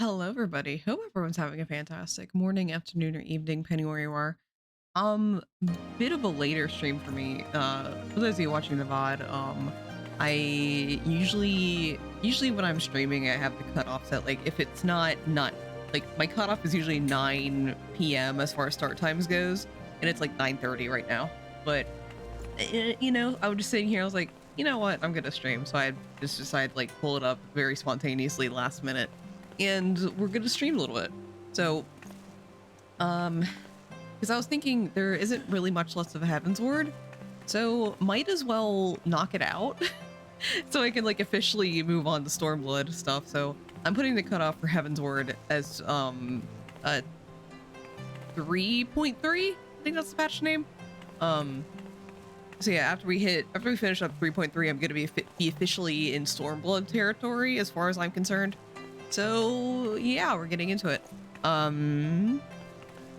Hello, everybody. Hope everyone's having a fantastic morning, afternoon, or evening, depending where you are. Um, Bit of a later stream for me. For those of you watching the VOD, I usually when I'm streaming, I have the cutoff set. Like, if it's not like my cutoff is usually 9 p.m. as far as start times goes, and it's like 9:30 right now. But I was just sitting here. I was like, you know what? I'm gonna stream. So I just decided like pull it up very spontaneously last minute, and we're gonna stream a little bit. So, um, because I was thinking there isn't really much left of a Heaven's Ward, so might as well knock it out, so I can like officially move on to Stormblood stuff. So I'm putting the cutoff for Heaven's Ward as uh 3.3. I think that's the patch name. Um, So yeah, after we finish up 3.3, I'm gonna be officially in Stormblood territory as far as I'm concerned. So yeah, we're getting into it. But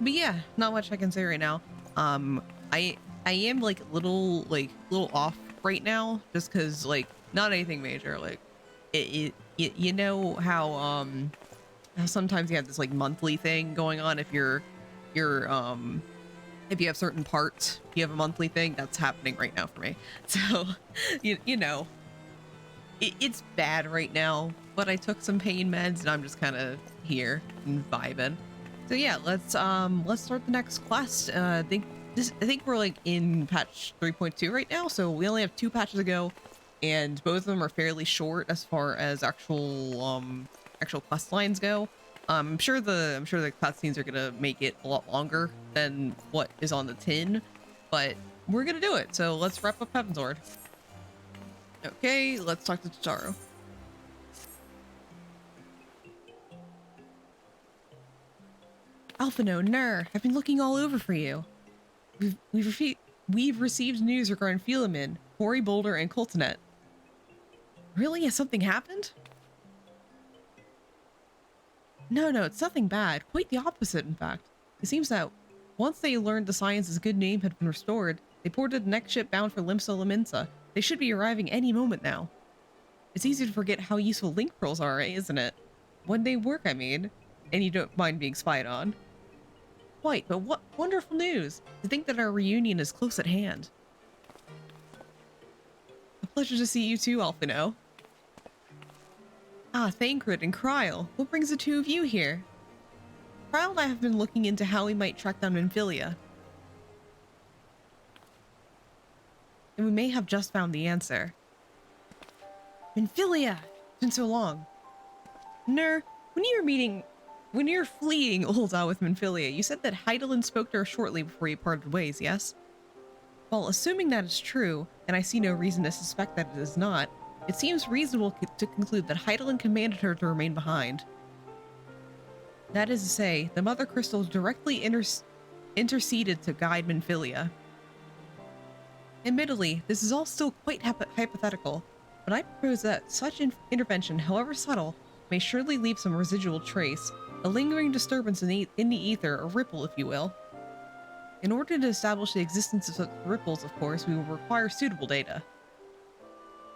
yeah, not much I can say right now. I am like little off right now, just because like not anything major. Like you know how sometimes you have this like monthly thing going on if if you have certain parts, you have a monthly thing that's happening right now for me. So, you know, it's bad right now, but I took some pain meds and I'm just kind of here and vibing. So yeah, let's start the next quest. I think we're like in patch 3.2 right now, so we only have 2 patches to go, and both of them are fairly short as far as actual quest lines go. I'm sure the cutscenes are gonna make it a lot longer than what is on the tin, but we're gonna do it. So let's wrap up Heavensward. Okay, let's talk to Totaro. Alphino, Ner, I've been looking all over for you. We've received news regarding Philomin, Hori Boulder, and Coltonet. Really? Has something happened? No, it's nothing bad. Quite the opposite, in fact. It seems that once they learned the Science's good name had been restored, they boarded the next ship bound for Limsa Laminsa. They should be arriving any moment now. It's easy to forget how useful link pearls are, isn't it? One day work, I mean. And you don't mind being spied on. Quite, but what wonderful news! To think that our reunion is close at hand. A pleasure to see you too, Alphino. Ah, Thancred and Kryl. What brings the two of you here? Kryl and I have been looking into how we might track down Minfilia. And we may have just found the answer. Minfilia! It's been so long. Ner, when you were fleeing Ul'dah with Minfilia, you said that Hydaelyn spoke to her shortly before you parted ways, yes? Well, assuming that is true, and I see no reason to suspect that it is not, it seems reasonable to conclude that Hydaelyn commanded her to remain behind. That is to say, the Mother Crystal directly interceded to guide Minfilia. Admittedly, this is all still quite hypothetical, but I propose that such intervention, however subtle, may surely leave some residual trace, a lingering disturbance in the ether, a ripple, if you will. In order to establish the existence of such ripples, of course, we will require suitable data.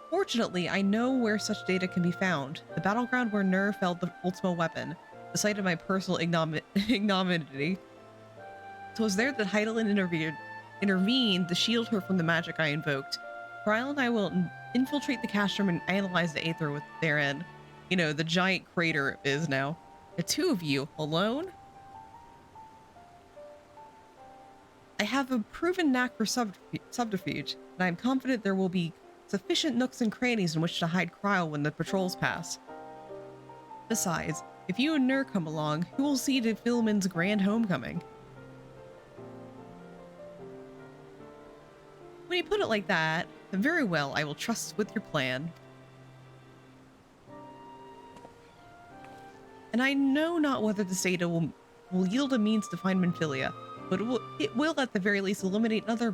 Fortunately, I know where such data can be found, the battleground where Ner felled the Ultima weapon, the site of my personal ignominy. So it was there that Hydaelyn intervened to shield her from the magic I invoked. Kryl and I will infiltrate the castrum and analyze the aether therein. You know, the giant crater it is now. The two of you, alone? I have a proven knack for subterfuge, and I am confident there will be sufficient nooks and crannies in which to hide Kryl when the patrols pass. Besides, if you and Ner come along, who will see to Philomin's grand homecoming? When you put it like that, very well, I will trust with your plan. And I know not whether this data will yield a means to find Minfilia, but it will at the very least illuminate another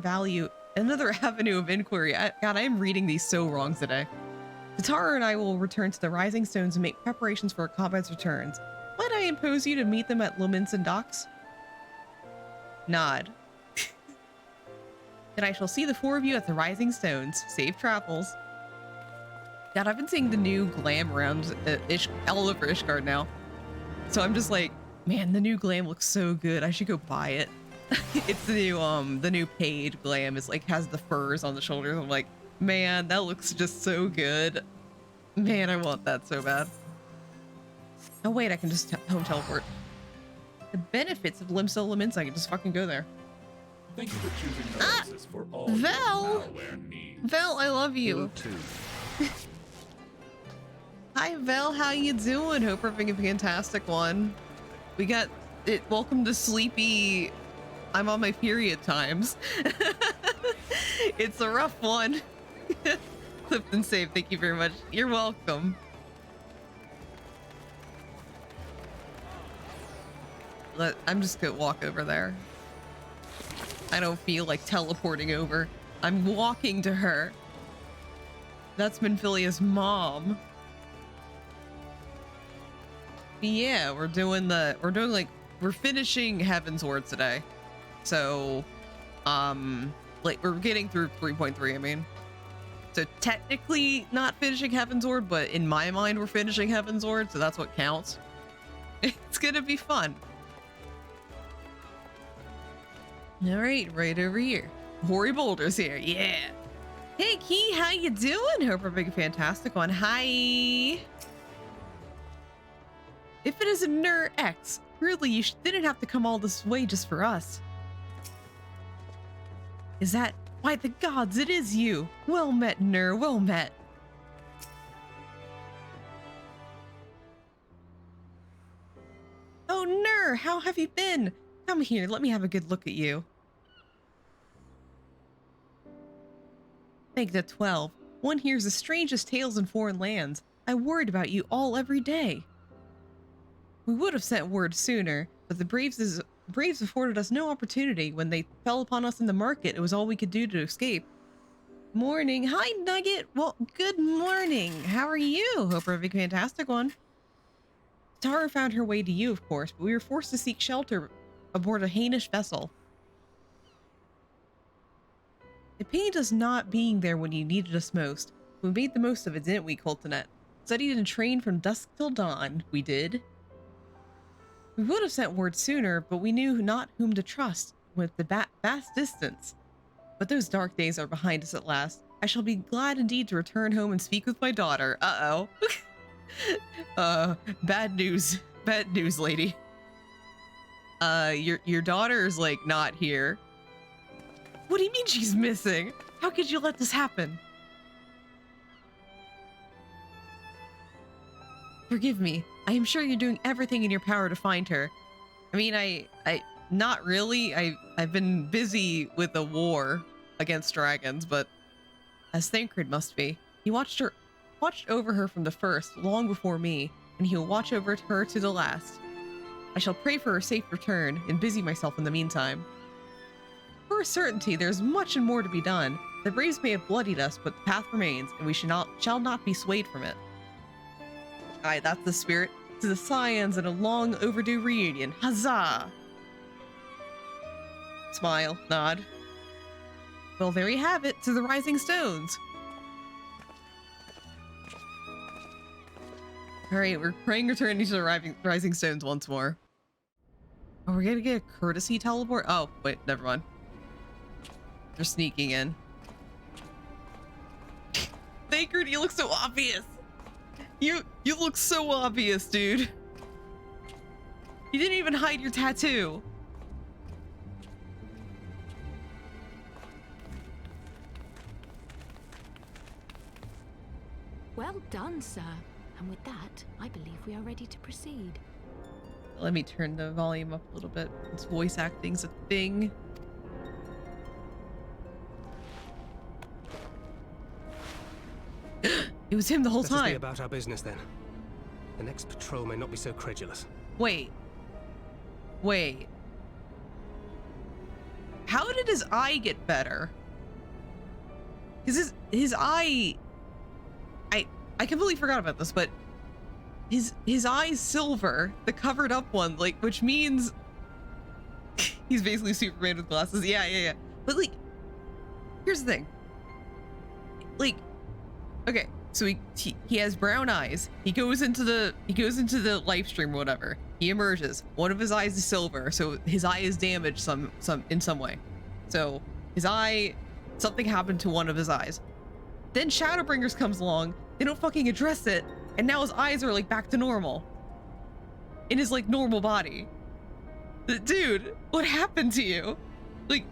avenue of inquiry. God, I am reading these so wrong today. Totaro and I will return to the Rising Stones and make preparations for a combate's returns. Might I impose you to meet them at Lominson Docks? Nod. Then I shall see the 4 of you at the Rising Stones. Safe travels. God, I've been seeing the new glam around all over Ishgard now. So I'm just like, man, the new glam looks so good. I should go buy it. It's the new paid glam. Is like has the furs on the shoulders. I'm like, man, that looks just so good. Man, I want that so bad. Oh wait, I can just home teleport. The benefits of Limsa Laments, I can just fucking go there. Thank you for choosing Nemesis for all Vel! your malware needs. Vel, I love you. Hi Vel, how you doing? Hope we're having a fantastic one. We got it. Welcome to sleepy. I'm on my period times. It's a rough one. Clifton save, thank you very much. You're welcome. I'm just gonna walk over there. I don't feel like teleporting over. I'm walking to her. That's Minfilia's mom. Yeah, we're finishing Heavensward today. So, like we're getting through 3.3, I mean. So technically not finishing Heavensward, but in my mind we're finishing Heavensward, so that's what counts. It's gonna be fun. All right, right over here. Hoary Boulder's here, yeah. Hey Key, how you doing? Hope we're having a fantastic one. Hi. If it is a Nur X, really, you didn't have to come all this way just for us. Is that, by the gods, it is you. Well met, Nur, well met. Oh, Nur, how have you been? Come here, let me have a good look at you. Magda 12. One hears the strangest tales in foreign lands. I worried about you all every day. We would have sent word sooner, but the Braves afforded us no opportunity. When they fell upon us in the market, it was all we could do to escape. Morning. Hi, Nugget. Well, good morning. How are you? Hope we're having a fantastic one. Tara found her way to you, of course, but we were forced to seek shelter aboard a Hainish vessel. It pained us not being there when you needed us most. We made the most of it, didn't we, Coltonet? Studied and trained from dusk till dawn. We did. We would have sent word sooner, but we knew not whom to trust with the vast distance. But those dark days are behind us at last. I shall be glad indeed to return home and speak with my daughter. Uh-oh. Bad news. Bad news, lady. Your daughter's, like, not here. What do you mean she's missing? How could you let this happen? Forgive me. I am sure you're doing everything in your power to find her. I mean, I not really. I've been busy with the war against dragons, but as Thancred must be. He watched over her from the first, long before me, and he will watch over her to the last. I shall pray for her safe return and busy myself in the meantime. For a certainty, there is much and more to be done. The Braves may have bloodied us, but the path remains, and we shall not be swayed from it. Aye, that's the spirit. To the Scions and a long overdue reunion. Huzzah! Smile, nod. Well, there you have it. To the Rising Stones. All right, we're praying returning to the Rising Stones once more. Oh, we're gonna get a courtesy teleport? Oh, wait, never mind. They're sneaking in. Thancred, you look so obvious. You look so obvious, dude. You didn't even hide your tattoo. Well done, sir. And with that, I believe we are ready to proceed. Let me turn the volume up a little bit. It's voice acting's a thing. It was him the whole time. Let us be about our business then. The next patrol may not be so credulous. Wait. How did his eye get better? Because his eye, I completely forgot about this, but his eye's silver, the covered up one, like, which means he's basically Superman with glasses. Yeah. But like, here's the thing. Like, okay, so he has brown eyes. He goes into the live stream or whatever. He emerges. One of his eyes is silver, so his eye is damaged in some way. So his eye, something happened to one of his eyes. Then Shadowbringers comes along. They don't fucking address it, and now his eyes are like back to normal. In his like normal body. Dude, what happened to you? Like,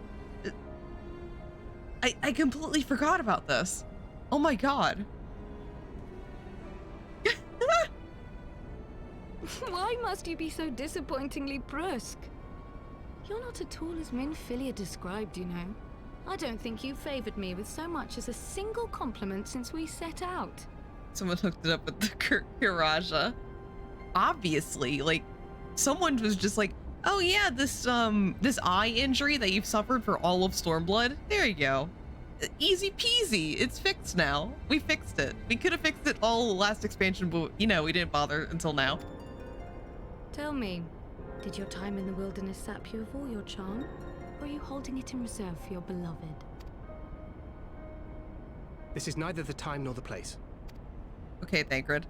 I completely forgot about this. Oh my god. Why must you be so disappointingly brusque? You're not at all as Minfilia described, you know. I don't think you favored me with so much as a single compliment since we set out. Someone hooked it up with the Karaja. Obviously, like, someone was just like, oh yeah, this eye injury that you've suffered for all of Stormblood, there you go. Easy peasy, it's fixed now. We fixed it. We could have fixed it all last expansion, but you know, we didn't bother until now. Tell me, did your time in the wilderness sap you of all your charm? Or are you holding it in reserve for your beloved? This is neither the time nor the place. Okay, Thancred.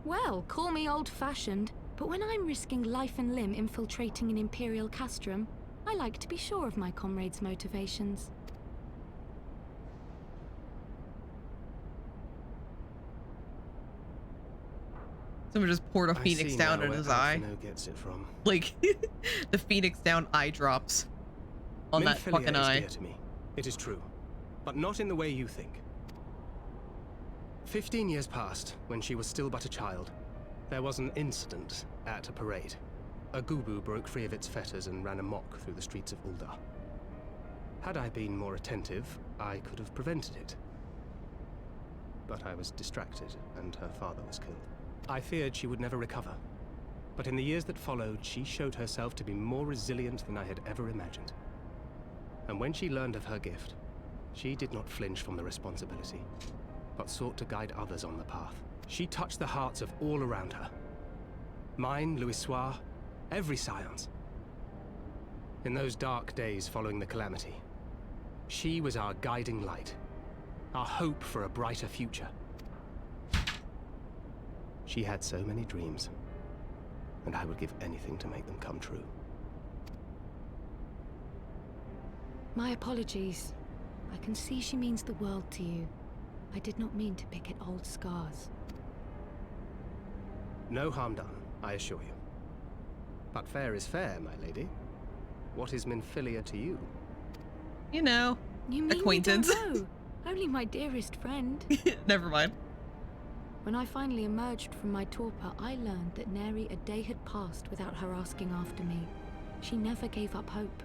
Well, call me old-fashioned, but when I'm risking life and limb infiltrating an Imperial castrum, I like to be sure of my comrades' motivations. Someone just poured a phoenix down in his eye. Gets it from. Like, the phoenix down eye drops on that fucking eye. Dear to me. It is true, but not in the way you think. 15 years passed when she was still but a child. There was an incident at a parade. A Gubu broke free of its fetters and ran amok through the streets of Ul'dah. Had I been more attentive, I could have prevented it. But I was distracted, and her father was killed. I feared she would never recover. But in the years that followed, she showed herself to be more resilient than I had ever imagined. And when she learned of her gift, she did not flinch from the responsibility, but sought to guide others on the path. She touched the hearts of all around her. Mine, Louisoix, every science. In those dark days following the calamity, she was our guiding light, our hope for a brighter future. She had so many dreams, and I would give anything to make them come true. My apologies. I can see she means the world to you. I did not mean to pick at old scars. No harm done, I assure you. But fair is fair, my lady. What is Minfilia to you? You know, You mean acquaintance. You don't know? Only my dearest friend. Never mind. When I finally emerged from my torpor, I learned that nary a day had passed without her asking after me. She never gave up hope.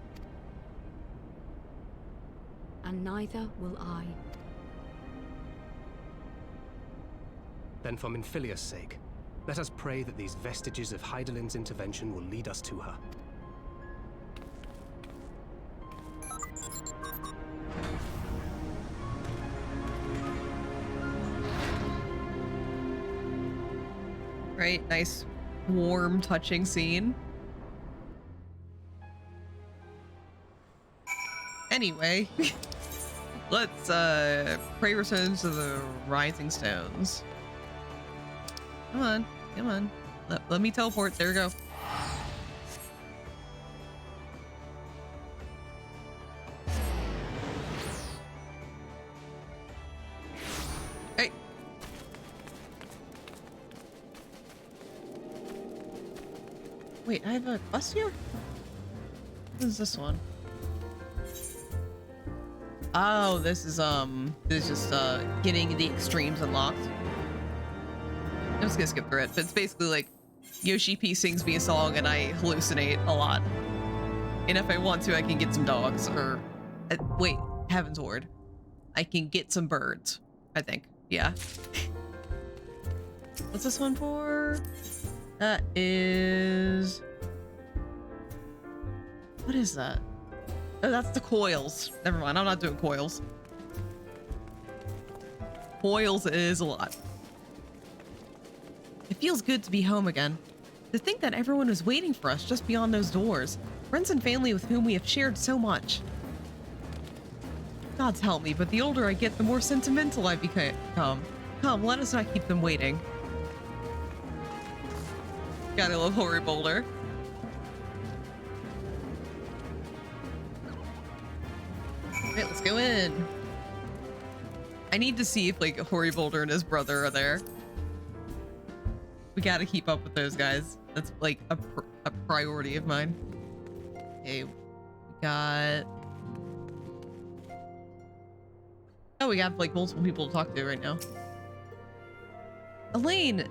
And neither will I. Then for Minfilia's sake, let us pray that these vestiges of Hydaelyn's intervention will lead us to her. Right, nice, warm, touching scene. Anyway, let's pray returns to the Rising Stones. Come on, come on. Let me teleport. There we go. Hey. Wait, I have a quest here? What is this one? Oh, this is just getting the extremes unlocked. I'm just gonna skip through it, but it's basically like Yoshi P sings me a song and I hallucinate a lot. And if I want to, I can get some dogs or wait, Heaven's Ward. I can get some birds, I think. Yeah. What's this one for? That is... What is that? Oh, that's the coils. Never mind, I'm not doing coils. Coils is a lot. It feels good to be home again. To think that everyone was waiting for us just beyond those doors. Friends and family with whom we have shared so much. God's help me, but the older I get, the more sentimental I become. Come, let us not keep them waiting. Gotta love Hori Boulder. Alright, let's go in. I need to see if like Hori Boulder and his brother are there. We gotta keep up with those guys. That's like a priority of mine. Okay, we got... Oh, we got like multiple people to talk to right now. Elaine,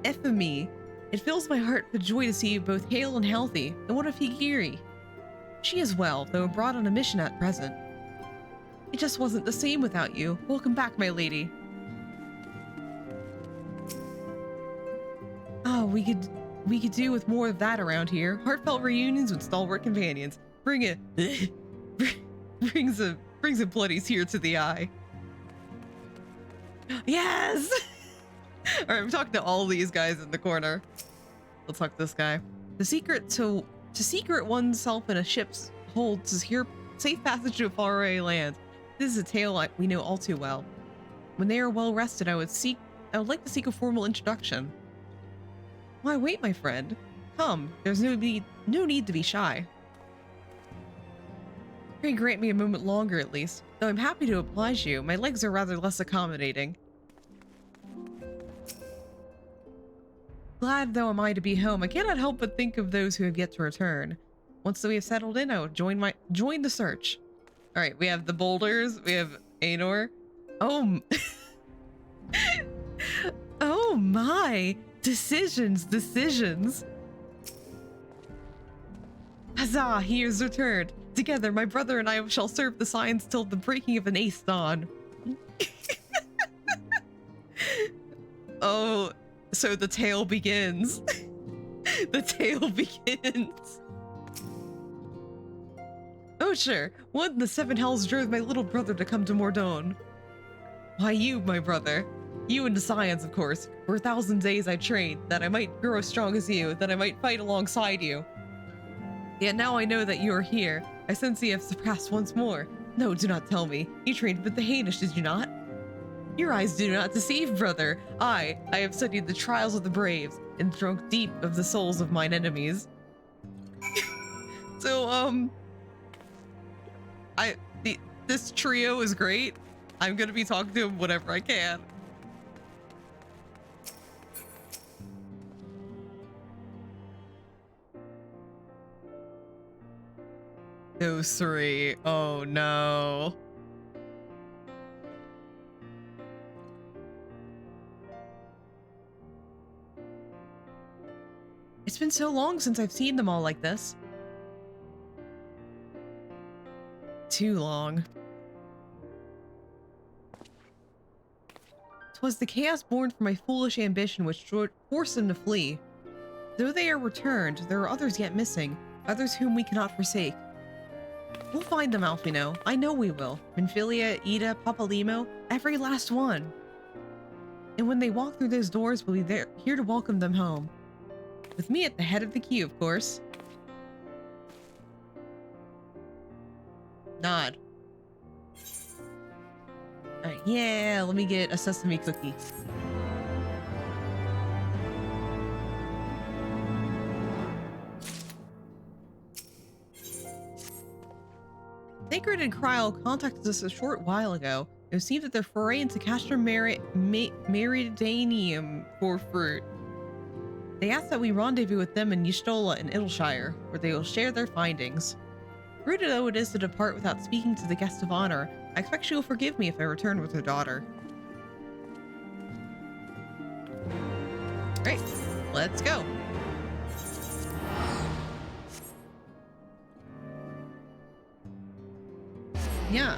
F of me. It fills my heart with joy to see you both hale and healthy. And what of Higiri? She is well, though abroad on a mission at present. It just wasn't the same without you. Welcome back, my lady. Oh, we could do with more of that around here. Heartfelt reunions with stalwart companions. Brings a bloody tear to the eye. Yes! All right, I'm talking to all these guys in the corner. Let's talk to this guy. The secret to secret oneself in a ship's hold to secure safe passage to a faraway land. This is a tale we know all too well. When they are well rested, I would like to seek a formal introduction. Why wait, my friend? Come, there's no need to be shy. Pray grant me a moment longer at least, though I'm happy to oblige you. My legs are rather less accommodating. Glad though am I to be home, I cannot help but think of those who have yet to return. Once that we have settled in, I will join the search. All right, we have the boulders, we have Anor. Oh, oh my, decisions. Huzzah, he has returned. Together, my brother and I shall serve the signs till the breaking of an ace dawn. Oh, so the tale begins. The tale begins. Oh, sure. One of the seven hells drove my little brother to come to Mordone. Why, you, my brother. You and the science, of course. For 1,000 days I trained, that I might grow as strong as you, that I might fight alongside you. Yet now I know that you are here. I sense you have surpassed once more. No, do not tell me. You trained with the Hainish, did you not? Your eyes do not deceive, brother. I have studied the trials of the braves, and drunk deep of the souls of mine enemies. So, this trio is great. I'm gonna be talking to him whenever I can. Those three. Oh no. It's been so long since I've seen them all like this. Too long. 'Twas the chaos born from my foolish ambition which forced them to flee. Though they are returned, there are others yet missing, others whom we cannot forsake. We'll find them, Alfino. I know we will. Minfilia, Ida, Papalimo, every last one. And when they walk through those doors, we'll be here to welcome them home. With me at the head of the queue, of course. Nod. Alright, yeah, let me get a sesame cookie. Sacred and Cryo contacted us a short while ago. It seems that their foray into Castrum Meridanium bore fruit. They asked that we rendezvous with them in Y'shtola in Idyllshire, where they will share their findings. Rude though it is to depart without speaking to the guest of honor, I expect she will forgive me if I return with her daughter. Great, let's go. Yeah.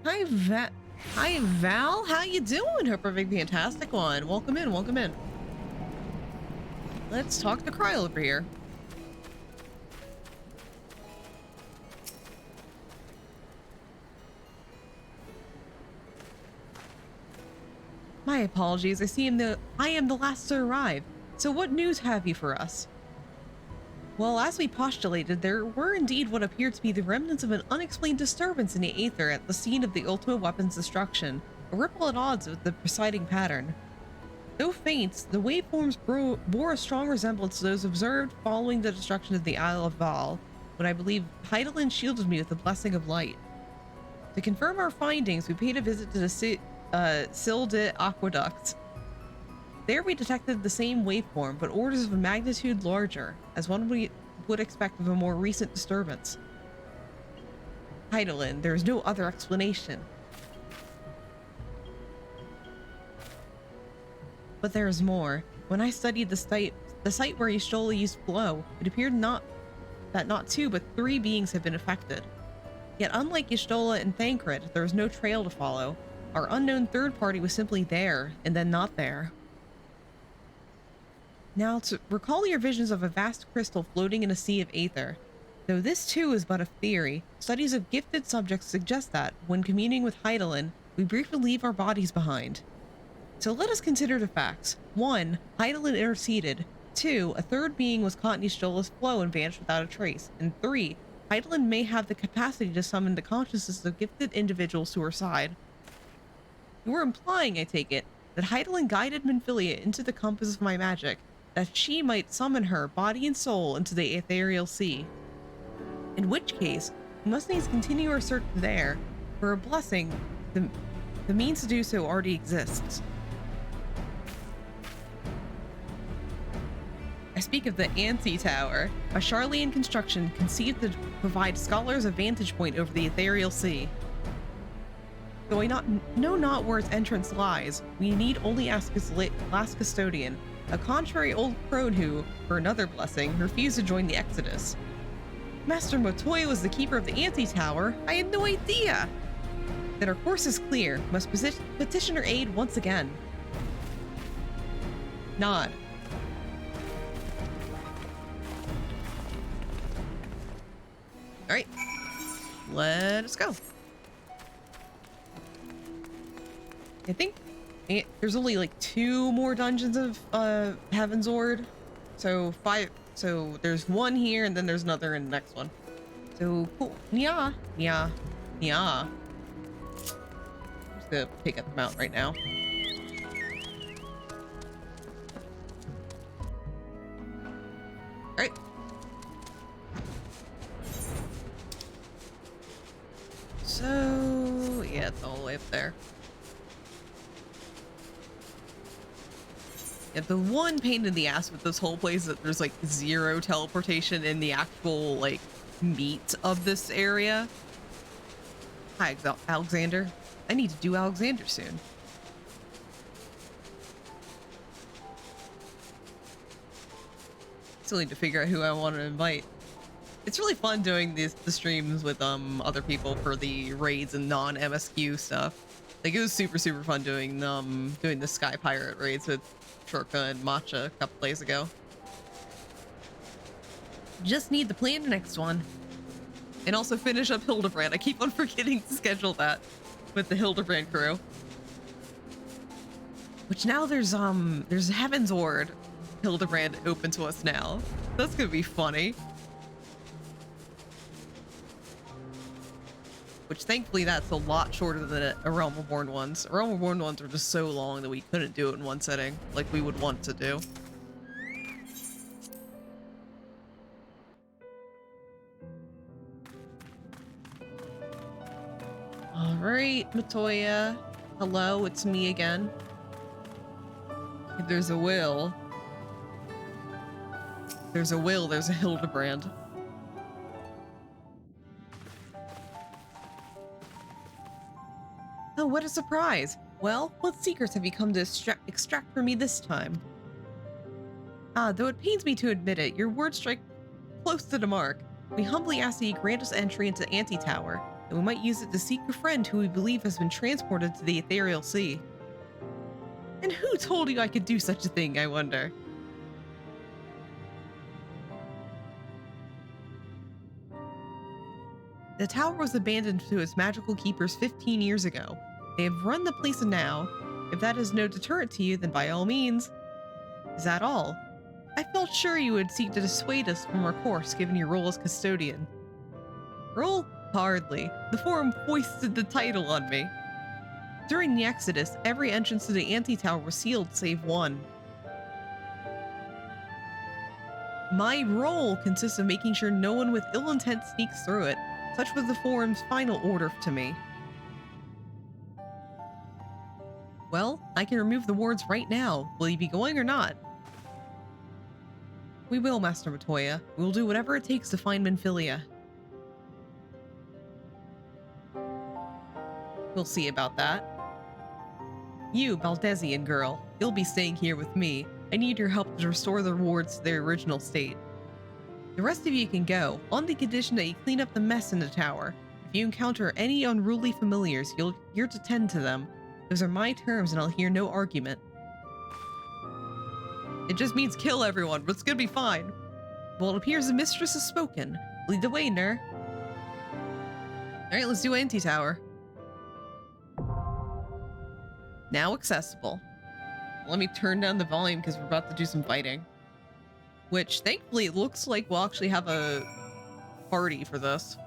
Hi, Val. How you doing? Hope you're a fantastic one. Welcome in. Welcome in. Let's talk to Cryo over here. My apologies. I am the last to arrive. So what news have you for us? Well, as we postulated, there were indeed what appeared to be the remnants of an unexplained disturbance in the aether at the scene of the ultimate weapon's destruction, a ripple at odds with the preceding pattern. Though faint, the waveforms bore a strong resemblance to those observed following the destruction of the Isle of Val, when I believe Heidelin shielded me with the blessing of light. To confirm our findings, we paid a visit to the Sille de Aqueduct. There we detected the same waveform, but orders of a magnitude larger, as one would expect of a more recent disturbance. Heidelin, there is no other explanation. But there is more. When I studied the site where Y'shtola used to flow, it appeared that not two but three beings had been affected. Yet unlike Y'shtola and Thancred, there was no trail to follow. Our unknown third party was simply there, and then not there. Now, to recall your visions of a vast crystal floating in a sea of aether. Though this too is but a theory, studies of gifted subjects suggest that, when communing with Heidelin, we briefly leave our bodies behind. So let us consider the facts. 1. Heidelin interceded. 2. A third being was caught in Y'shtola's flow and vanished without a trace. And 3. Heidelin may have the capacity to summon the consciousness of gifted individuals to her side. You were implying, I take it, that Heidelin guided Minfilia into the compass of my magic, that she might summon her, body and soul, into the ethereal sea. In which case, we must needs continue our search there. For a blessing, the means to do so already exists. I speak of the Anti-Tower, a Charlian construction conceived to provide scholars a vantage point over the ethereal sea. Though I know not where its entrance lies, we need only ask its last custodian, a contrary old crone who, for another blessing, refused to join the Exodus. Master Motoya was the keeper of the Anti-Tower. I had no idea! Then our course is clear. Must petition her aid once again. Nod. Alright. Let us go. I think there's only like 2 more dungeons of Heaven's Ward. So 5. So there's 1 here and then there's another in the next one. So cool. Yeah. I'm just gonna pick up the mount right now. Alright. So yeah, it's all the way up there. Yeah, the one pain in the ass with this whole place is that there's like 0 teleportation in the actual like meat of this area. Hi, Alexander. I need to do Alexander soon. Still need to figure out who I want to invite. It's really fun doing the streams with other people for the raids and non-MSQ stuff. Like it was super fun doing the Sky Pirate raids with Shorka and Matcha a couple days ago. Just need to plan the next one. And also finish up Hildebrand. I keep on forgetting to schedule that with the Hildebrand crew. Which now there's Heaven's Ward Hildebrand open to us now. That's gonna be funny. Which thankfully that's a lot shorter than a Realm Reborn ones. Realm Reborn ones are just so long that we couldn't do it in one setting like we would want to do. Alright, Motoya. Hello, it's me again. If there's a will, there's a Hildebrand. Oh, what a surprise! Well, what secrets have you come to extract from me this time? Though it pains me to admit it, your words strike close to the mark. We humbly ask that you grant us entry into Anti-Tower, and we might use it to seek a friend who we believe has been transported to the ethereal sea. And who told you I could do such a thing, I wonder? The tower was abandoned to its magical keepers 15 years ago. They have run the place now. If that is no deterrent to you, then by all means. Is that all? I felt sure you would seek to dissuade us from our course, given your role as custodian. Role? Hardly. The forum foisted the title on me. During the Exodus, every entrance to the Anti-Tower was sealed save one. My role consists of making sure no one with ill intent sneaks through it. Such was the Forum's final order to me. Well, I can remove the wards right now. Will you be going or not? We will, Master Matoya. We will do whatever it takes to find Minfilia. We'll see about that. You, Baldezian girl, you'll be staying here with me. I need your help to restore the wards to their original state. The rest of you can go, on the condition that you clean up the mess in the tower. If you encounter any unruly familiars, you're to tend to them. Those are my terms and I'll hear no argument. It just means kill everyone, but it's gonna be fine. Well, it appears the mistress has spoken. Lead the way, Ner. Alright, let's do Anti-Tower. Now accessible. Let me turn down the volume because we're about to do some fighting. Which, thankfully, it looks like we'll actually have a party for this.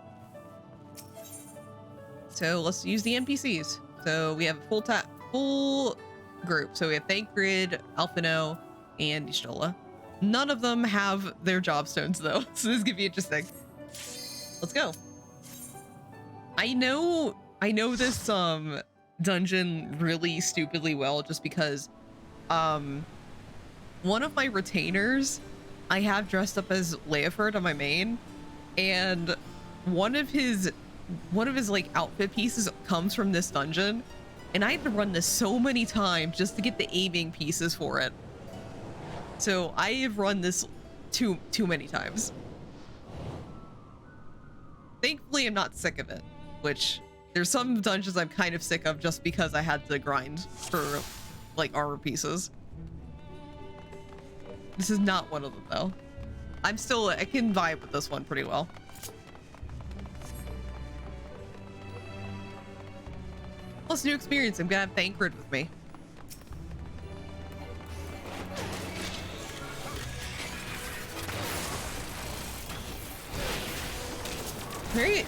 So let's use the NPCs. So we have a full group. So we have Thancred, Alphino, and Y'shtola. None of them have their job stones though, so this is gonna be interesting. Let's go. I know this dungeon really stupidly well just because one of my retainers I have dressed up as Leoford on my main, and one of his like outfit pieces comes from this dungeon, and I had to run this so many times just to get the aiming pieces for it. So I have run this too many times. Thankfully, I'm not sick of it, which there's some dungeons I'm kind of sick of just because I had to grind for like armor pieces. This is not one of them though. I can vibe with this one pretty well. Plus new experience, I'm gonna have Thancred with me. Great.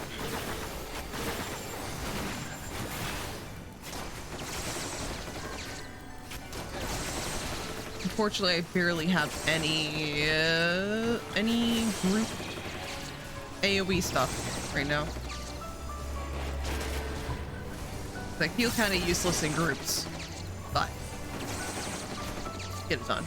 Unfortunately, I barely have any group AoE stuff right now. I feel kind of useless in groups, but get it done.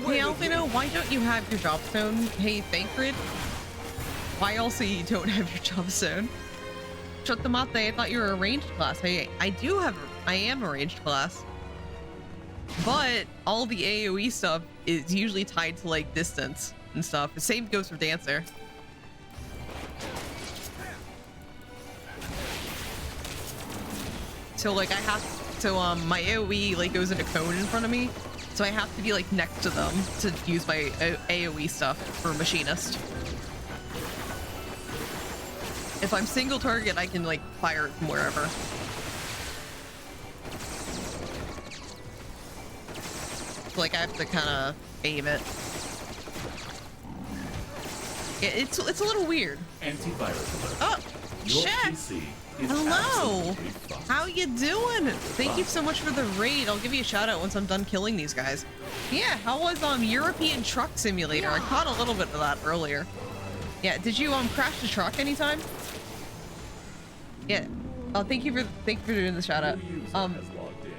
Hey Alphino, why don't you have your job stone? Hey Thancred, why also you don't have your job stone? Shut them out, I thought you were a ranged class. Hey, I am a ranged class. But all the AoE stuff is usually tied to like distance and stuff. The same goes for Dancer. So like my AoE like goes into cone in front of me. So I have to be like next to them to use my AoE stuff for Machinist. If I'm single target, I can like fire it from wherever. So, like I have to kind of aim it. Yeah, it's a little weird. Antivirus alert. Oh, Your check. PC is Hello. absolutely fine. How you doing? Thank you so much for the raid. I'll give you a shout out once I'm done killing these guys. Yeah, how was European Truck Simulator? I caught a little bit of that earlier. Yeah, did you crash the truck anytime? Yeah. Oh, thank you for doing the shout out.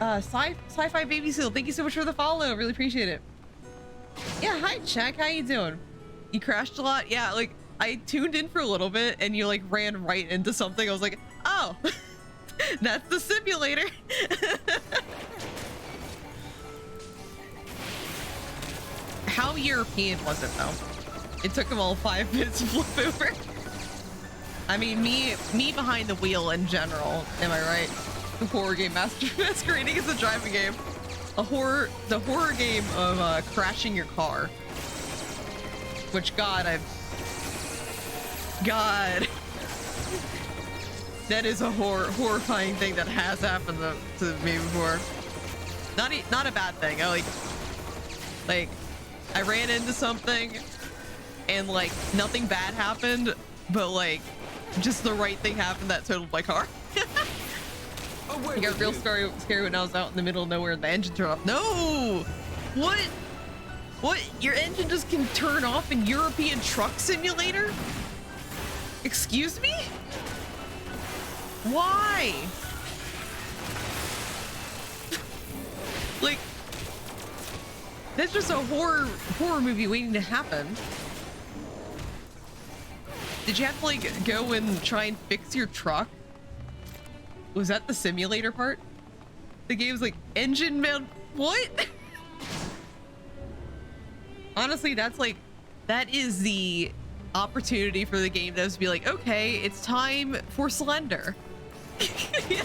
Sci-Fi Baby Seal, thank you so much for the follow. Really appreciate it. Yeah, hi Check, how you doing? You crashed a lot? Yeah, like I tuned in for a little bit and you like ran right into something. I was like, oh, that's the simulator. How European was it though? It took them all 5 minutes to flip over. I mean, me behind the wheel in general, am I right? The horror game masquerading as a driving game. The horror game of crashing your car. Which God, that is a horrifying thing that has happened to me before. Not a bad thing. I ran into something and like nothing bad happened, but like just the right thing happened that totaled my car. I got real scary when I was out in the middle of nowhere and the engine turned off. No! What? What? Your engine just can turn off in European Truck Simulator? Excuse me? Why? Like, that's just a horror movie waiting to happen. Did you have to like go and try and fix your truck? Was that the simulator part? The game's like engine man. What? Honestly, that is the opportunity for the game devs to be like, okay, it's time for Slender. Yeah.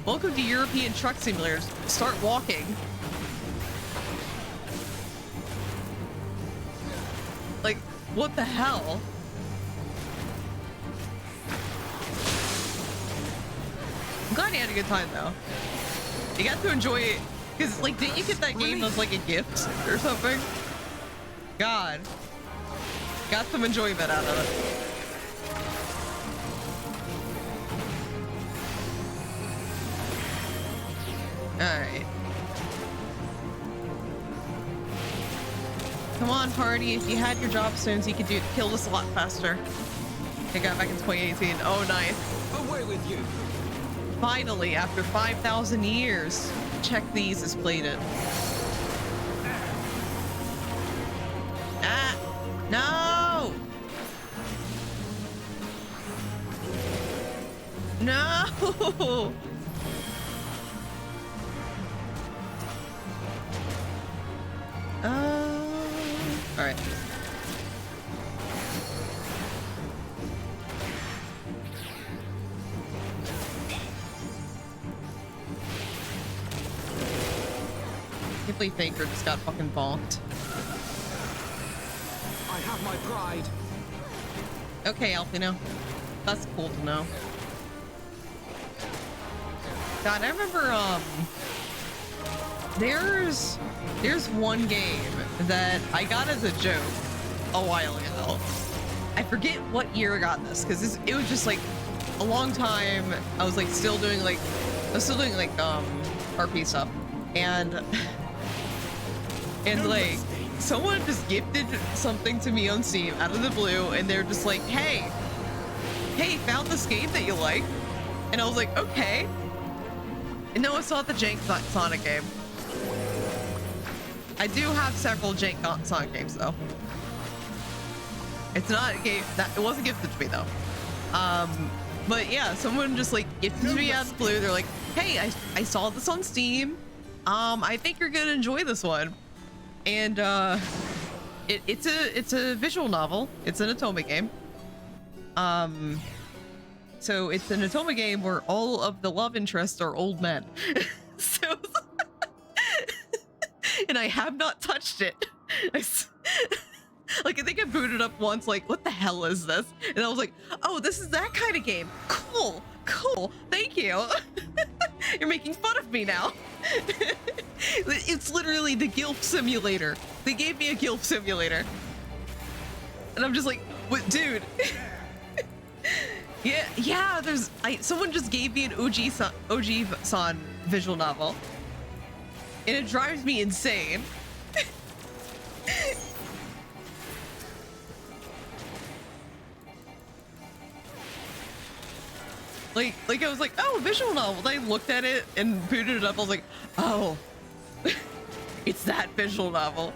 Welcome to European Truck Simulators. Start walking. Like, what the hell? I'm glad you had a good time though. You got to enjoy it, because like, didn't you get that game as like a gift or something? God. Got some enjoyment out of it. Alright. Come on, party. If you had your job soon, so you could kill this a lot faster. I got back in 2018. Oh, nice. Away with you. Finally, after 5,000 years, Check These has played it. Ah! No! No! All right. Can't believe Faker just got fucking bonked. I have my pride. Okay, Alfino. That's cool to know. God, I remember, there's one game that I got as a joke a while ago. I forget what year I got this, because it was just like a long time. I was like still doing RP stuff, and like someone just gifted something to me on Steam out of the blue, and they're just like, hey, found this game that you like, and I was like, okay. And no, it's not the jank Sonic game. I do have several jank Sonic games though. It's not a game that it wasn't gifted to me though. But yeah, someone just like gifted me out of the blue. They're like, hey, I saw this on Steam. I think you're gonna enjoy this one. And it's a visual novel. It's an Otome game. So it's an Otome game where all of the love interests are old men. So, and I have not touched it. Like, I think I booted up once, like, what the hell is this? And I was like, oh, this is that kind of game. Cool, thank you. You're making fun of me now. It's literally the GILF simulator. They gave me a GILF simulator. And I'm just like, what, dude? Yeah, someone just gave me an OG-san visual novel. And it drives me insane. Like I was like, oh, visual novel. I looked at it and booted it up. I was like, oh, it's that visual novel.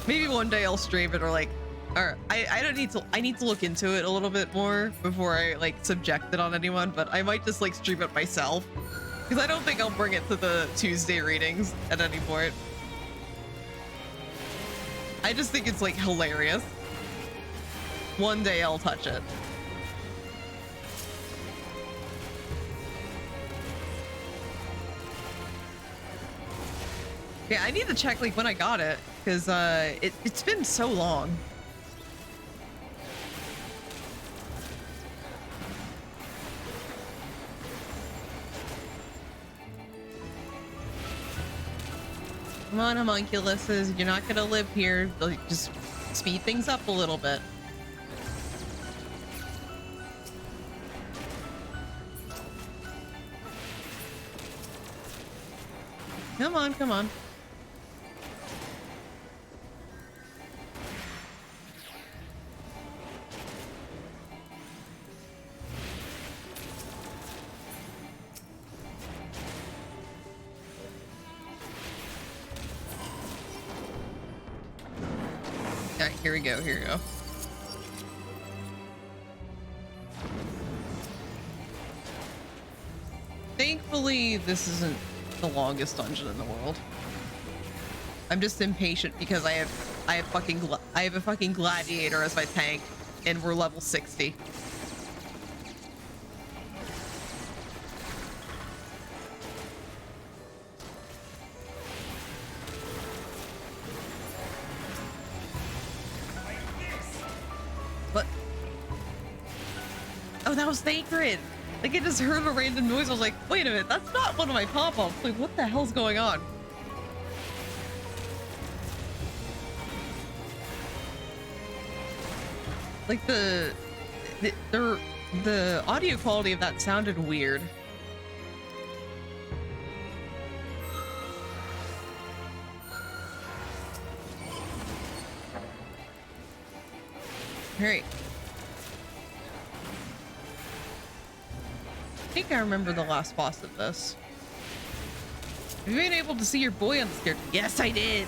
Maybe one day I'll stream it, or I need to look into it a little bit more before I like subject it on anyone, but I might just like stream it myself, because I don't think I'll bring it to the Tuesday readings at any point. I just think it's like hilarious. One day I'll touch it. Yeah, I need to check like when I got it, because it's been so long. Come on, homunculuses. You're not gonna live here. Like, just speed things up a little bit. Come on, come on. All right, here we go, here we go. Thankfully, this isn't the longest dungeon in the world. I'm just impatient because I have a fucking gladiator as my tank, and we're level 60. What? Oh, that was Sacred. Like, I just heard a random noise. I was like, wait a minute, that's not one of my pop-ups. Like, what the hell's going on? Like, the audio quality of that sounded weird. All right. I think I remember the last boss of this. Have you been able to see your boy on this character? Yes, I did.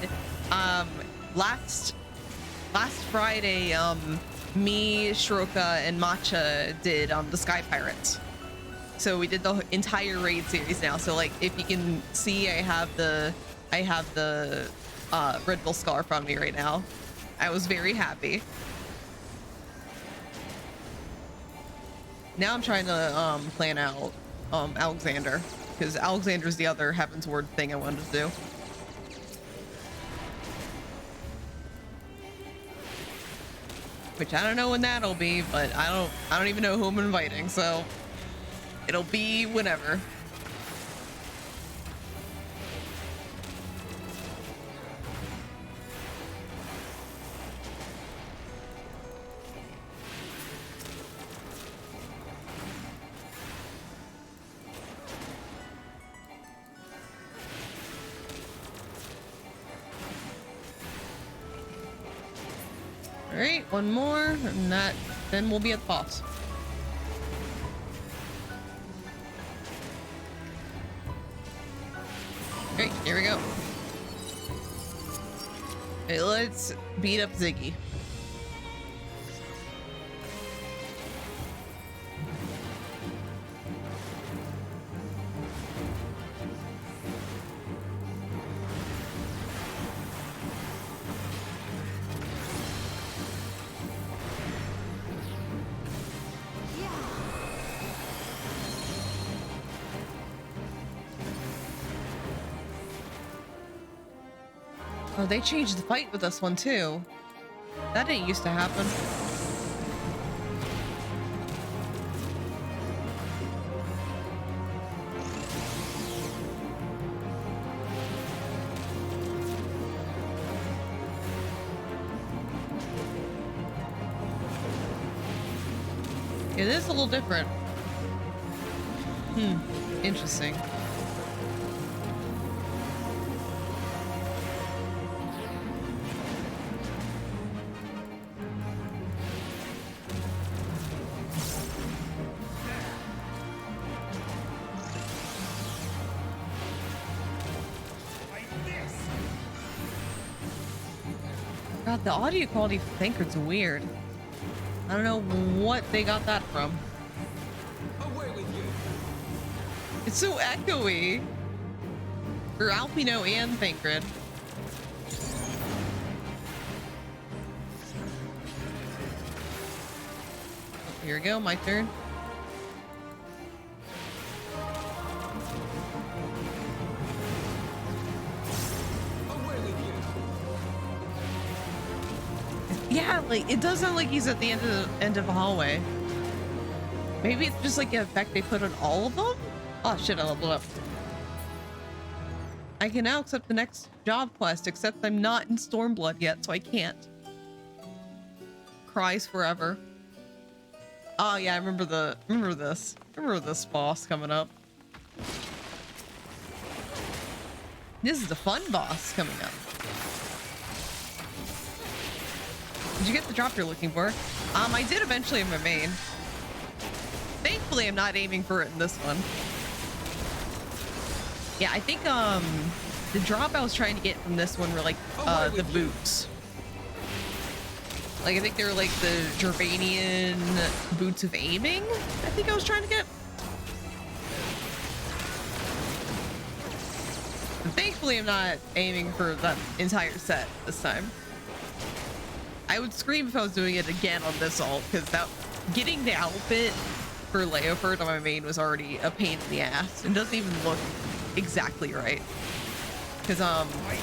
Last Friday, me, Shroka, and Matcha did the Sky Pirates. So we did the entire raid series now. So like, if you can see, I have the Red Bull scarf on me right now. I was very happy. Now I'm trying to plan out Alexander, because Alexander's the other Heaven's Word thing I wanted to do. Which I don't know when that'll be, but I don't even know who I'm inviting, so it'll be whenever. All right, one more, and then we'll be at the boss. All right, here we go. Okay, let's beat up Ziggy. Oh, they changed the fight with this one too. That didn't used to happen. It is a little different. Interesting. God, the audio quality for Thancred's weird. I don't know what they got that from. Away with you. It's so echoey. For Alpino and Thancred. Oh, here we go, my turn. Yeah, like it does sound like he's at the end of a hallway. Maybe it's just like an effect they put on all of them. Oh shit! I leveled up. I can now accept the next job quest, except I'm not in Stormblood yet, so I can't. Cries forever. Oh yeah, I remember this. Remember this boss coming up. This is a fun boss coming up. Did you get the drop you're looking for? I did eventually in my main. Thankfully, I'm not aiming for it in this one. Yeah, I think the drop I was trying to get from this one were like the boots. Like I think they were like the Gervanian boots of aiming. I think I was trying to get. And thankfully, I'm not aiming for that entire set this time. I would scream if I was doing it again on this ult, because that getting the outfit for Leoford on my main was already a pain in the ass and doesn't even look exactly right. Because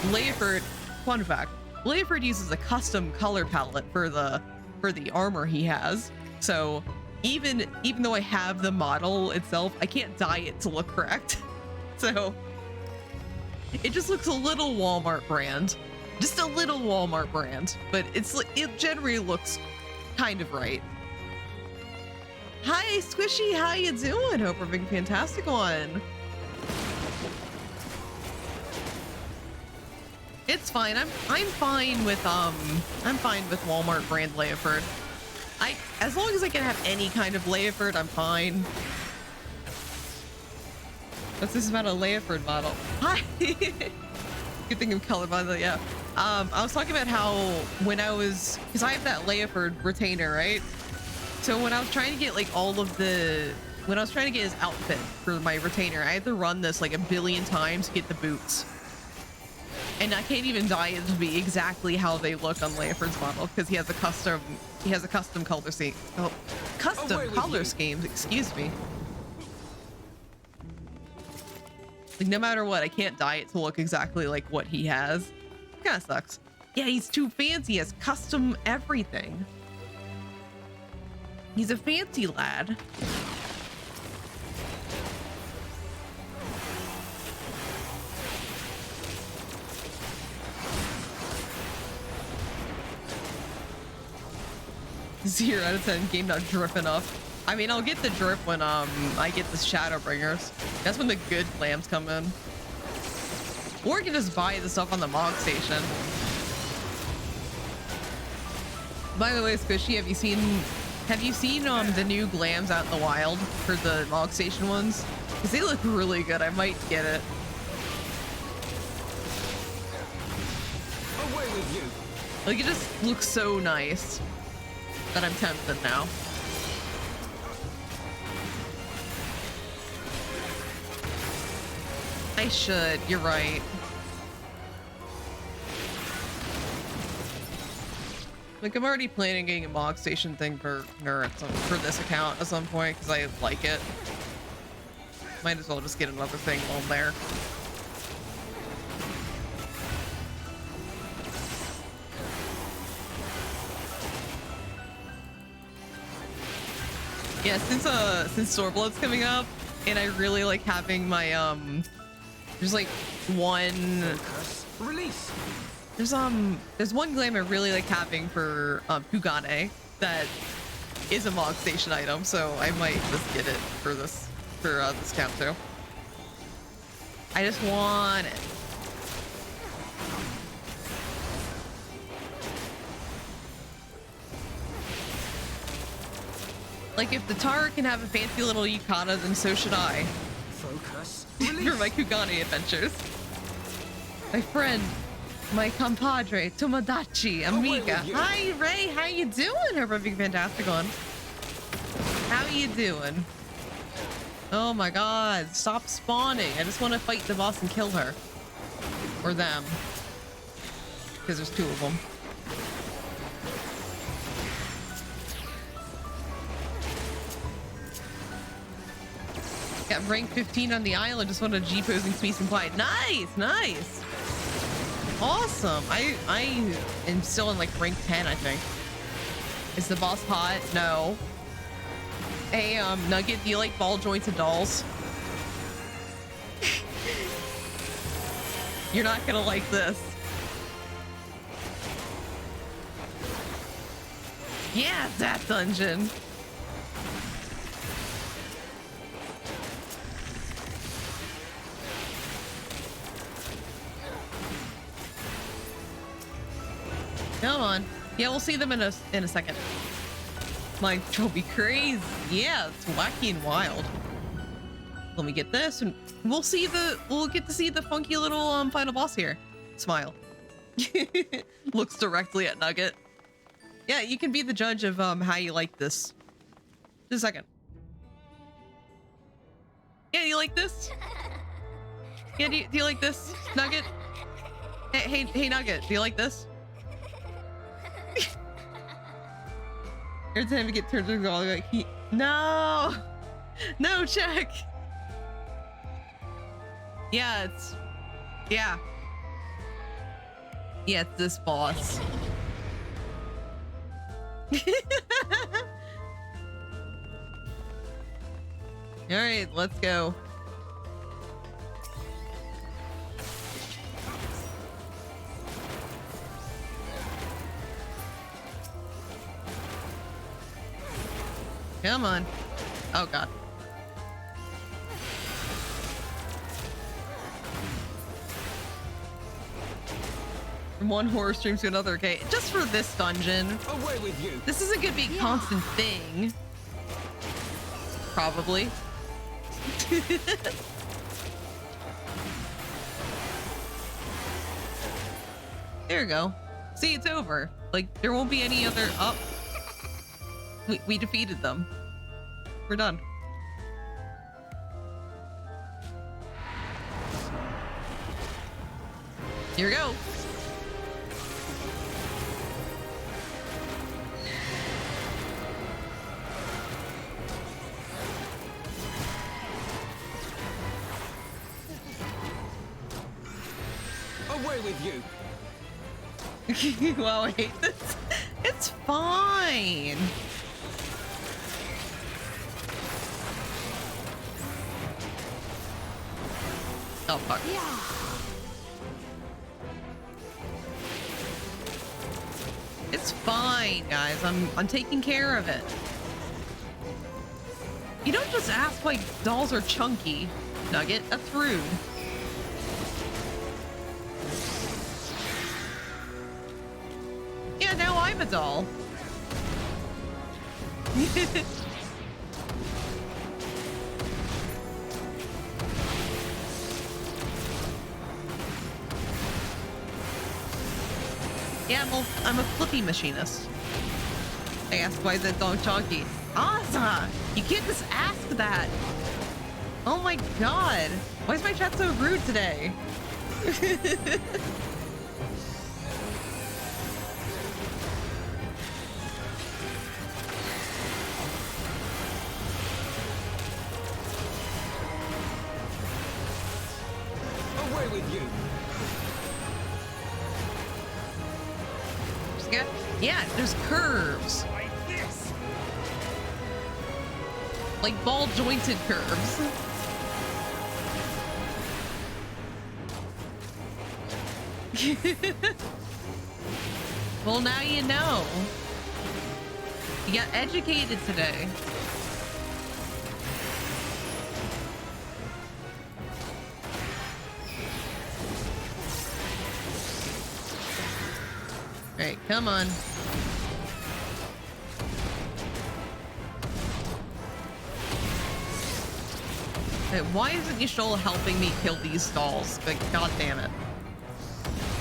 Leoford, fun fact, Leoford uses a custom color palette for the armor he has. So even though I have the model itself, I can't dye it to look correct. So it just looks a little Walmart brand. Just a little Walmart brand, but it generally looks kind of right. Hi, Squishy, how you doing? Hope we're being fantastic one. It's fine. I'm fine with Walmart brand Leoford. As long as I can have any kind of Leoford, I'm fine. What's this about a Leoford model? Hi. Good thing I'm colorblind, yeah. I was talking about how when I was, because I have that Leoford retainer, right? So when I was trying to get like when I was trying to get his outfit for my retainer, I had to run this like a billion times to get the boots. And I can't even dye it to be exactly how they look on Leoford's model because he has a custom color scheme. Oh, custom color schemes, excuse me. Like no matter what, I can't dye it to look exactly like what he has. Kind of sucks. Yeah, he's too fancy. He has custom everything. He's a fancy lad. Zero out of 10 game not drip enough. I mean, I'll get the drip when I get the Shadowbringers. That's when the good lambs come in. Or you can just buy the stuff on the Mog Station. By the way, Squishy, have you seen the new glams out in the wild for the Mog Station ones? Because they look really good. I might get it. Away with you. Like it just looks so nice that I'm tempted now. I should, you're right. Like I'm already planning getting a Mog Station thing for this account at some point because I like it. Might as well just get another thing while I'm there. Yeah, since Stormblood's coming up, and I really like having my there's like one Focus. Release. there's one glam I really like having for Kugane that is a Mog Station item, so I might just get it for this count too. I just want it. Like if the Tara can have a fancy little yukata, then so should I. Focus. For my Kugane adventures. My friend, my compadre, Tomodachi, amiga. Hi Ray, how you doing? Hope being fantastic on. How you doing? Oh my god, stop spawning. I just want to fight the boss and kill her. Or them. Because there's two of them. Got rank 15 on the island. Just wanted G-posing peace and quiet. Nice, nice. Awesome. I am still in like rank 10, I think. Is the boss hot? No. Hey, Nugget, do you like ball jointed dolls? You're not gonna like this. Yeah, that dungeon. Come on. Yeah, we'll see them in a second. Like, it'll be crazy. Yeah, it's wacky and wild. Let me get this, and we'll get to see the funky little final boss here. Smile. Looks directly at Nugget. Yeah, you can be the judge of how you like this. Just a second. Yeah, you like this? Yeah, do you like this, Nugget? Hey, Nugget, do you like this? Every time we get turned around, like no, check. Yeah, it's this boss. All right, let's go. Come on. Oh god. From one horror stream to another, okay? Just for this dungeon. Away with you. This isn't gonna be a constant thing. Probably. There you go. See, it's over. Like, there won't be any other up. We defeated them. We're done. Here we go. Away with you. Wow, I hate this. It's fine. Oh fuck. Yeah. It's fine, guys. I'm taking care of it. You don't just ask why dolls are chunky, Nugget. That's rude. Yeah, now I'm a doll. Yeah, well, I'm a flippy machinist. I asked why the dog chunky. Asa! You can't just ask that! Oh my god! Why is my chat so rude today? Away with you. Yeah, there's curves. Like this. Like ball jointed curves. Well, now you know. You got educated today. Alright, come on. Okay, why isn't Yashol helping me kill these dolls? Like, god damn it.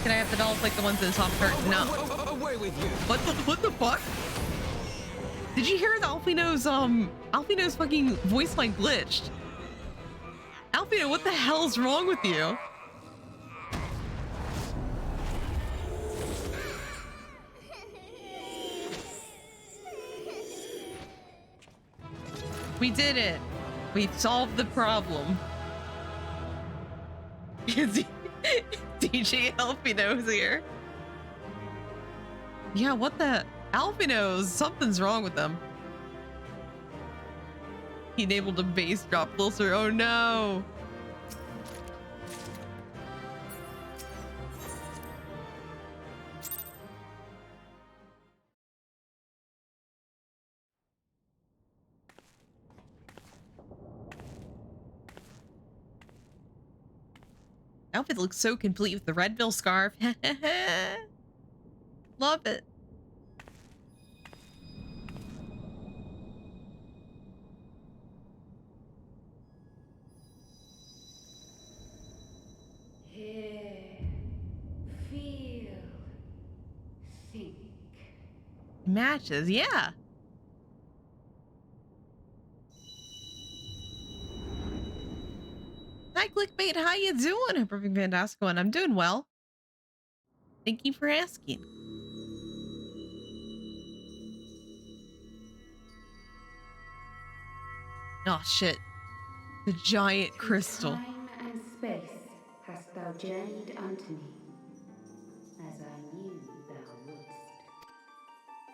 Can I have the dolls like the ones in the top cart? No. Away with you. What the fuck? Did you hear the Alfino's fucking voice line glitched? Alfino, what the hell's wrong with you? We did it. We solved the problem. DJ Alfino's here. Yeah, what the? Alfino's, something's wrong with them. He enabled a base drop closer. Oh no. Outfit looks so complete with the Redville scarf. Love it. Hear, feel, think. Matches, yeah. Hi, Clickbait. How you doing? Perfect, fantastic one. I'm doing well. Thank you for asking. Oh shit! The giant crystal. Time and space hast thou journeyed unto me, as I knew thou wouldst.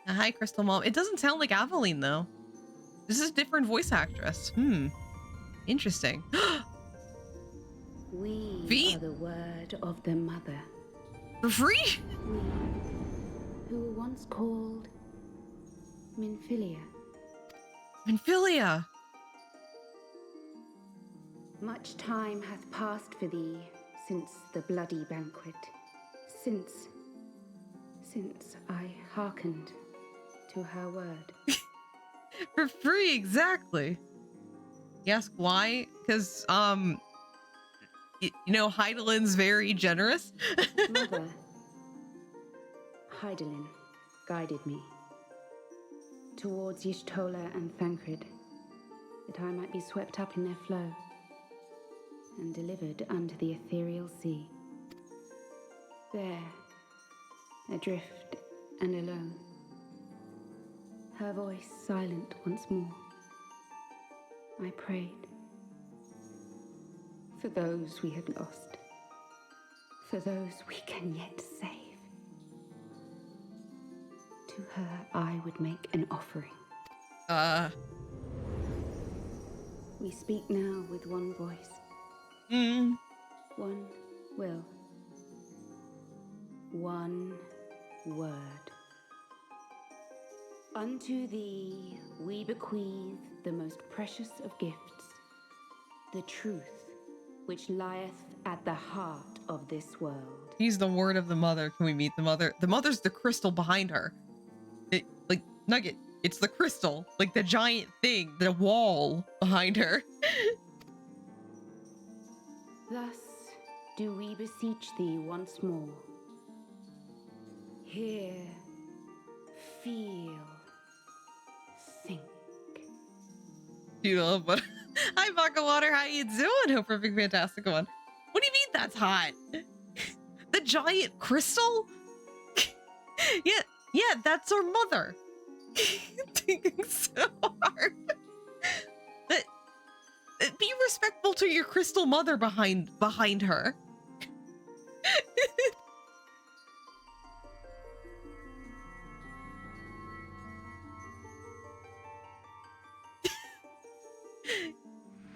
Hi, Crystal Mom. It doesn't sound like Aveline though. This is a different voice actress. Interesting. We Feet? are the word of the mother. For free? We, who were once called Minfilia. Minfilia. Much time hath passed for thee since the bloody banquet, since I hearkened to her word. For free, exactly. You ask why? Because, you know, Heidelin's very generous. Mother, Heidelin guided me towards Y'shtola and Thancred, that I might be swept up in their flow and delivered unto the ethereal sea. There, adrift and alone, her voice silent once more, I prayed for those we had lost, for those we can yet save. To her I would make an offering. We speak now with one voice, one will, one word. Unto thee we bequeath the most precious of gifts, the truth which lieth at the heart of this world. He's the word of the mother. Can we meet the mother? The mother's the crystal behind her. Like, Nugget, it's the crystal. Like the giant thing, the wall behind her. Thus do we beseech thee once more. Hear, feel, think. You know, but hi, Vodka Water. How you doing? Hope perfect, fantastic one. What do you mean that's hot? The giant crystal? Yeah, that's our mother. Thinking so hard. Be respectful to your crystal mother behind her.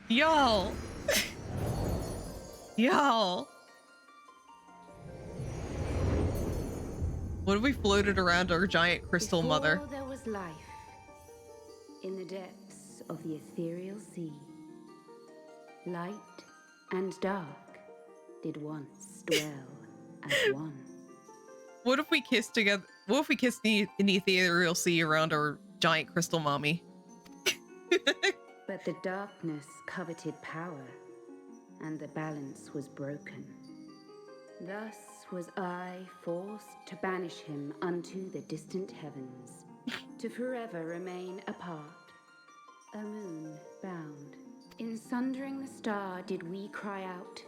Y'all. Y'all. What if we floated around our giant crystal Before mother? there was life in the depths of the ethereal sea, light and dark did once dwell as one. What if we kissed together? What if we kissed in the ethereal sea around our giant crystal mommy? But the darkness coveted power, and the balance was broken. Thus was I forced to banish him unto the distant heavens, to forever remain apart, a moon bound. In sundering the star did we cry out,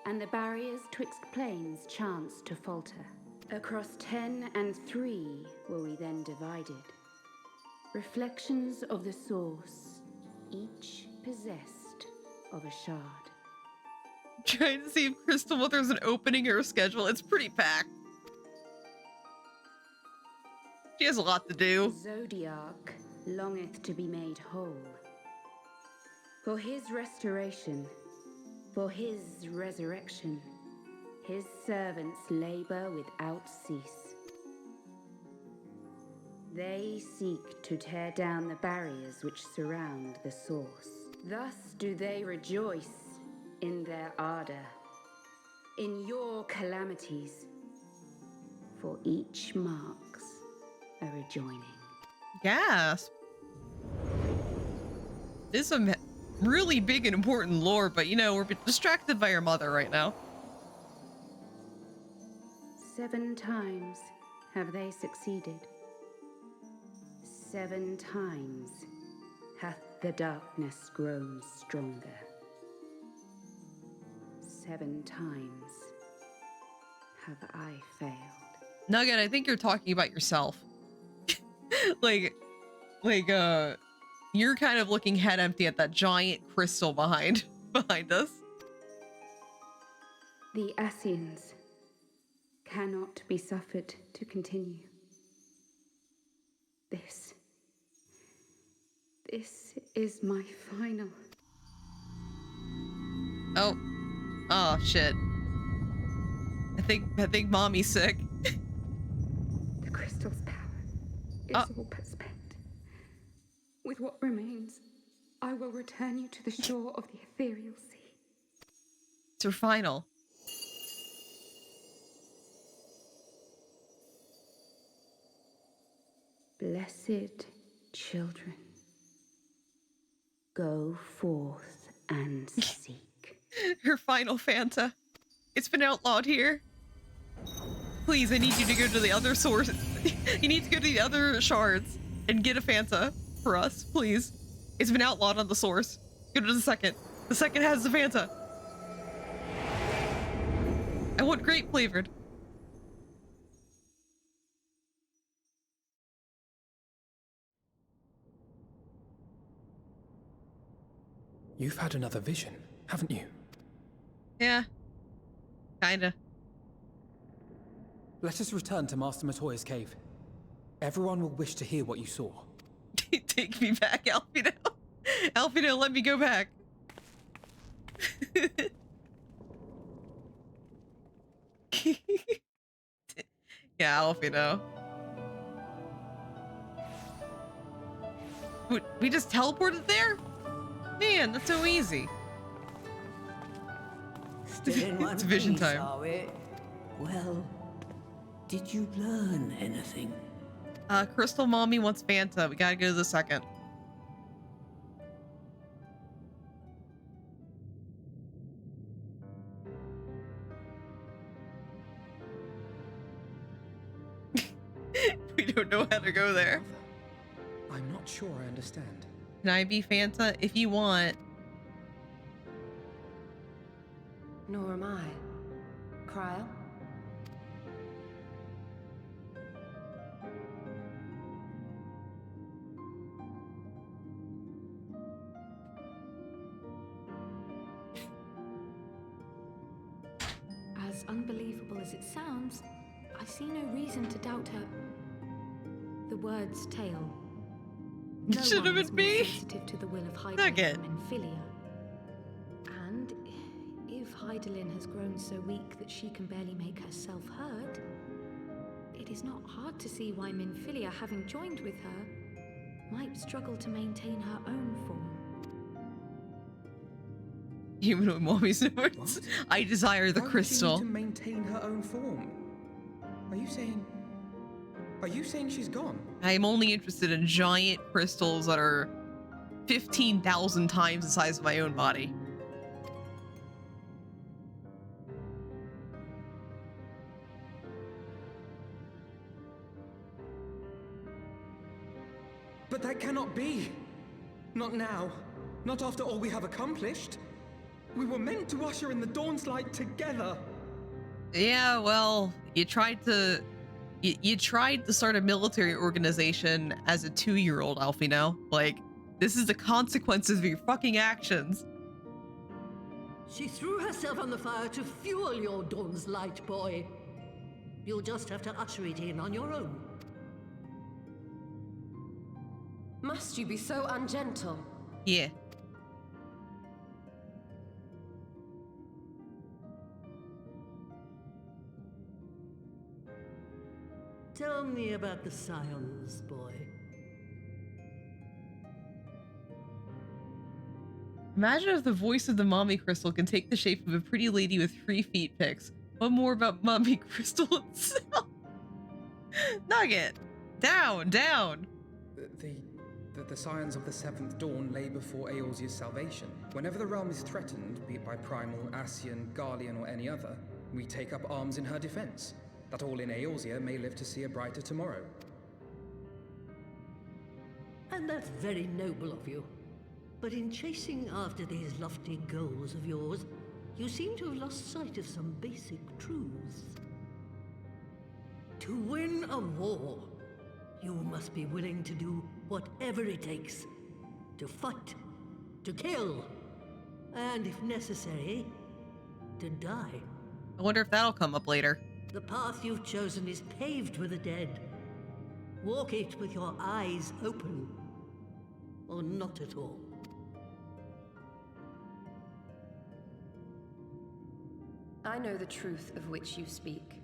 and the barriers twixt planes chanced to falter. Across 10 and 3 were we then divided, reflections of the source, each possessed of a shard. Trying to see if Crystal Mother's an opening or a schedule. It's pretty packed. She has a lot to do. Zodiac longeth to be made whole. For his restoration, for his resurrection, his servants labor without cease. They seek to tear down the barriers which surround the source. Thus do they rejoice in their ardor. In your calamities, for each marks a rejoining. Gasp. This is some really big and important lore, but you know, we're distracted by your mother right now. 7 times have they succeeded. 7 times hath the darkness grown stronger. 7 times have I failed. Nugget, I think you're talking about yourself. like, you're kind of looking head empty at that giant crystal behind us. The Ascians cannot be suffered to continue. This is my final. Oh shit. I think mommy's sick. The crystal's power is all but spent. With what remains, I will return you to the shore of the ethereal sea. It's her final. Blessed children, go forth and seek. Her final Fanta. It's been outlawed here. Please, I need you to go to the other source. You need to go to the other shards and get a Fanta for us, please. It's been outlawed on the source. Go to the second. The second has the Fanta. I want grape flavored. You've had another vision, haven't you? Yeah. Kinda. Let us return to Master Matoya's cave. Everyone will wish to hear what you saw. Take me back, Alfino. Alfino, let me go back. Yeah, Alfino. We just teleported there? Man, that's so easy. Still in one It's vision piece, time. are we? Well, did you learn anything? Crystal Mommy wants Fanta. We gotta go to the second. We don't know how to go there. I'm not sure I understand. Can I be Fanta if you want? Nor am I. Cryle? As unbelievable as it sounds, I see no reason to doubt her. The word's tale. No Should have one is been more me. sensitive to the will of Hydaelyn Nugget. than Minfilia. And if Hydaelyn has grown so weak that she can barely make herself heard, it is not hard to see why Minfilia, having joined with her, might struggle to maintain her own form. Humanoid Mommy's notes. What? I desire the Why would crystal. she need to maintain her own form? Are you saying she's gone? I am only interested in giant crystals that are 15,000 times the size of my own body. But that cannot be. Not now. Not after all we have accomplished. We were meant to usher in the dawn's light together. Yeah, well, you tried to start a military organization as a 2-year-old, Alfino. Like, this is the consequences of your fucking actions. She threw herself on the fire to fuel your dawn's light, boy. You'll just have to usher it in on your own. Must you be so ungentle? Yeah. Tell me about the scions, boy. Imagine if the voice of the mommy crystal can take the shape of a pretty lady with 3 feet pics. What more about mommy crystal itself? Nugget! Down, down! The scions of the Seventh Dawn lay before Eorzea's salvation. Whenever the realm is threatened, be it by Primal, Ascian, Garlean, or any other, we take up arms in her defense, that all in Eorzea may live to see a brighter tomorrow. And that's very noble of you. But in chasing after these lofty goals of yours, you seem to have lost sight of some basic truths. To win a war, you must be willing to do whatever it takes. To fight, to kill, and if necessary, to die. I wonder if that'll come up later. The path you've chosen is paved with the dead. Walk it with your eyes open, or not at all. I know the truth of which you speak,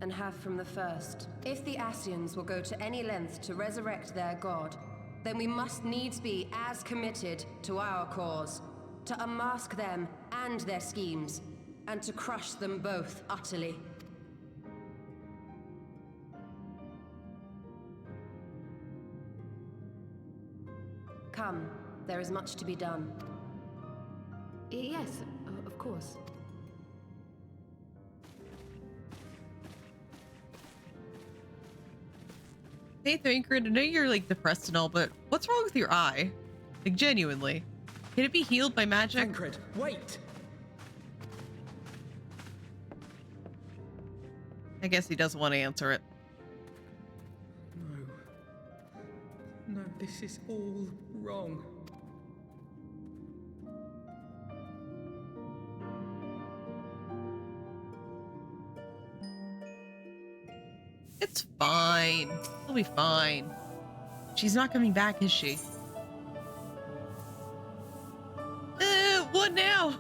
and have from the first. If the Ascians will go to any length to resurrect their god, then we must needs be as committed to our cause, to unmask them and their schemes, and to crush them both utterly. Come, there is much to be done. Yes, of course. Hey, Thancred, I know you're like depressed and all, but what's wrong with your eye? Like, genuinely. Can it be healed by magic? Thancred, wait! I guess he doesn't want to answer it. No, this is all wrong. It's fine. It'll be fine. She's not coming back, is she? What now?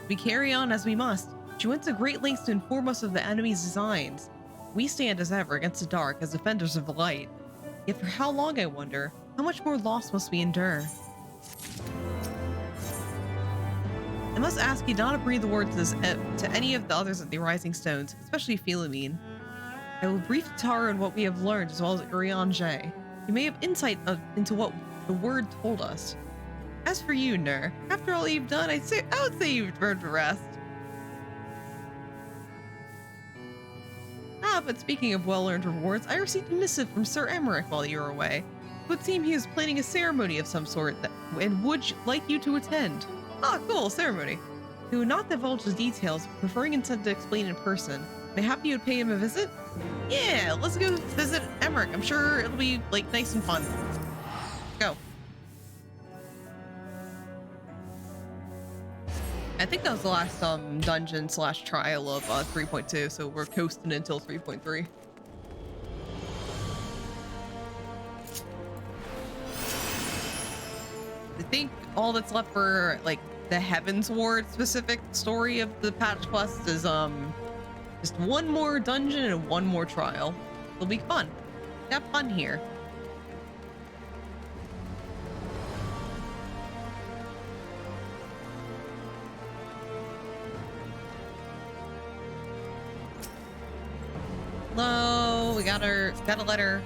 We carry on as we must. She went to great lengths to inform us of the enemy's designs. We stand as ever against the dark as defenders of the light. Yet for how long, I wonder? How much more loss must we endure? I must ask you not to breathe the words to any of the others at the Rising Stones, especially Philomene. I will brief Tara on what we have learned, as well as Urianger. You may have insight into what the word told us. As for you, Nur, after all you've done, I would say you've earned a rest. Ah, but speaking of well-earned rewards, I received a missive from Sir Emmerich while you were away. It would seem he was planning a ceremony of some sort and would like you to attend. Ah, cool, ceremony. He would not divulge the details, preferring instead to explain in person. Mayhap you would pay him a visit? Yeah, let's go visit Emmerich. I'm sure it'll be, like, nice and fun. Go. I think that was the last dungeon / trial of 3.2, so we're coasting until 3.3. I think all that's left for, like, the Heavens Ward specific story of the patch quest is just one more dungeon and one more trial. It'll be fun. Have fun here. Hello, we got a letter.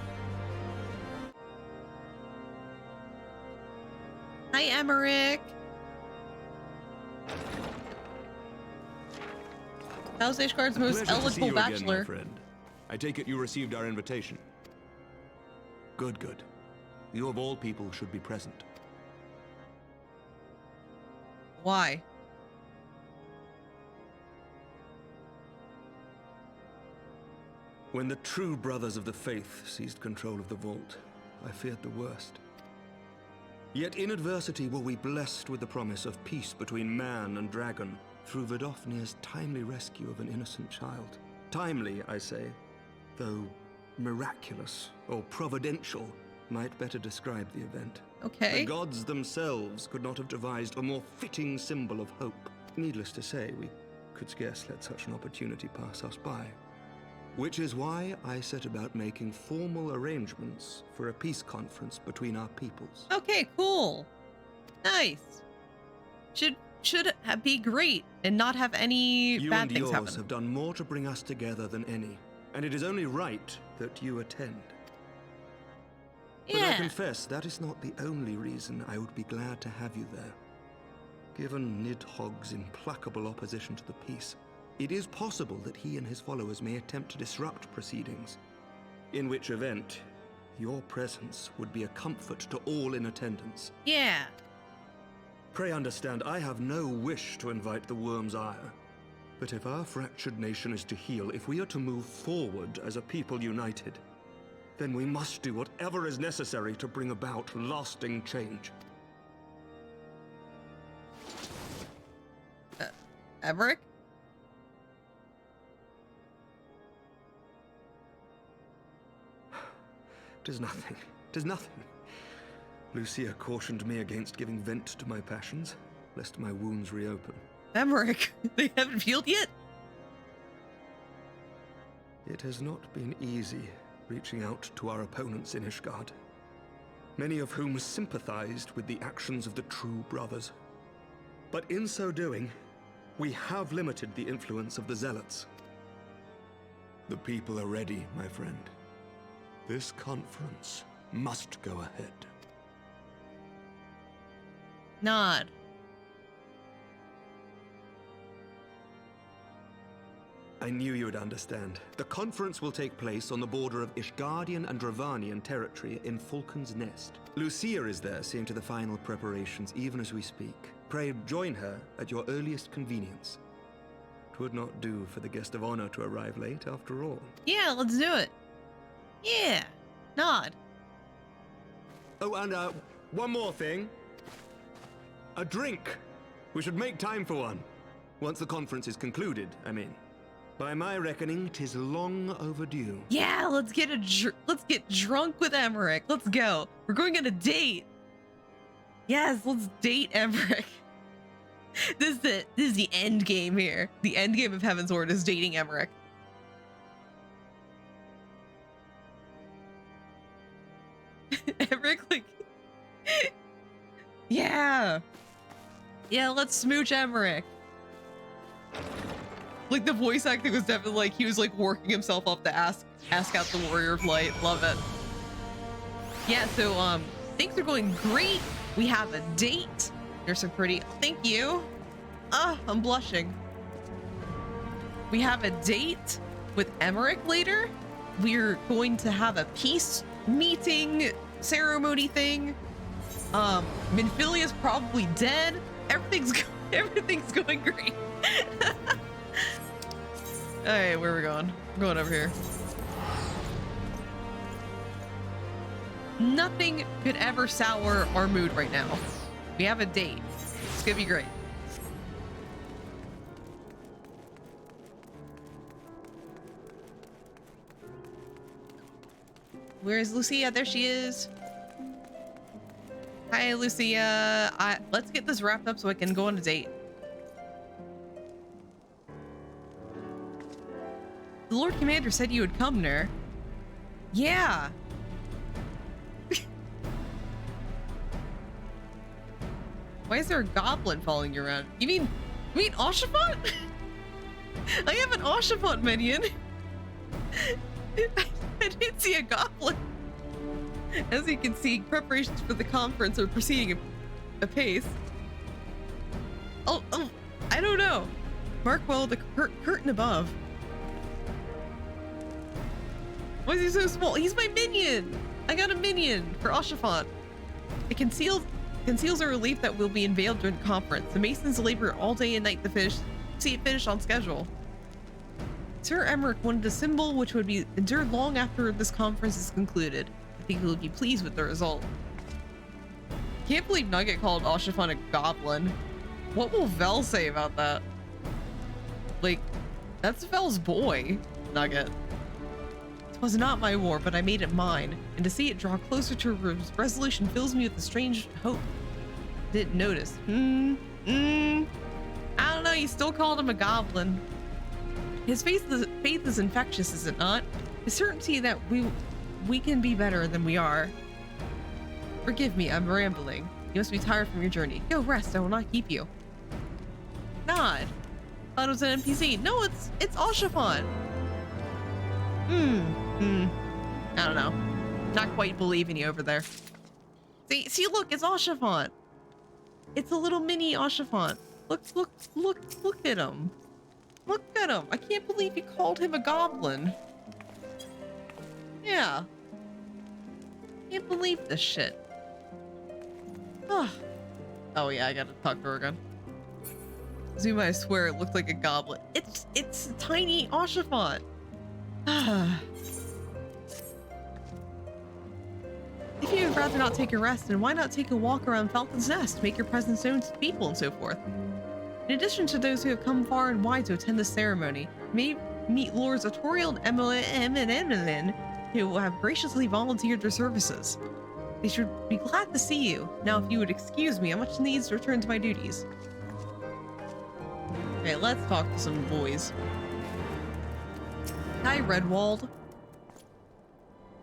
Hi, Emmerich. How's Ishgard's most eligible bachelor? Again, my friend. I take it you received our invitation. Good, good. You of all people should be present. Why? When the true brothers of the faith seized control of the vault, I feared the worst. Yet in adversity were we blessed with the promise of peace between man and dragon through Vidofnir's timely rescue of an innocent child. Timely, I say, though miraculous or providential might better describe the event. Okay. The gods themselves could not have devised a more fitting symbol of hope. Needless to say, we could scarce let such an opportunity pass us by. Which is why I set about making formal arrangements for a peace conference between our peoples. Okay, cool. Nice. be great and not have any You bad and things yours happen. have done more to bring us together than any, and it is only right that you attend. But I Yeah. confess that is not the only reason I would be glad to have you there. Given Nidhogg's implacable opposition to the peace, it is possible that he and his followers may attempt to disrupt proceedings, in which event your presence would be a comfort to all in attendance. Yeah. Pray understand, I have no wish to invite the worm's ire. But if our fractured nation is to heal, if we are to move forward as a people united, then we must do whatever is necessary to bring about lasting change. Emmerich? Tis nothing. Tis nothing. Lucia cautioned me against giving vent to my passions, lest my wounds reopen. Emmerich, they haven't healed yet? It has not been easy reaching out to our opponents in Ishgard, many of whom sympathized with the actions of the true brothers. But in so doing, we have limited the influence of the zealots. The people are ready, my friend. This conference must go ahead. Nod. I knew you would understand. The conference will take place on the border of Ishgardian and Dravanian territory in Falcon's Nest. Lucia is there seeing to the final preparations even as we speak. Pray join her at your earliest convenience. 'Twould not do for the guest of honor to arrive late after all. Yeah, let's do it. Yeah. Nod. Oh, and one more thing. A drink. We should make time for one. Once the conference is concluded, I mean. By my reckoning, 'tis long overdue. Yeah, let's get drunk with Emmerich. Let's go. We're going on a date. Yes, let's date Emmerich. This is the end game here. The end game of Heaven's Ward is dating Emmerich. Emmerich, like, yeah, let's smooch Emmerich. Like, the voice acting was definitely like he was like working himself up to ask out the Warrior of Light. Love it. Yeah, so things are going great. We have a date. There's some pretty, thank you. I'm blushing. We have a date with Emmerich later. We're going to have a peace meeting ceremony thing. Minfilia's probably dead. Everything's going great. All right, where are we going? We're going over here. Nothing could ever sour our mood right now. We have a date. It's gonna be great. Where's Lucia? There she is. Hi, Lucia. Let's get this wrapped up so I can go on a date. The Lord Commander said you would come, Ner. Yeah. Why is there a goblin following you around? You mean Oshapot? I have an Oshapot minion. I didn't see a goblin. As you can see, preparations for the conference are proceeding apace. Oh, I don't know. Mark well the curtain above. Why is he so small? He's my minion. I got a minion for Oshapot. It conceals a relief that will be unveiled during the conference. The Masons labor all day and night to see it finish on schedule. Sir Emmerich wanted a symbol which would be endured long after this conference is concluded. I think he will be pleased with the result. Can't believe Nugget called Oshapot a goblin. What will Vel say about that? Like, that's Vel's boy, Nugget. It was not my war, but I made it mine, and to see it draw closer to a resolution fills me with a strange hope. Didn't notice. I don't know, you still called him a goblin. His faith is infectious, is it not? The certainty that we can be better than we are. Forgive me, I'm rambling. You must be tired from your journey. Go rest, I will not keep you. God. Thought it was an NPC. No, it's Oshafon. I don't know. Not quite believing you over there. See, look, it's Oshafon. It's a little mini Oshafon. Look at him. Look at him. I can't believe you called him a goblin. Yeah. Can't believe this shit. Oh yeah, I gotta talk to her again. Zuma, I swear it looked like a goblin. It's a tiny Oshafon. If you would rather not take a rest, then why not take a walk around Falcon's Nest, make your presence known to people and so forth. In addition to those who have come far and wide to attend this ceremony, you may meet Lords Artorial and Emlyn, who have graciously volunteered their services. They should be glad to see you. Now, if you would excuse me, I much needs to return to my duties. Okay, let's talk to some boys. Hi, Redwald.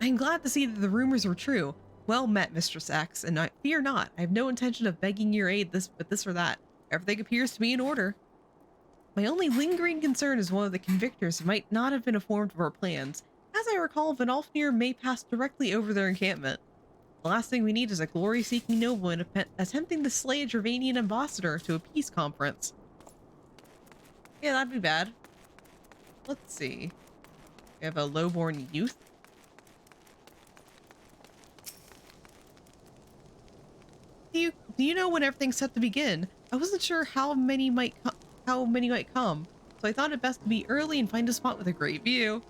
I'm glad to see that the rumors were true. Well met, Mistress X, and fear not. I have no intention of begging your aid with this or that. Everything appears to be in order. My only lingering concern is one of the convictors might not have been informed of our plans. As I recall, Vidalfnir may pass directly over their encampment. The last thing we need is a glory-seeking nobleman attempting to slay a Dravanian ambassador to a peace conference. Yeah, that'd be bad. Let's see. We have a lowborn youth. Do you know when everything's set to begin? I wasn't sure how many might come, so I thought it best to be early and find a spot with a great view.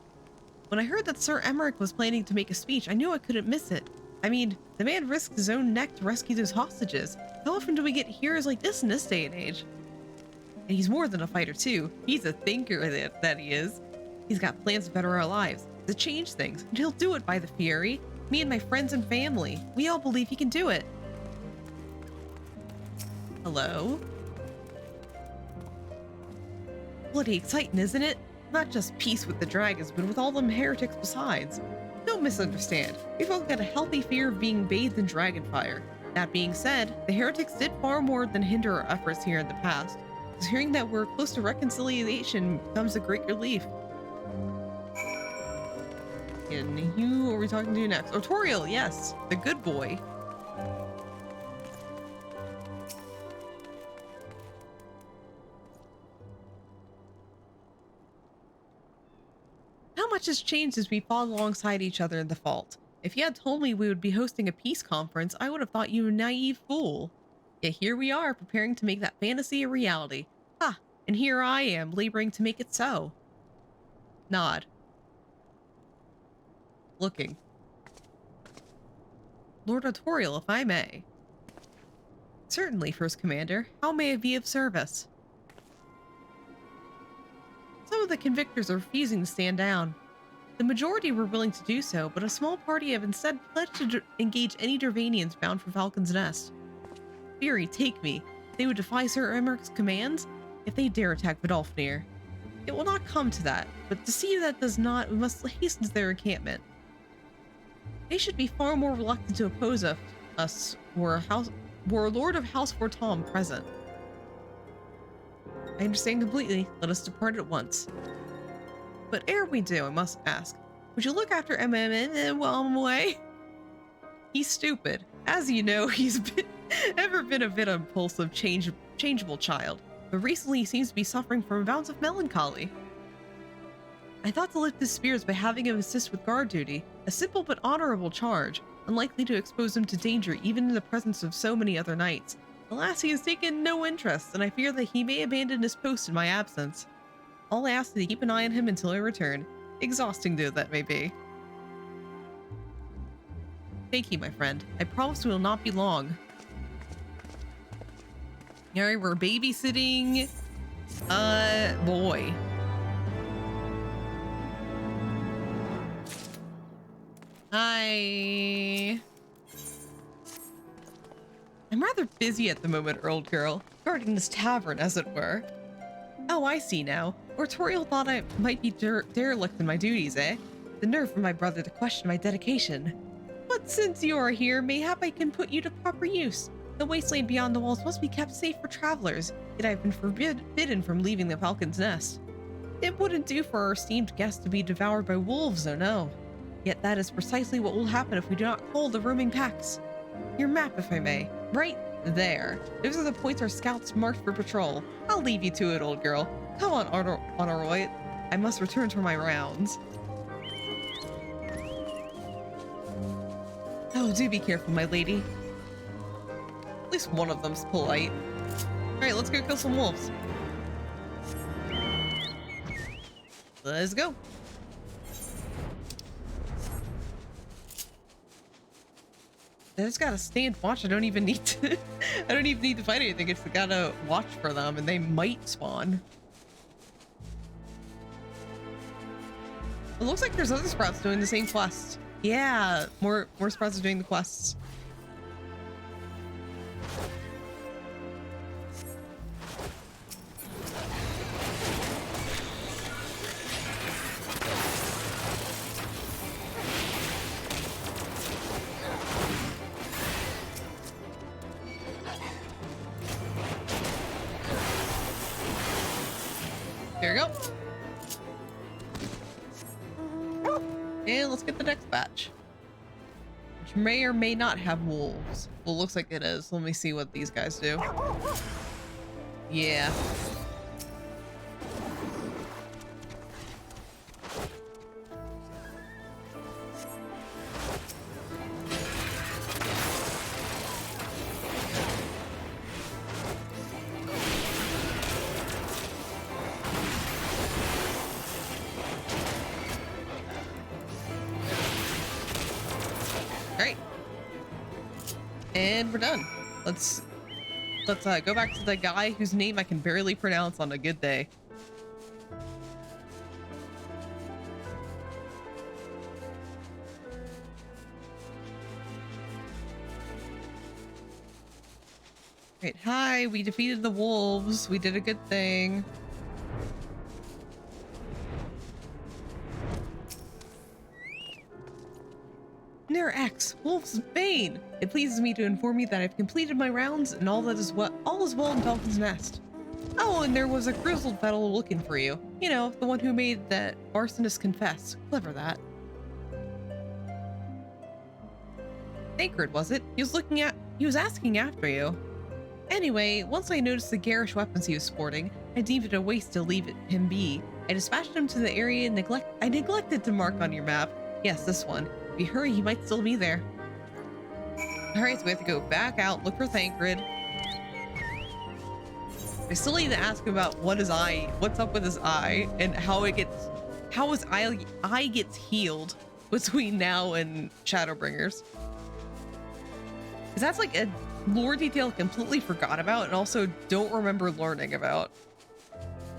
When I heard that Sir Emmerich was planning to make a speech, I knew I couldn't miss it. I mean, the man risked his own neck to rescue those hostages. How often do we get heroes like this in this day and age? And he's more than a fighter too. He's a thinker that he is. He's got plans to better our lives, to change things, and he'll do it by the Fury. Me and my friends and family, we all believe he can do it. Hello? Bloody exciting, isn't it? Not just peace with the dragons, but with all them heretics besides. Don't misunderstand. We've all got a healthy fear of being bathed in dragon fire. That being said, the heretics did far more than hinder our efforts here in the past. So hearing that we're close to reconciliation becomes a great relief. And who are we talking to next? Artorial, yes, the good boy. How much has changed since we fought alongside each other in the Vault? If you had told me we would be hosting a peace conference, I would have thought you a naive fool. Yet here we are, preparing to make that fantasy a reality. Ha! And here I am, laboring to make it so. Nod. Looking. Lord Artorial, if I may. Certainly, First Commander. How may I be of service? Some of the convictors are refusing to stand down. The majority were willing to do so, but a small party have instead pledged to engage any Dravanians bound for Falcon's Nest. Fury, take me. They would defy Sir Emmerich's commands if they dare attack Vidalfnir. It will not come to that, but to see that does not, we must hasten to their encampment. They should be far more reluctant to oppose us were Lord of House Fortom present. I understand completely. Let us depart at once. But ere we do, I must ask, would you look after MMN while I'm away? He's stupid. As you know, he's ever been a bit impulsive, changeable child, but recently he seems to be suffering from bouts of melancholy. I thought to lift his spirits by having him assist with guard duty, a simple but honorable charge, unlikely to expose him to danger even in the presence of so many other knights. Alas, he has taken no interest, and I fear that he may abandon his post in my absence. All I ask is to keep an eye on him until I return, exhausting though that may be. Thank you, my friend. I promise we will not be long. Alright, we're babysitting boy. Hi. I'm rather busy at the moment, Earl Girl, guarding this tavern, as it were. Oh, I see now. Artorial thought I might be derelict in my duties, eh? The nerve for my brother to question my dedication. But since you are here, mayhap I can put you to proper use. The wasteland beyond the walls must be kept safe for travelers, yet I've been forbidden from leaving the Falcon's Nest. It wouldn't do for our esteemed guests to be devoured by wolves, oh no. Yet that is precisely what will happen if we do not hold the roaming packs. Your map, if I may. Right there. Those are the points our scouts marked for patrol. I'll leave you to it, old girl. Come on, Honoroi. I must return to my rounds. Oh, do be careful, my lady. At least one of them's polite. Alright, let's go kill some wolves. Let's go. I just gotta stand watch. I don't even need to I don't even need to fight anything. I just gotta watch for them and they might spawn. It looks like there's other sprouts doing the same quest. Yeah, more sprouts are doing the quests. There we go. And let's get the next batch, which may or may not have wolves. Well, it looks like it is. Let me see what these guys do. Yeah. And we're done. Let's go back to the guy whose name I can barely pronounce on a good day. Great. Hi, we defeated the wolves. We did a good thing. Near X, Wolf's Bane. It pleases me to inform you that I've completed my rounds and all is well in Falcon's Nest. Oh, and there was a grizzled fellow looking for you. You know, the one who made that arsonist confess. Clever that. Sacred, was it? He was asking after you. Anyway, once I noticed the garish weapons he was sporting, I deemed it a waste to leave him be. I dispatched him to the area I neglected to mark on your map. Yes, this one. If you hurry, he might still be there. Alright, so we have to go back out, look for Thancred. I still need to ask him about what's up with his eye, and how his eye gets healed between now and Shadowbringers. Because that's like a lore detail I completely forgot about and also don't remember learning about.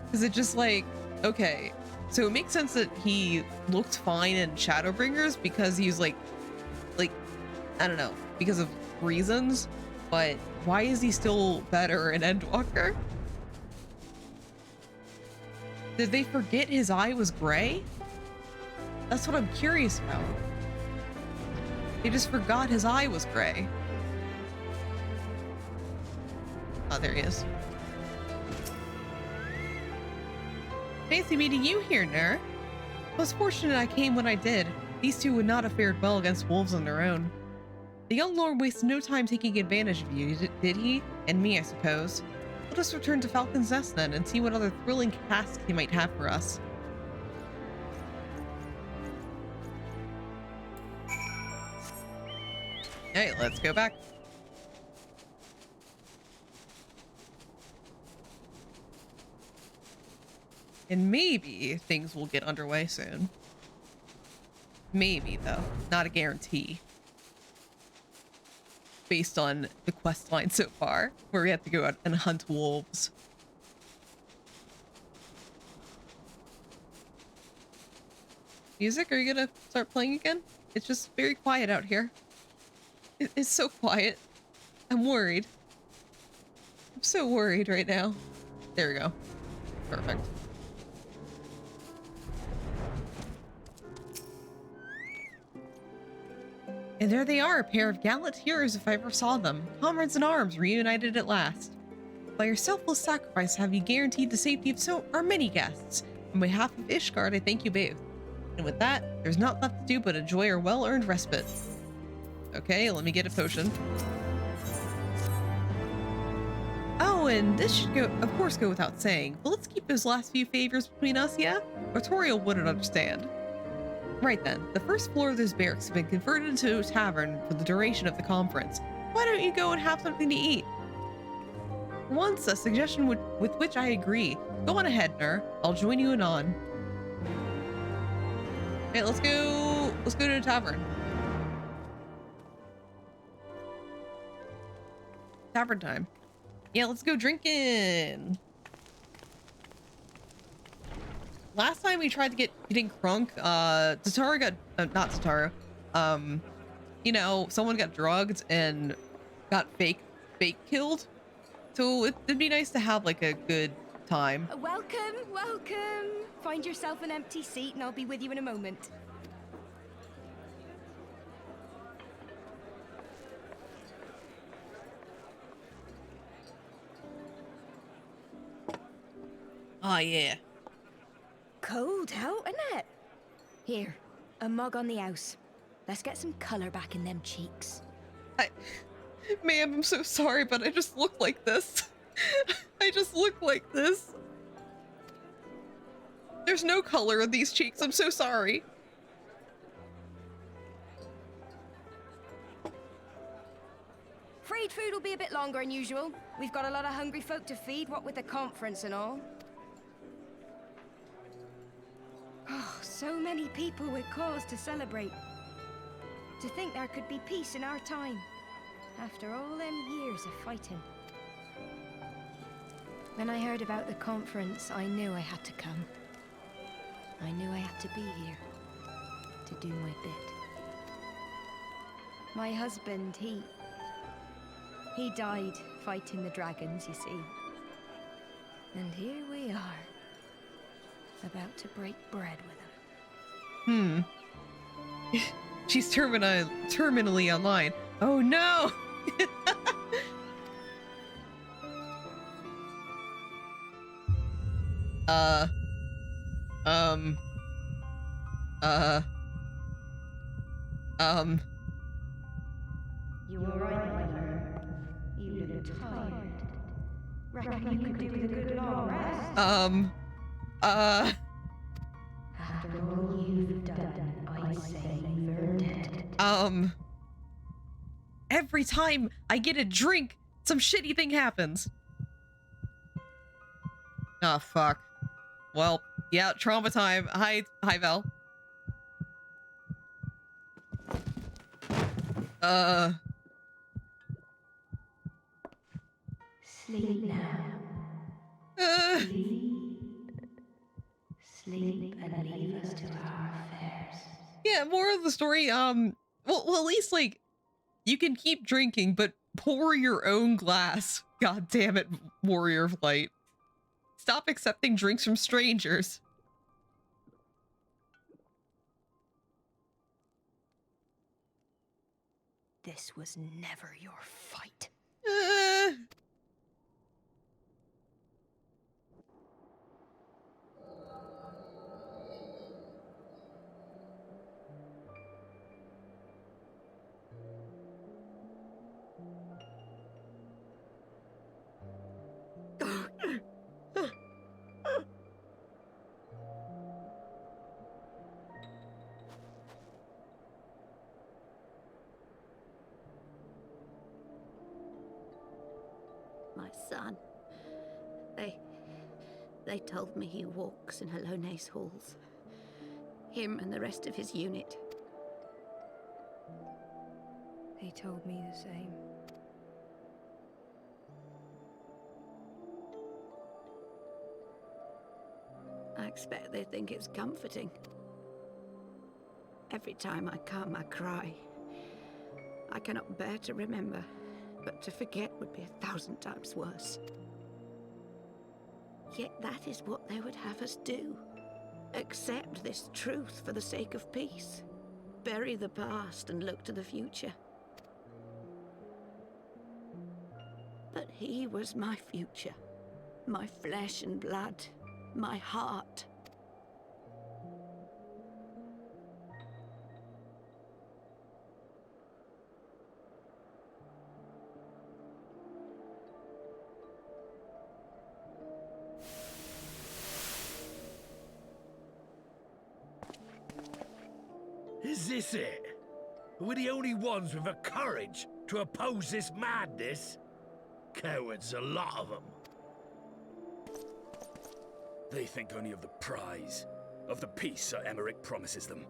Because it just like, okay. So it makes sense that he looked fine in Shadowbringers because he's like, I don't know, because of reasons, but why is he still better in Endwalker? Did they forget his eye was gray? That's what I'm curious about. They just forgot his eye was gray. Oh, there he is. Fancy meeting you here, Nur. I was fortunate I came when I did. These two would not have fared well against wolves on their own. The young lord wasted no time taking advantage of you, did he? And me, I suppose. Let us return to Falcon's Nest then and see what other thrilling tasks he might have for us. Alright, let's go back. And maybe things will get underway soon. Maybe, though. Not a guarantee. Based on the quest line so far, where we have to go out and hunt wolves. Music, are you gonna start playing again? It's just very quiet out here. It's so quiet. I'm worried. I'm so worried right now. There we go. Perfect. And there they are, a pair of gallant heroes if I ever saw them. Comrades in arms, reunited at last. By your selfless sacrifice have you guaranteed the safety of so our many guests. On behalf of Ishgard, I thank you both. And with that, there's not left to do but enjoy our well-earned respite. Okay, let me get a potion. Oh, and this should of course go without saying, but let's keep those last few favors between us, yeah? Artorial wouldn't understand. Right then, the first floor of this barracks has been converted into a tavern for the duration of the conference. Why don't you go and have something to eat? For once, a suggestion with which I agree. Go on ahead, Nur. I'll join you anon. Okay, let's go to the tavern. Tavern time. Yeah, let's go drinking. Last time we tried to getting crunk, Tatara got, not Tatara, you know, someone got drugged and got fake killed. So it'd be nice to have like a good time. Welcome, welcome. Find yourself an empty seat and I'll be with you in a moment. Oh yeah. Cold out, isn't it? Here, a mug on the house. Let's get some color back in them cheeks. Ma'am, I'm so sorry, but I just look like this. I just look like this. There's no color in these cheeks. I'm so sorry. Afraid food will be a bit longer than usual. We've got a lot of hungry folk to feed, what with the conference and all. Oh, so many people with cause to celebrate. To think there could be peace in our time, after all them years of fighting. When I heard about the conference, I knew I had to come. I knew I had to be here, to do my bit. My husband, he died fighting the dragons, you see. And here we are, about to break bread with him. She's terminally online. Oh no! You were right, mother. You look tired. Reckon you could do with a good long rest? After all you've done, I'd say you've earned it. Every time I get a drink, some shitty thing happens. Oh, fuck. Well, yeah, trauma time. Hi, Val. Sleep now. Sleep and leave us to our affairs. Yeah, more of the story, well, at least, like, you can keep drinking, but pour your own glass. God damn it, Warrior of Light. Stop accepting drinks from strangers. This was never your fight. My son. They told me he walks in Alone's halls. Him and the rest of his unit. They told me the same. I expect they think it's comforting. Every time I come, I cry. I cannot bear to remember, but to forget would be 1,000 times worse. Yet that is what they would have us do. Accept this truth for the sake of peace. bury the past and look to the future. But he was my future, my flesh and blood, my heart. Is this it? We're the only ones with the courage to oppose this madness? Cowards, a lot of them. They think only of the prize, of the peace Sir Emmerich promises them.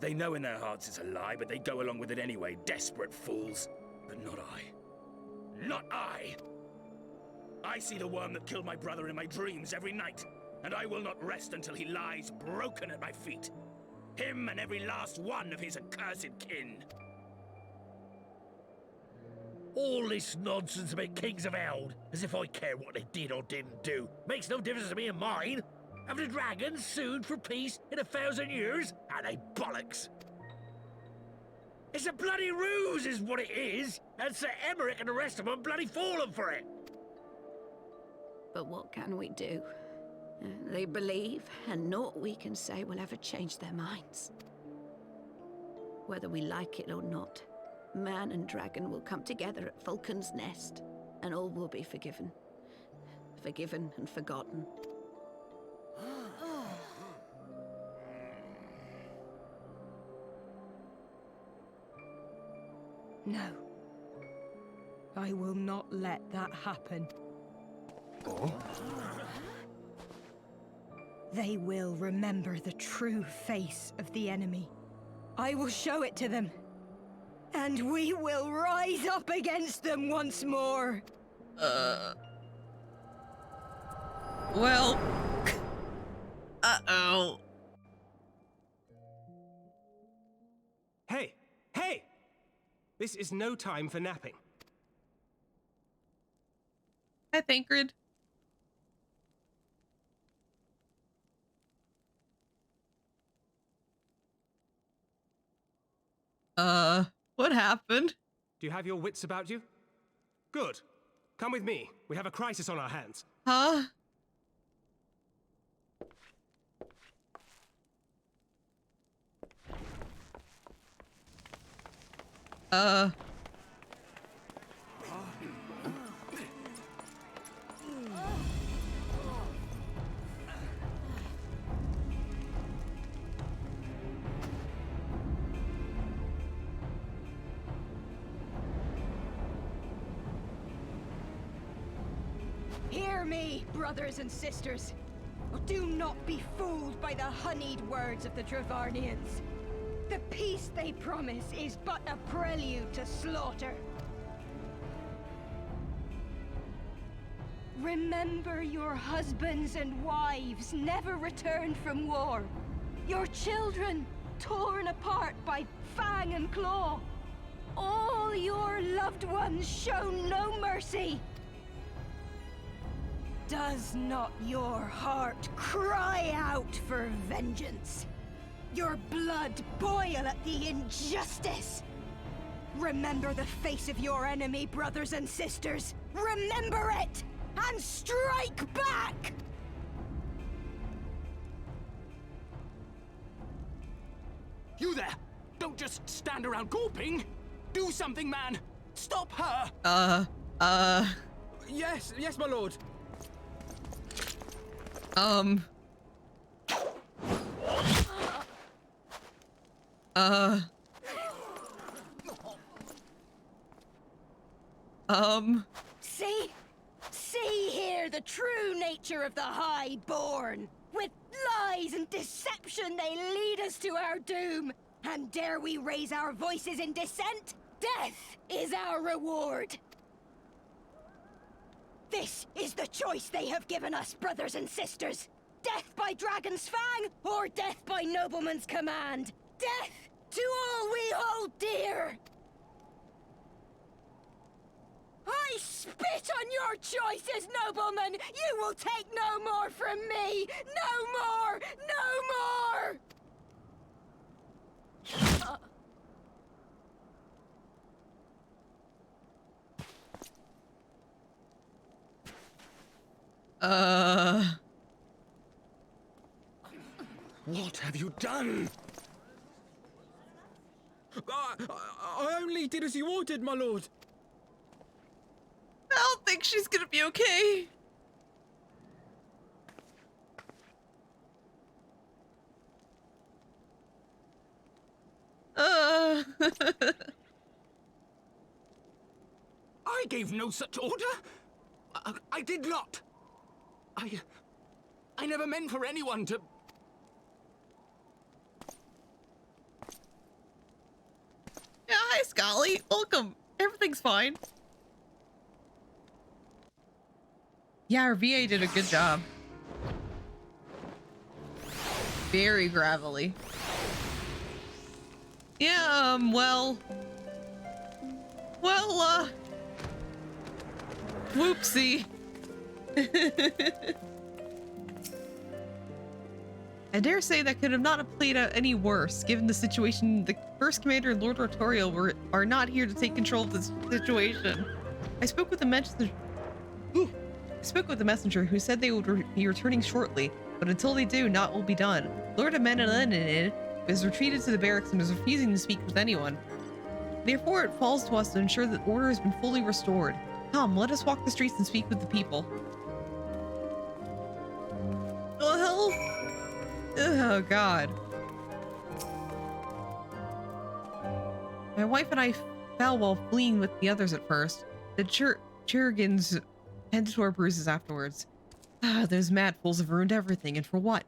They know in their hearts it's a lie, but they go along with it anyway, desperate fools. But not I. Not I! I see the worm that killed my brother in my dreams every night, and I will not rest until he lies broken at my feet. Him and every last one of his accursed kin. All this nonsense about Kings of Eld, as if I care what they did or didn't do, makes no difference to me and mine. Have the dragons sued for peace in 1,000 years? Are they bollocks? It's a bloody ruse is what it is, and Sir Emmerich and the rest of them bloody fallen for it. But what can we do? They believe, and naught we can say will ever change their minds. Whether we like it or not, man and dragon will come together at Vulcan's Nest, and all will be forgiven. Forgiven and forgotten. No. I will not let that happen. Oh? They will remember the true face of the enemy. I will show it to them. And we will rise up against them once more. Well. Uh-oh. Hey! Hey! This is no time for napping. Hi, Thancred. What happened? Do you have your wits about you? Good. Come with me. We have a crisis on our hands. Huh? Hear me, brothers and sisters. Do not be fooled by the honeyed words of the Travarnians. The peace they promise is but a prelude to slaughter. Remember your husbands and wives never returned from war. Your children torn apart by fang and claw. All your loved ones shown no mercy. Does not your heart cry out for vengeance? Your blood boil at the injustice? Remember the face of your enemy, brothers and sisters. Remember it, and strike back! You there! Don't just stand around gawping! Do something, man! Stop her! Yes, my lord. See here the true nature of the Highborn. With lies and deception they lead us to our doom. And dare we raise our voices in dissent? Death is our reward. This is the choice they have given us, brothers and sisters. Death by dragon's fang, or death by nobleman's command. Death to all we hold dear. I spit on your choices, noblemen! You will take no more from me! No more! No more! What have you done? I only did as you ordered, my lord. I don't think she's gonna be okay. I gave no such order. I did not. I never meant for anyone to... Yeah, hi, Scully. Welcome. Everything's fine. Yeah, our VA did a good job. Very gravelly. Yeah, whoopsie. I dare say that could have not played out any worse, given the situation. The First Commander and Lord Artorial are not here to take control of the situation. I spoke with the messenger who said they would be returning shortly, but until they do, naught will be done. Lord Amenanin is retreated to the barracks and is refusing to speak with anyone. Therefore, it falls to us to ensure that order has been fully restored. Come, let us walk the streets and speak with the people. Oh, hell? Oh, God. My wife and I fell while fleeing with the others at first. The Chirurgans tended to our bruises afterwards. Ah, those mad fools have ruined everything, and for what?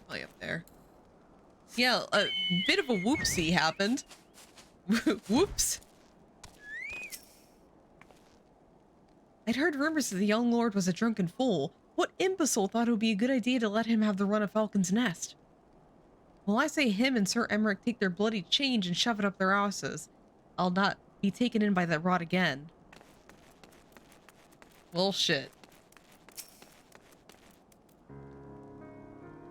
Way up there. Yeah, a bit of a whoopsie happened. Whoops. I'd heard rumors that the young lord was a drunken fool. What imbecile thought it would be a good idea to let him have the run of Falcon's Nest? Well, I say him and Sir Emmerich take their bloody change and shove it up their asses. I'll not be taken in by that rot again. Well, shit.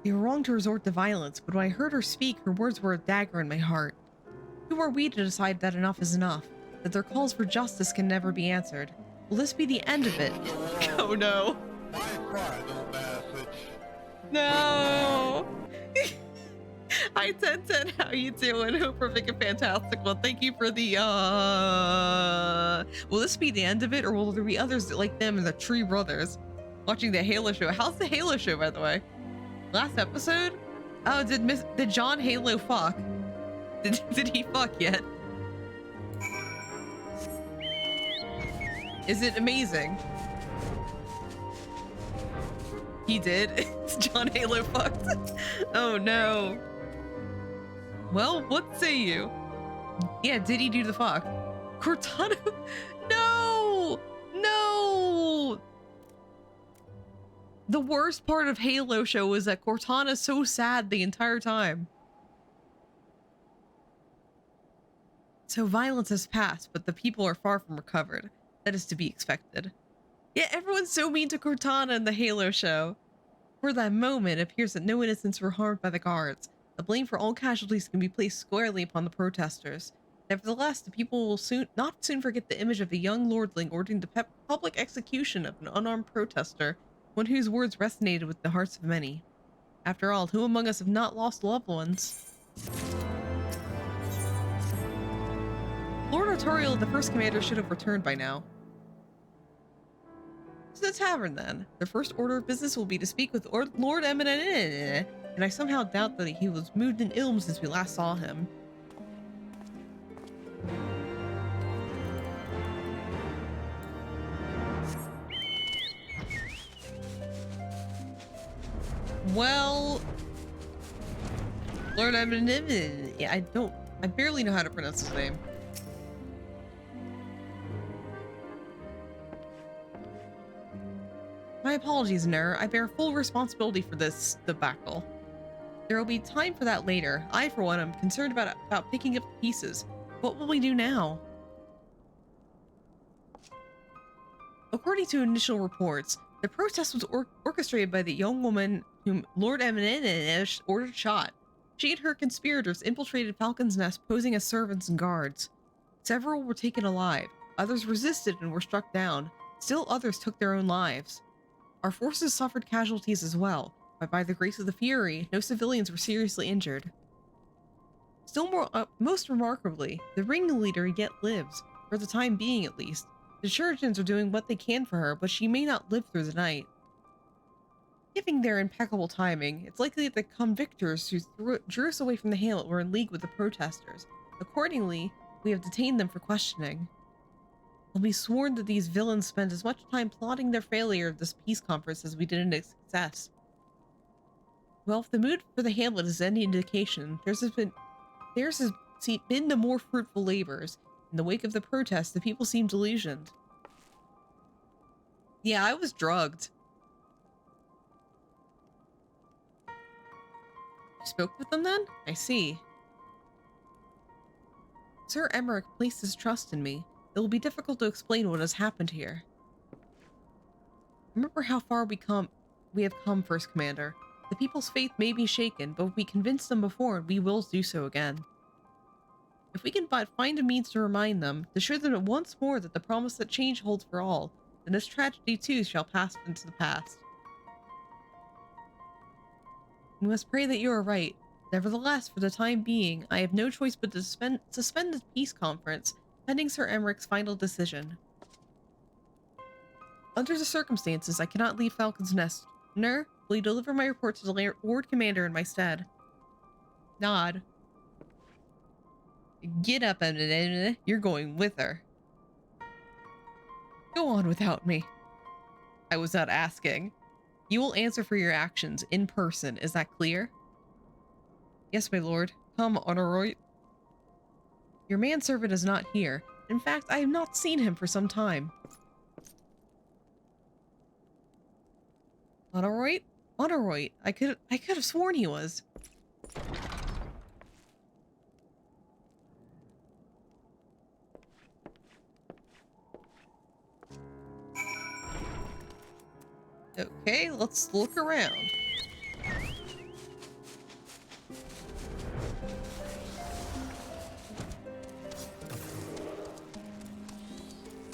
You were wrong to resort to violence, but when I heard her speak, her words were a dagger in my heart. Who are we to decide that enough is enough? That their calls for justice can never be answered? Will this be the end of it? Oh no. No. Hi 1010, how you doing? Hope we're making fantastic. Well, thank you for the will this be the end of it, or will there be others that like them and the Tree Brothers watching the Halo show? How's the Halo show, by the way? Last episode? Oh, did John Halo fuck? Did he fuck yet? Is it amazing? He did. It's John Halo fucked. Oh no. Well, what say you? Yeah, did he do the fuck? Cortana? No! No! The worst part of Halo show was that Cortana's so sad the entire time. So violence has passed, but the people are far from recovered. That is to be expected. Yeah, everyone's so mean to Cortana in the Halo show. For that moment, it appears that no innocents were harmed by the guards. The blame for all casualties can be placed squarely upon the protesters. Nevertheless, the people will not soon forget the image of a young lordling ordering the public execution of an unarmed protester, one whose words resonated with the hearts of many. After all, who among us have not lost loved ones? Lord Artorial, the first commander, should have returned by now. To the tavern, then. Their first order of business will be to speak with Lord Eminent, and I somehow doubt that he was moved in ilm since we last saw him. Well, Lord Eminent, yeah, I barely know how to pronounce his name. My apologies, Ner. I bear full responsibility for this debacle. There will be time for that later. I, for one, am concerned about picking up the pieces. What will we do now? According to initial reports, the protest was orchestrated by the young woman whom Lord Eminent ordered shot. She and her conspirators infiltrated Falcon's Nest, posing as servants and guards. Several were taken alive, others resisted and were struck down, still others took their own lives. Our forces suffered casualties as well, but by the grace of the Fury, no civilians were seriously injured. Still most remarkably, the ringleader yet lives, for the time being at least. The Shurikens are doing what they can for her, but she may not live through the night. Given their impeccable timing, it's likely that the convictors who drew us away from the hamlet were in league with the protesters. Accordingly, we have detained them for questioning. I'll be sworn that these villains spent as much time plotting their failure of this peace conference as we did in its success. Well, if the mood for the hamlet is any indication, theirs has been the more fruitful labors. In the wake of the protests, the people seem delusioned. Yeah, I was drugged. You spoke with them then? I see. Sir Emmerich placed his trust in me. It will be difficult to explain what has happened here. Remember how far we have come, First Commander. The people's faith may be shaken, but we convinced them before, and we will do so again. If we can but find a means to remind them, to show them once more that the promise that change holds for all, then this tragedy too shall pass into the past. We must pray that you are right. Nevertheless, for the time being, I have no choice but to suspend the peace conference, pending Sir Emmerich's final decision. Under the circumstances, I cannot leave Falcon's Nest. Nur, will you deliver my report to the Lord Commander in my stead? Nod. Get up, Emma. You're going with her. Go on without me. I was not asking. You will answer for your actions in person, is that clear? Yes, my lord. Come, Honorroyd. Your manservant is not here. In fact, I have not seen him for some time. Honorroyd? Honorroyd, I could have sworn he was. Okay, let's look around.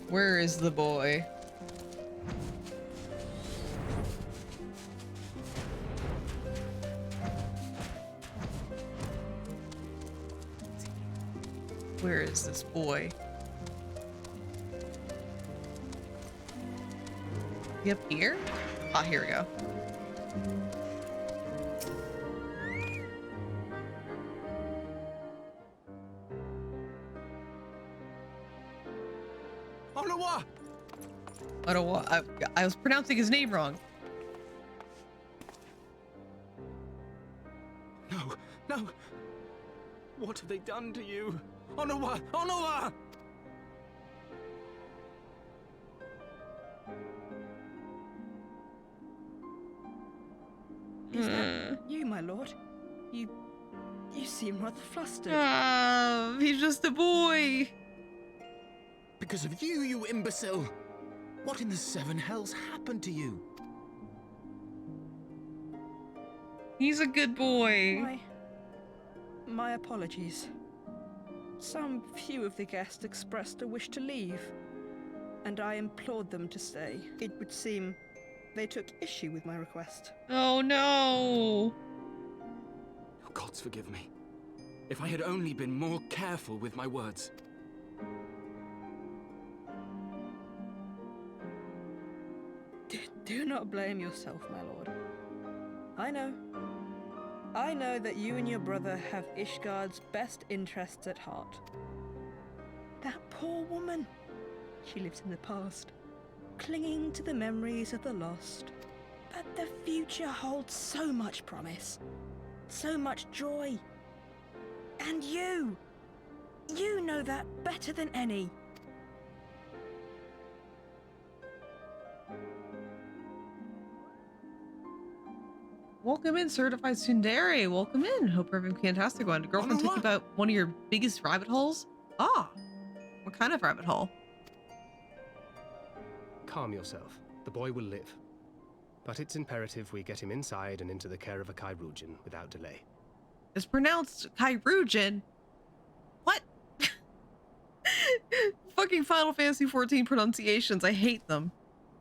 Where is the boy? Where is this boy? He up here? Ah, here we go. Ottawa. I was pronouncing his name wrong. No, no. What have they done to you? Onawa! Onawa! Is that you, my lord? You seem rather flustered. Ah, he's just a boy. Because of you, you imbecile! What in the seven hells happened to you? He's a good boy. My apologies. Some few of the guests expressed a wish to leave, and I implored them to stay. It would seem they took issue with my request. Oh no! Oh, gods forgive me. If I had only been more careful with my words. Do not blame yourself, my lord. I know that you and your brother have Ishgard's best interests at heart. That poor woman. She lives in the past, clinging to the memories of the lost. But the future holds so much promise, so much joy. And you know that better than any. Welcome in, certified tsundere. Welcome in. Hope you're having a fantastic one. Girlfriend, take you about one of your biggest rabbit holes? Ah, what kind of rabbit hole? Calm yourself. The boy will live. But it's imperative we get him inside and into the care of a Kairujin without delay. It's pronounced Kairujin. What? fucking Final Fantasy 14 pronunciations. I hate them.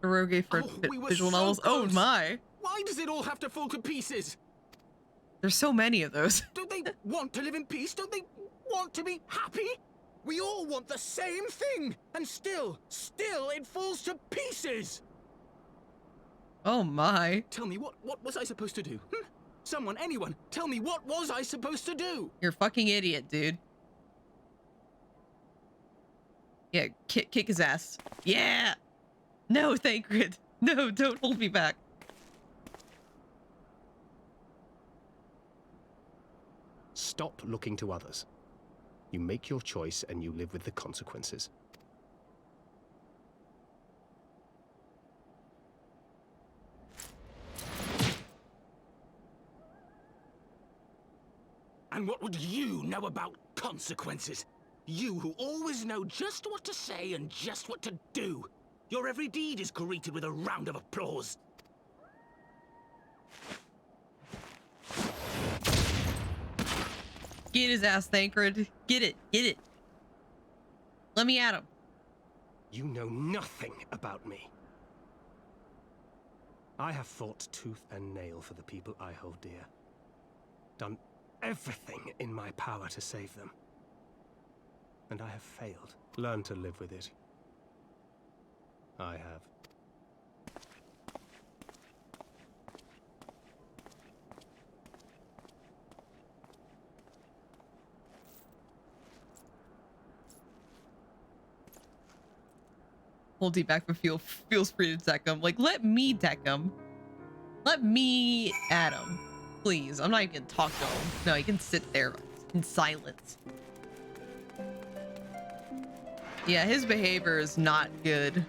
Eroge for We were visual so novels. Oh close. my. Why does it all have to fall to pieces? There's so many of those. Don't they want to live in peace? Don't they want to be happy? We all want the same thing, and still it falls to pieces. Oh my. Tell me, what was I supposed to do? Someone, anyone, tell me, what was I supposed to do? You're a fucking idiot, dude. Yeah, kick his ass. Yeah! No, Thancred. No, don't hold me back. Stop looking to others. You make your choice and you live with the consequences. And what would you know about consequences? You who always know just what to say and just what to do. Your every deed is greeted with a round of applause. Get his ass, Thancred. Get it. Get it. Let me at him. You know nothing about me. I have fought tooth and nail for the people I hold dear. Done everything in my power to save them. And I have failed. Learn to live with it. I have. Hold you back, but feels free to deck him. Like, let me deck him. Let me at him. Please. I'm not even gonna talk to him. No, he can sit there in silence. Yeah, his behavior is not good.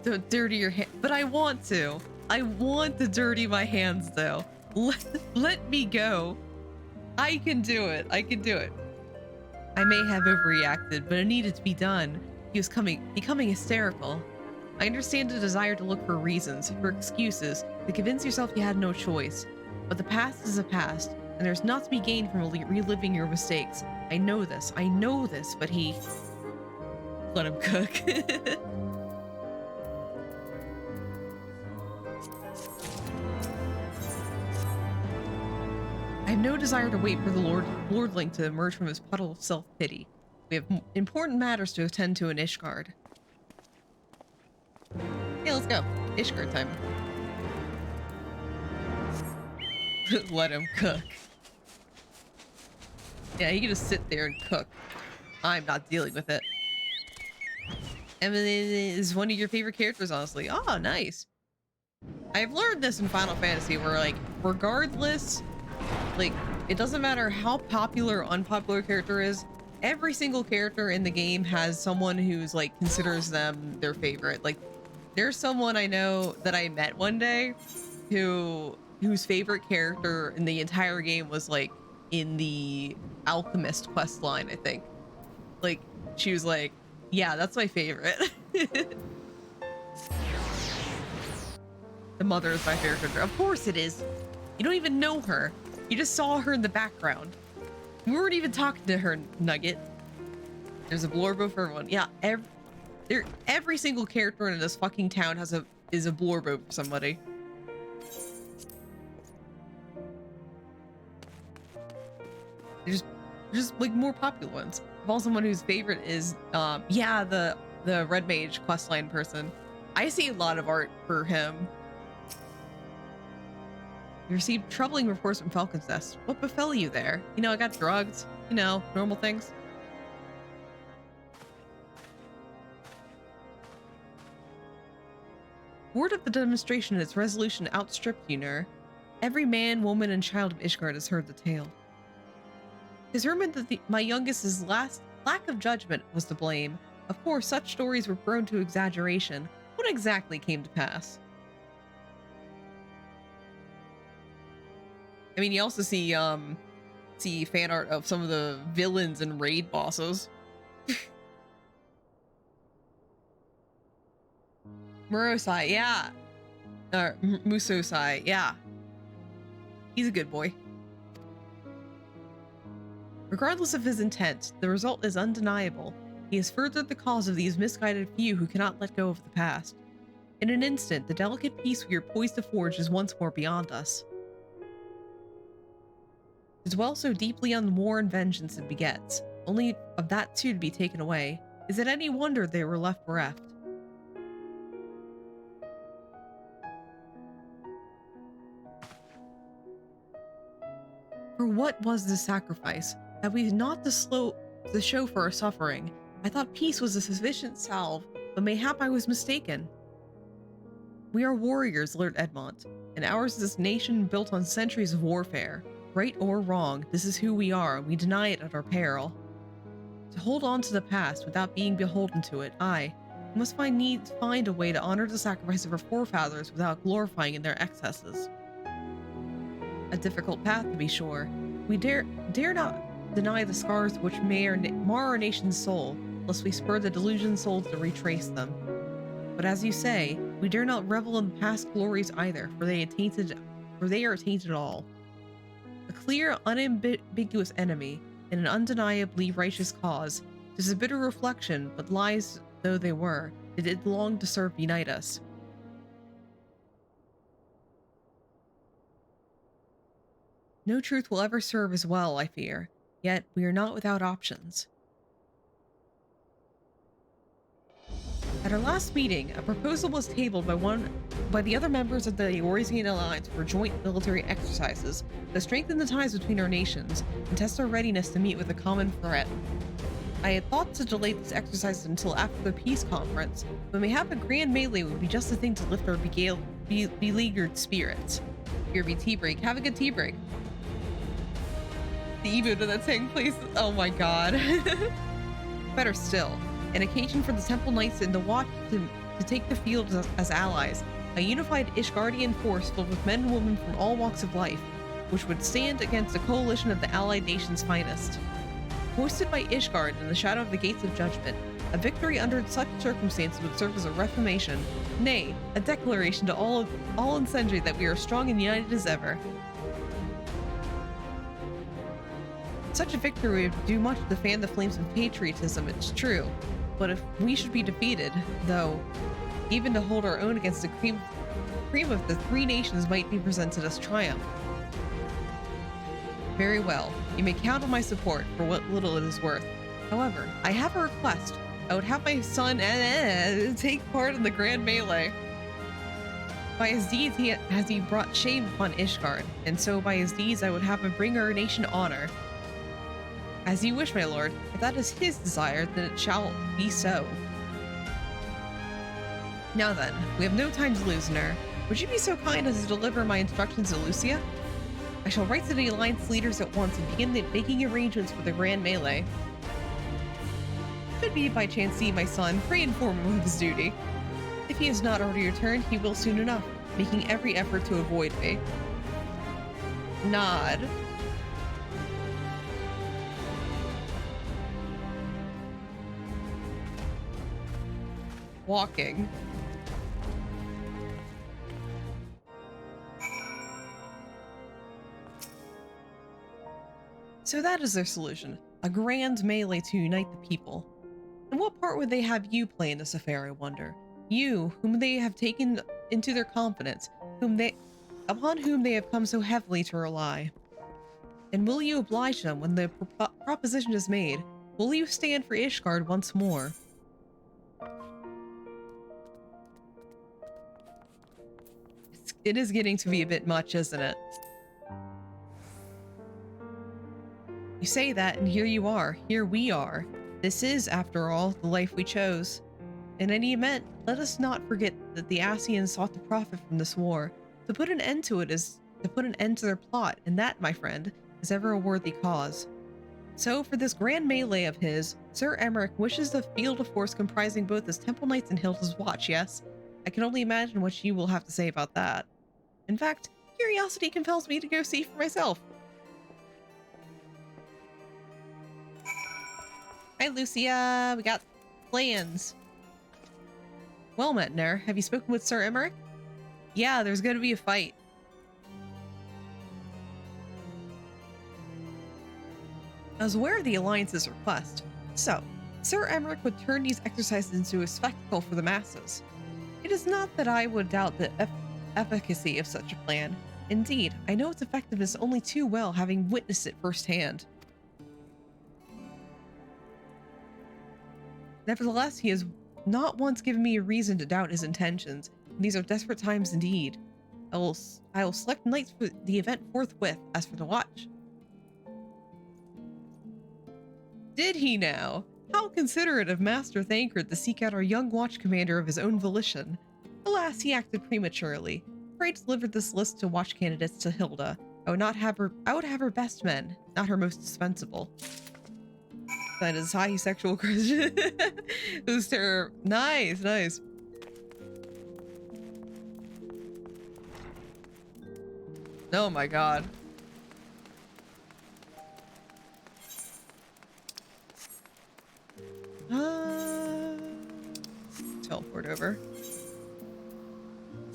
Don't dirty your hand. But I want to. I want to dirty my hands, though. Let me go. I can do it. I can do it. I may have overreacted, but it needed to be done. He was becoming hysterical. I understand the desire to look for reasons, for excuses, to convince yourself you had no choice. But the past is a past, and there's not to be gained from reliving your mistakes. I know this, but he... Let him cook. I have no desire to wait for the Lordling to emerge from his puddle of self-pity. We have important matters to attend to in Ishgard. Hey, let's go. Ishgard time. Let him cook. Yeah, he can just sit there and cook. I'm not dealing with it. Emily is one of your favorite characters, honestly. Oh, nice. I've learned this in Final Fantasy where, like, regardless... Like, it doesn't matter how popular or unpopular a character is, every single character in the game has someone who's, like, considers them their favorite. Like, there's someone I know that I met one day whose favorite character in the entire game was, like, in the Alchemist quest line, I think. Like, she was like, yeah, that's my favorite. The mother is my favorite character. Of course it is. You don't even know her. You just saw her in the background. We weren't even talking to her, Nugget. There's a blorbo for everyone. Yeah, every single character in this fucking town is a blorbo for somebody. There's just like more popular ones. I've also someone whose favorite is yeah, the Red Mage questline person. I see a lot of art for him. You received troubling reports from Falcon's Nest. What befell you there? You know, I got drugged. You know, normal things. Word of the demonstration and its resolution outstripped Unir. Every man, woman, and child of Ishgard has heard the tale. It is rumored that my youngest's lack of judgment was to blame. Of course, such stories were prone to exaggeration. What exactly came to pass? I mean, you also see fan art of some of the villains and raid bosses. Murosai, yeah. Musosai, yeah. He's a good boy. Regardless of his intent, the result is undeniable. He has furthered the cause of these misguided few who cannot let go of the past. In an instant, the delicate peace we are poised to forge is once more beyond us. To dwell so deeply on the war and vengeance it begets, only of that too to be taken away, is it any wonder they were left bereft? For what was this sacrifice? Have we not to show for our suffering? I thought peace was a sufficient salve, but mayhap I was mistaken. We are warriors, Lord Edmont, and ours is this nation built on centuries of warfare. Right or wrong, this is who we are, and we deny it at our peril. To hold on to the past without being beholden to it, we must find a way to honor the sacrifice of our forefathers without glorifying in their excesses. A difficult path, to be sure. We dare not deny the scars which mar our nation's soul, lest we spur the delusioned souls to retrace them. But as you say, we dare not revel in past glories either, for they are tainted all. A clear, unambiguous enemy in an undeniably righteous cause. 'Tis a bitter reflection, but lies though they were, they did long to serve unite us. No truth will ever serve as well, I fear, yet we are not without options. At our last meeting, a proposal was tabled by the other members of the Eorzean Alliance for joint military exercises to strengthen the ties between our nations and test our readiness to meet with a common threat. I had thought to delay this exercise until after the peace conference, but mayhap a grand melee would be just the thing to lift our beleaguered spirits. Here be tea break. Have a good tea break. The emote of that saying, please. Oh my god. Better still, an occasion for the Temple Knights in the Watch to take the field as allies, a unified Ishgardian force filled with men and women from all walks of life, which would stand against a coalition of the allied nation's finest. Hoisted by Ishgard in the shadow of the Gates of Judgment, a victory under such circumstances would serve as a reformation, nay, a declaration to all and sundry that we are strong and united as ever. Such a victory would do much to fan the flames of patriotism, it's true, but if we should be defeated, though, even to hold our own against the cream of the three nations might be presented as triumph. Very well, you may count on my support for what little it is worth. However, I have a request. I would have my son take part in the grand melee. By his deeds has he brought shame upon Ishgard, and so by his deeds I would have him bring our nation honor. As you wish, my lord. If that is his desire, then it shall be so. Now then, we have no time to lose, Nur. Would you be so kind as to deliver my instructions to Lucia? I shall write to the Alliance leaders at once and begin making arrangements for the grand melee. Could be by chance see my son, pray inform him of his duty. If he has not already returned, he will soon enough, making every effort to avoid me. Nod. Walking. So that is their solution, a grand melee to unite the people. And what part would they have you play in this affair, I wonder? You, whom they have taken into their confidence, upon whom they have come so heavily to rely. And will you oblige them when the proposition is made? Will you stand for Ishgard once more? It is getting to be a bit much, isn't it? You say that, and here you are. Here we are. This is, after all, the life we chose. In any event, let us not forget that the Ascians sought to profit from this war. To put an end to it is to put an end to their plot, and that, my friend, is ever a worthy cause. So, for this grand melee of his, Sir Emmerich wishes the field of force comprising both his Temple Knights and Hilda's Watch, yes? I can only imagine what you will have to say about that. In fact, curiosity compels me to go see for myself. Hi, Lucia. We got plans. Well met, Nur. Have you spoken with Sir Emmerich? Yeah, there's going to be a fight. I was aware of the Alliance's request. So, Sir Emmerich would turn these exercises into a spectacle for the masses. It is not that I would doubt the efficacy of such a plan. Indeed, I know its effectiveness only too well, having witnessed it firsthand. Nevertheless, he has not once given me a reason to doubt his intentions, and these are desperate times indeed. I will select nights for the event forthwith. As for the watch. Did he now? How considerate of Master Thancred to seek out our young watch commander of his own volition. Alas, he acted prematurely. Pray deliver this list to watch candidates to Hilda. I would have her best men, not her most dispensable. That is high sexual Christian. It was terrible. Nice, nice. Oh my god. Teleport over.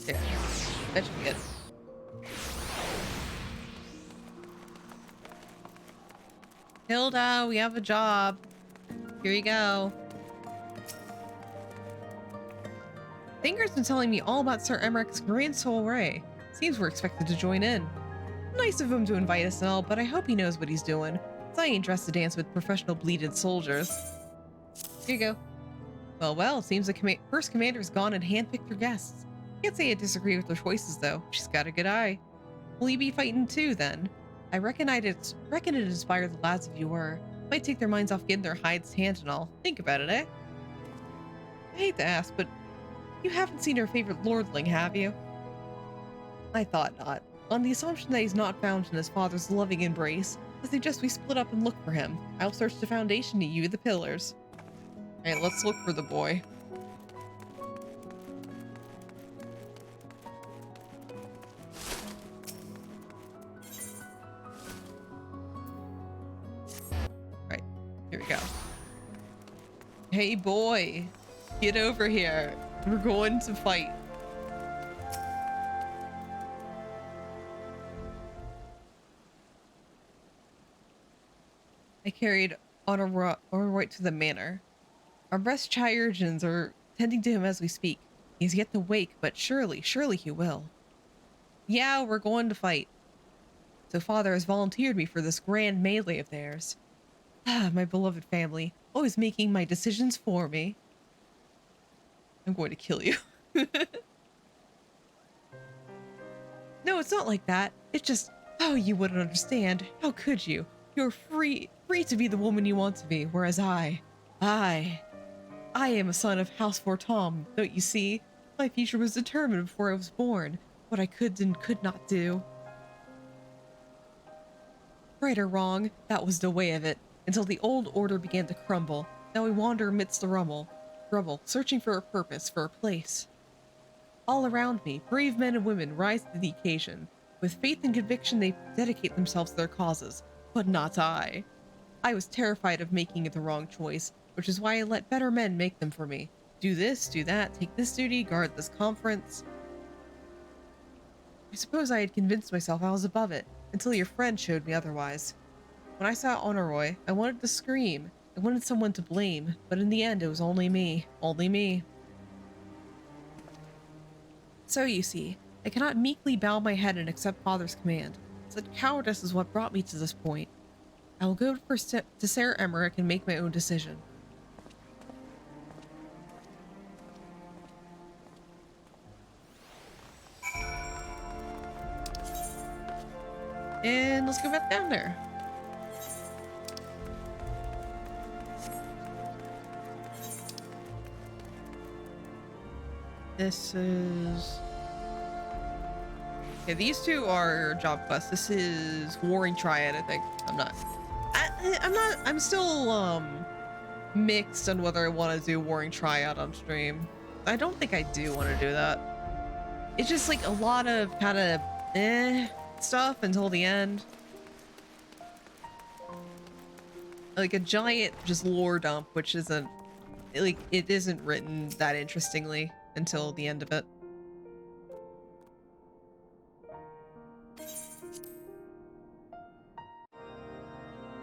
There. That should be good. Hilda, we have a job. Here you go. Thancred's been telling me all about Sir Emmerich's grand soiree. Seems we're expected to join in. Nice of him to invite us and all, but I hope he knows what he's doing. So I ain't dressed to dance with professional bleated soldiers. Here you go. Well, seems the first commander's gone and handpicked her guests. Can't say I disagree with her choices, though. She's got a good eye. Will you be fighting too, then? I reckon it inspired the lads if you were. Might take their minds off getting their hides tanned and all. Think about it, eh? I hate to ask, but you haven't seen her favorite lordling, have you? I thought not. On the assumption that he's not found in his father's loving embrace, I suggest we split up and look for him. I'll search the foundation and you the pillars. Alright, let's look for the boy. Right, here we go. Hey boy, get over here. We're going to fight. I carried on a right to the manor. Our best chirurgeons are tending to him as we speak. He's yet to wake, but surely he will. Yeah, we're going to fight. So father has volunteered me for this grand melee of theirs. Ah, my beloved family, always making my decisions for me. I'm going to kill you. No, it's not like that. It's just, oh, you wouldn't understand. How could you? You're free to be the woman you want to be, whereas I am a son of House Fortom, don't you see? My future was determined before I was born, what I could and could not do. Right or wrong, that was the way of it, until the old order began to crumble. Now we wander amidst the rubble, searching for a purpose, for a place. All around me, brave men and women rise to the occasion. With faith and conviction, they dedicate themselves to their causes, but not I. I was terrified of making the wrong choice, which is why I let better men make them for me. Do this, do that, take this duty, guard this conference. I suppose I had convinced myself I was above it, until your friend showed me otherwise. When I saw Honoroi, I wanted to scream. I wanted someone to blame, but in the end it was only me. Only me. So you see, I cannot meekly bow my head and accept father's command. Such cowardice is what brought me to this point. I will go first to Sir Emmerich and make my own decision. And let's go back down there. This is... Okay, these two are job quests. This is Warring Triad, I think. I'm still, mixed on whether I want to do Warring Triad on stream. I don't think I do want to do that. It's just like a lot of kind of stuff until the end. Like a giant just lore dump, which isn't, like, it isn't written that interestingly until the end of it.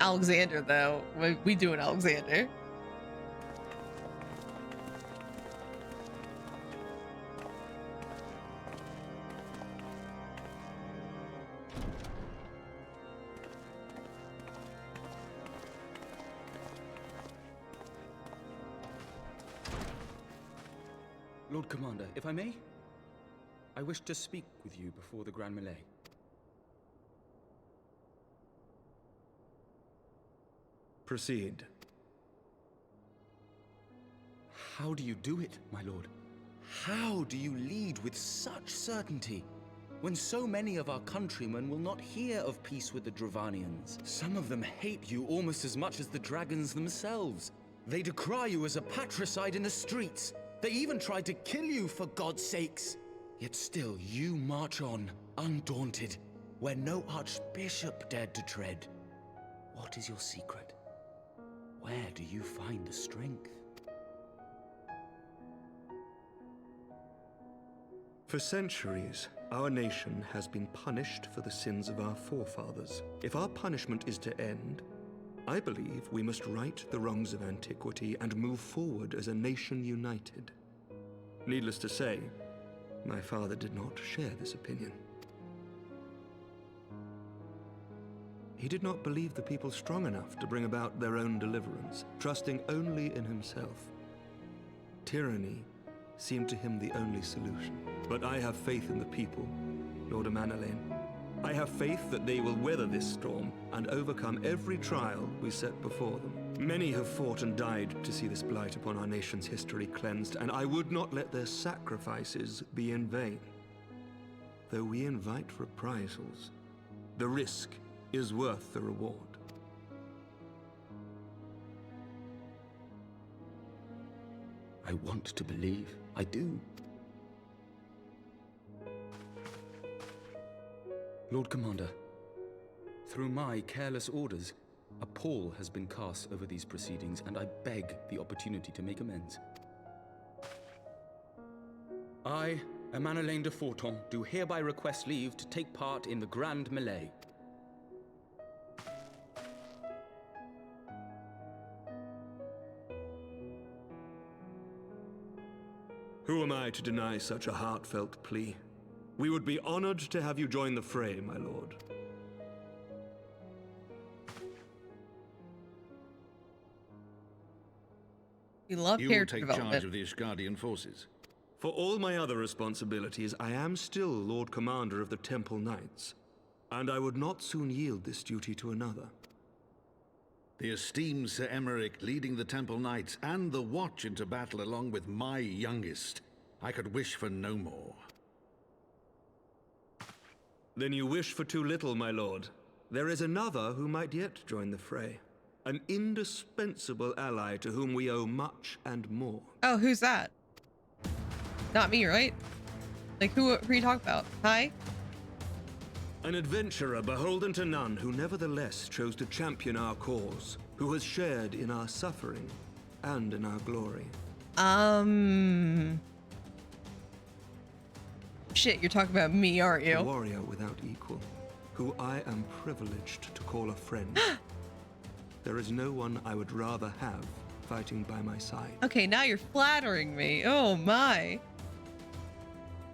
Alexander, though. We doing Alexander. Lord Commander, if I may, I wish to speak with you before the Grand Melee. Proceed. How do you do it, my lord? How do you lead with such certainty, when so many of our countrymen will not hear of peace with the Dravanians? Some of them hate you almost as much as the dragons themselves. They decry you as a patricide in the streets. They even tried to kill you, for God's sakes. Yet still you march on, undaunted, where no archbishop dared to tread. What is your secret? Where do you find the strength? For centuries, our nation has been punished for the sins of our forefathers. If our punishment is to end, I believe we must right the wrongs of antiquity and move forward as a nation united. Needless to say, my father did not share this opinion. He did not believe the people strong enough to bring about their own deliverance, trusting only in himself. Tyranny seemed to him the only solution. But I have faith in the people, Lord Amanalain. I have faith that they will weather this storm and overcome every trial we set before them. Many have fought and died to see this blight upon our nation's history cleansed, and I would not let their sacrifices be in vain. Though we invite reprisals, the risk is worth the reward. I want to believe. I do. Lord Commander, through my careless orders, a pall has been cast over these proceedings, and I beg the opportunity to make amends. I, Amanalain de Forton, do hereby request leave to take part in the Grand Melee. Who am I to deny such a heartfelt plea? We would be honored to have you join the fray, my lord. You love You will character take development. charge of the Ishgardian forces. For all my other responsibilities, I am still Lord Commander of the Temple Knights, and I would not soon yield this duty to another. The esteemed Sir Emeric leading the Temple Knights and the Watch into battle along with my youngest. I could wish for no more. Then you wish for too little, my lord. There is another who might yet join the fray. An indispensable ally to whom we owe much and more. Oh, who's that? Not me, right? Like, who are you talking about? Hi? An adventurer beholden to none who nevertheless chose to champion our cause, who has shared in our suffering and in our glory. Shit, you're talking about me, aren't you? A warrior without equal, who I am privileged to call a friend. There is no one I would rather have fighting by my side. Okay, now you're flattering me. Oh my.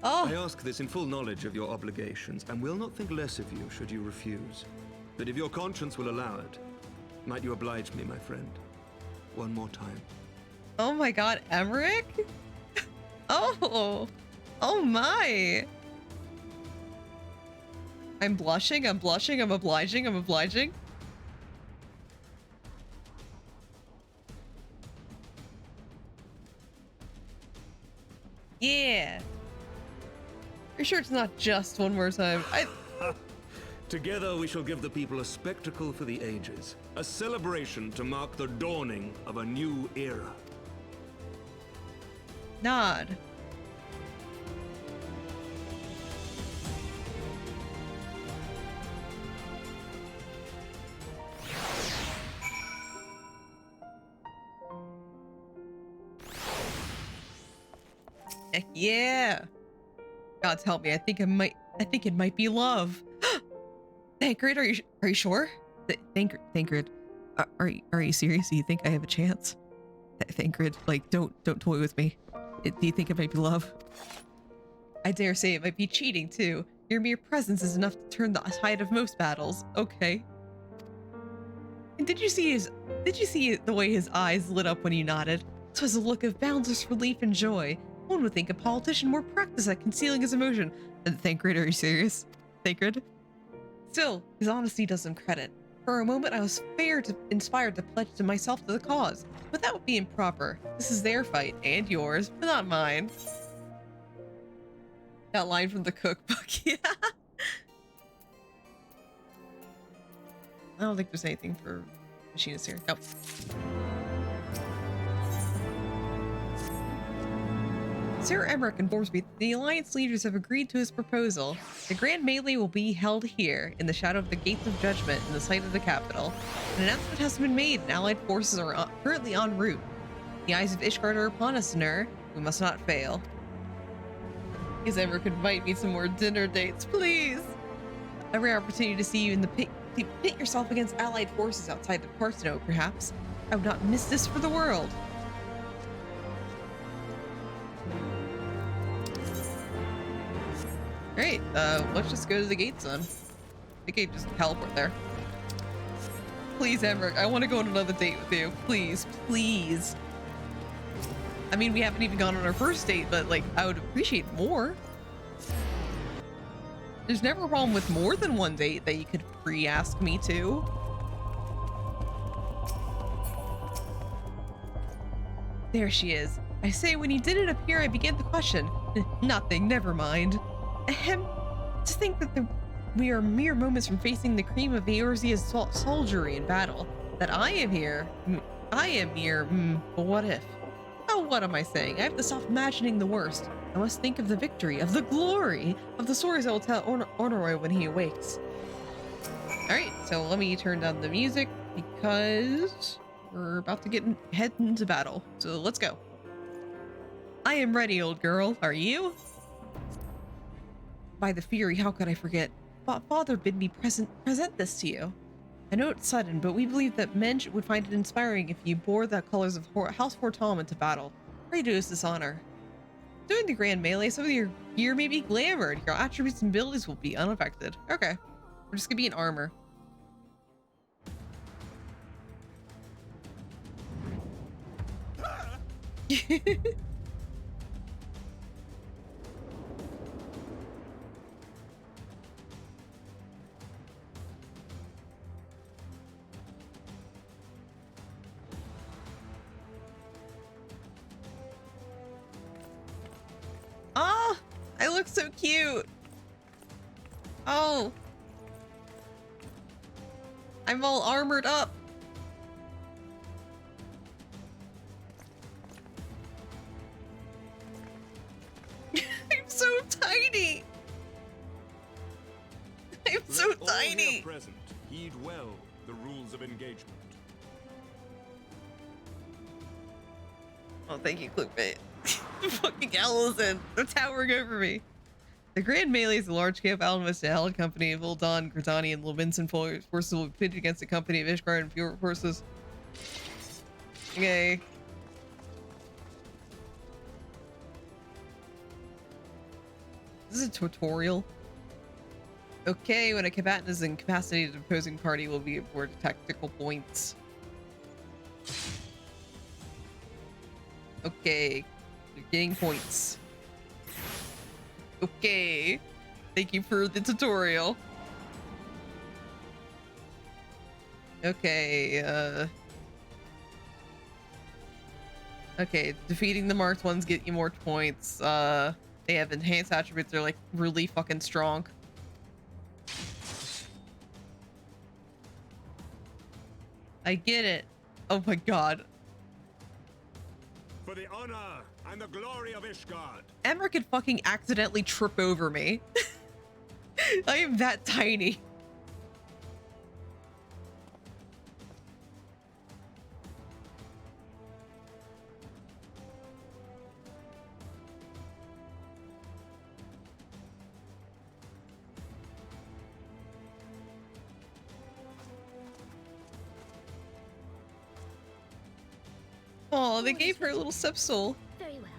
Oh. I ask this in full knowledge of your obligations, and will not think less of you should you refuse. But if your conscience will allow it, might you oblige me, my friend? One more time. Oh my god, Emmerich? Oh. Oh my. I'm blushing, I'm blushing, I'm obliging, I'm obliging. Yeah. You're sure it's not just one more time? Together we shall give the people a spectacle for the ages. A celebration to mark the dawning of a new era. Nod. Heck yeah. Gods help me. I think it might be love. Thancred, are you sure? Thancred. Are you serious? Do you think I have a chance? Thancred, like, don't toy with me. Do you think it might be love? I dare say it might be cheating too. Your mere presence is enough to turn the tide of most battles. Okay. And did you see the way his eyes lit up when you nodded? It was a look of boundless relief and joy. One would think a politician more practiced at concealing his emotion. Thancred, are you serious? Thancred? Still, his honesty does him credit. For a moment, I was inspired to pledge to myself to the cause, but that would be improper. This is their fight, and yours, but not mine. That line from the cookbook, yeah. I don't think there's anything for machinists here. Nope. Sir Emmerich informs me that the Alliance leaders have agreed to his proposal. The grand melee will be held here, in the shadow of the Gates of Judgment, in the sight of the capital. An announcement has been made, and Allied forces are currently en route. The eyes of Ishgard are upon us, Nur. We must not fail. Please, Emmerich, invite me some more dinner dates, please. Every opportunity to see you in the pit yourself against Allied forces outside the Partheno, perhaps. I would not miss this for the world. Great, let's just go to the gates then. I think I just teleport there. Please, Emmerich, I want to go on another date with you. Please, please. I mean, we haven't even gone on our first date, but like, I would appreciate more. There's never a problem with more than one date that you could pre-ask me to. There she is. I say, when you didn't appear, I began to question. Nothing, never mind. Ahem. To think that we are mere moments from facing the cream of Eorzea's soldiery in battle. That I am here. But what if? Oh, what am I saying? I have to stop imagining the worst. I must think of the victory, of the glory, of the stories I will tell Honoroy when he awakes. Alright, so let me turn down the music because we're about to head into battle. So let's go. I am ready, old girl. Are you? By the Fury, how could I forget? Father bid me present this to you. I know it's sudden, but we believe that men would find it inspiring if you bore the colors of House Fortalm into battle. Pray do us this honor. During the grand melee, some of your gear may be glamored. Your attributes and abilities will be unaffected. Okay. We're just gonna be in armor. Oh, I look so cute. Oh, I'm all armored up. I'm so tiny. I'm so Let all tiny. here present heed well the rules of engagement. Oh, thank you, clickbait. Fucking Allison, they're towering over me. The Grand Melee is a large-scale battle in which the Allied company of Uldan, Gridani, and Lovinson forces will be pitted against the company of Ishgard and Fjord forces. Okay. This is a tutorial. Okay, when a combatant is incapacitated, the opposing party will be awarded tactical points. Okay, you're getting points. Okay, thank you for the tutorial. Okay, okay, defeating the marked ones get you more points. They have enhanced attributes, they're like really fucking strong. I get it. Oh my god. For the honor and the glory of Ishgard. Emmer could fucking accidentally trip over me. I am that tiny. Oh, they gave her a little step stool. Very well.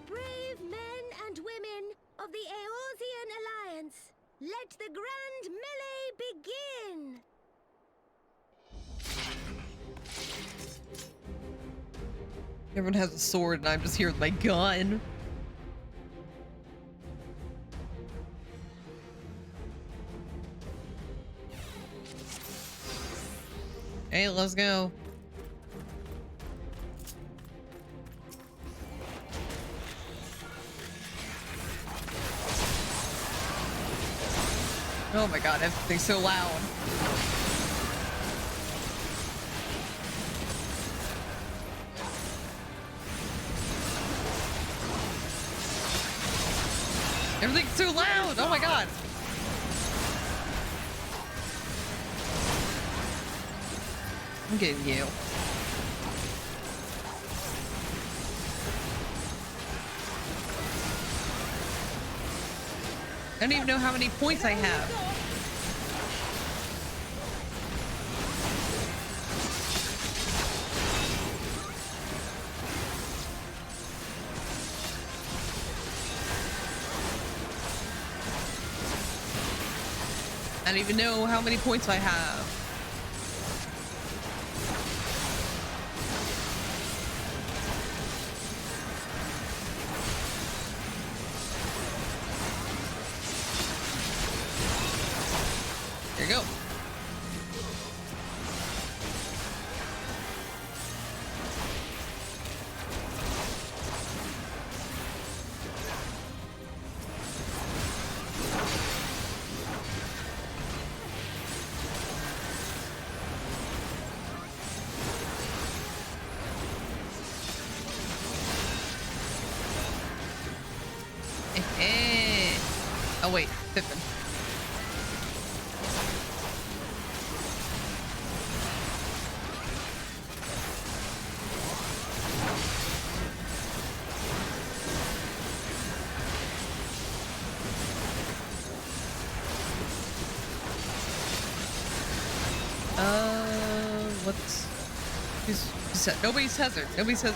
Brave men and women of the Eorzean Alliance, let the grand melee begin! Everyone has a sword and I'm just here with my gun. Hey, let's go. Oh my god, everything's so loud. Everything's so loud! Oh my god! I'm getting you. I don't even know how many points I have. I don't even know how many points I have. Here you go. Oh wait, Pippin. What's... Nobody says her. Nobody says...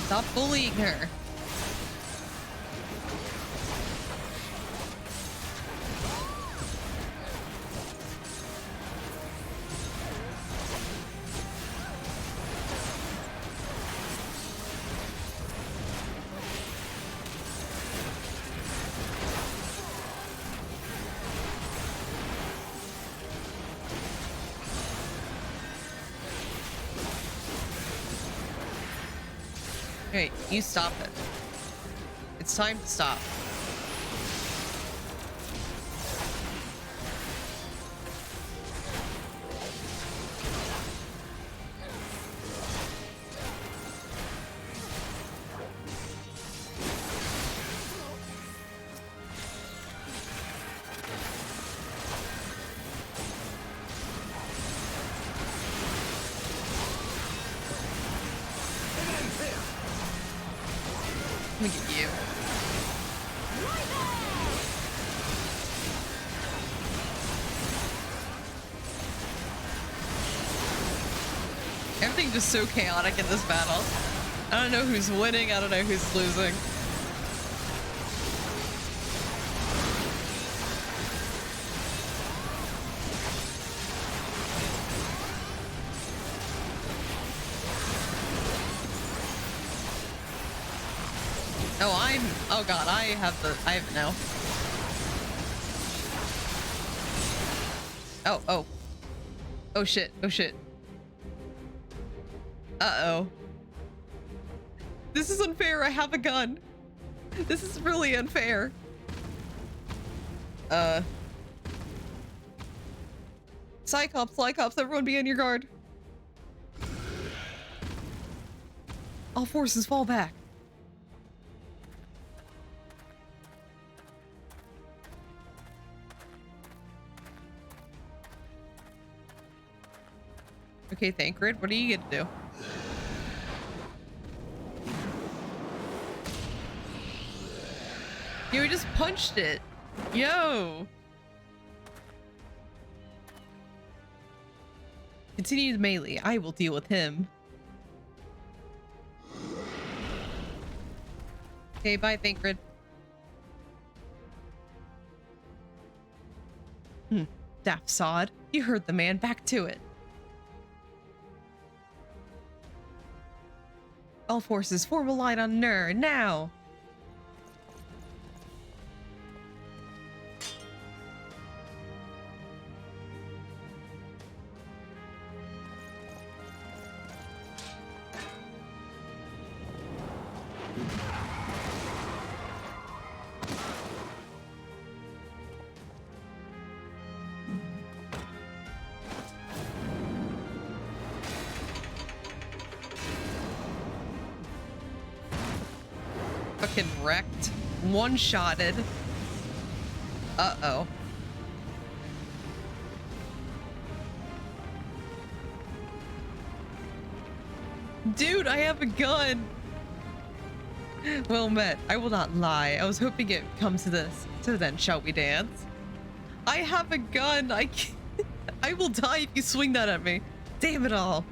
Stop bullying her. Okay, you stop it. It's time to stop. Look at you. Everything's just so chaotic in this battle. I don't know who's winning, I don't know who's losing. Oh god, I have it now. Oh. Oh shit, oh shit. Uh-oh. This is unfair, I have a gun. This is really unfair. Cyclops, everyone be on your guard. All forces fall back. Okay, Thancred, what are you gonna do? Yo, we just punched it. Yo. Continue the melee. I will deal with him. Okay, bye, Thancred. Daft sod. You heard the man. Back to it. All forces form a line on Nur, now! Fucking wrecked. One-shotted. Uh-oh. Dude, I have a gun! Well met. I will not lie. I was hoping it would come to this. So then, shall we dance? I have a gun! I can't... I will die if you swing that at me. Damn it all.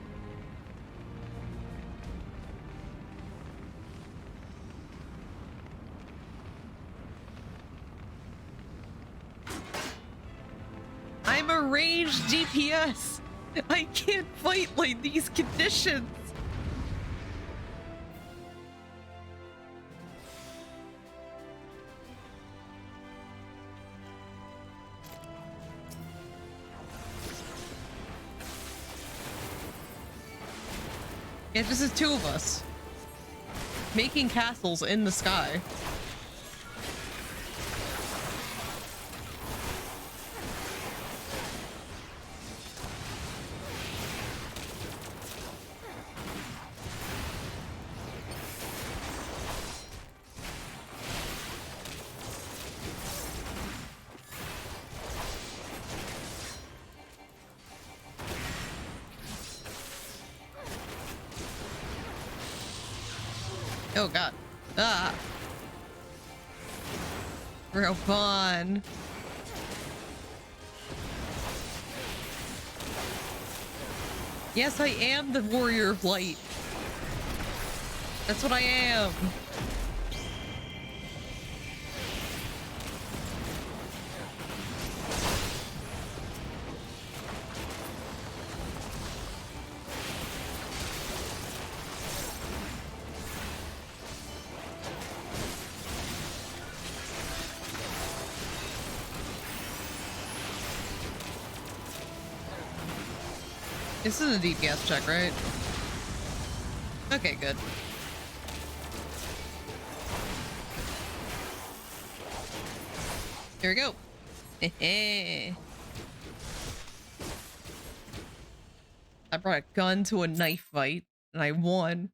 I'm a ranged DPS. I can't fight like these conditions. Yeah, just the two of us. Making castles in the sky. Oh god. Ah. Real fun. Yes, I am the warrior of light. That's what I am. This is a DPS check, right? Okay, good. Here we go. I brought a gun to a knife fight, and I won.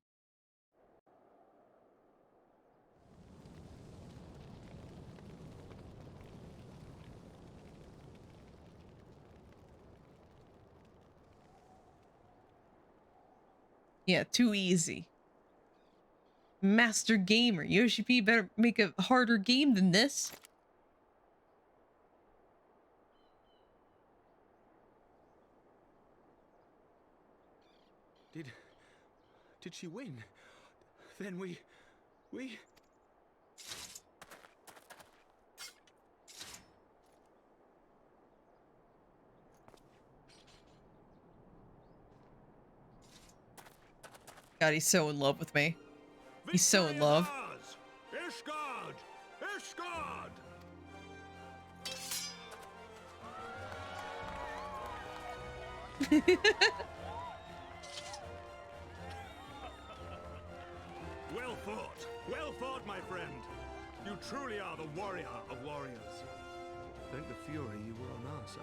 Yeah, too easy. Master gamer. Yoshi P better make a harder game than this. Did she win? Then we... God, he's so in love with me. He's so in love. Ishgard! Ishgard! Well fought, my friend. You truly are the warrior of warriors. Thank the Fury you were on our side.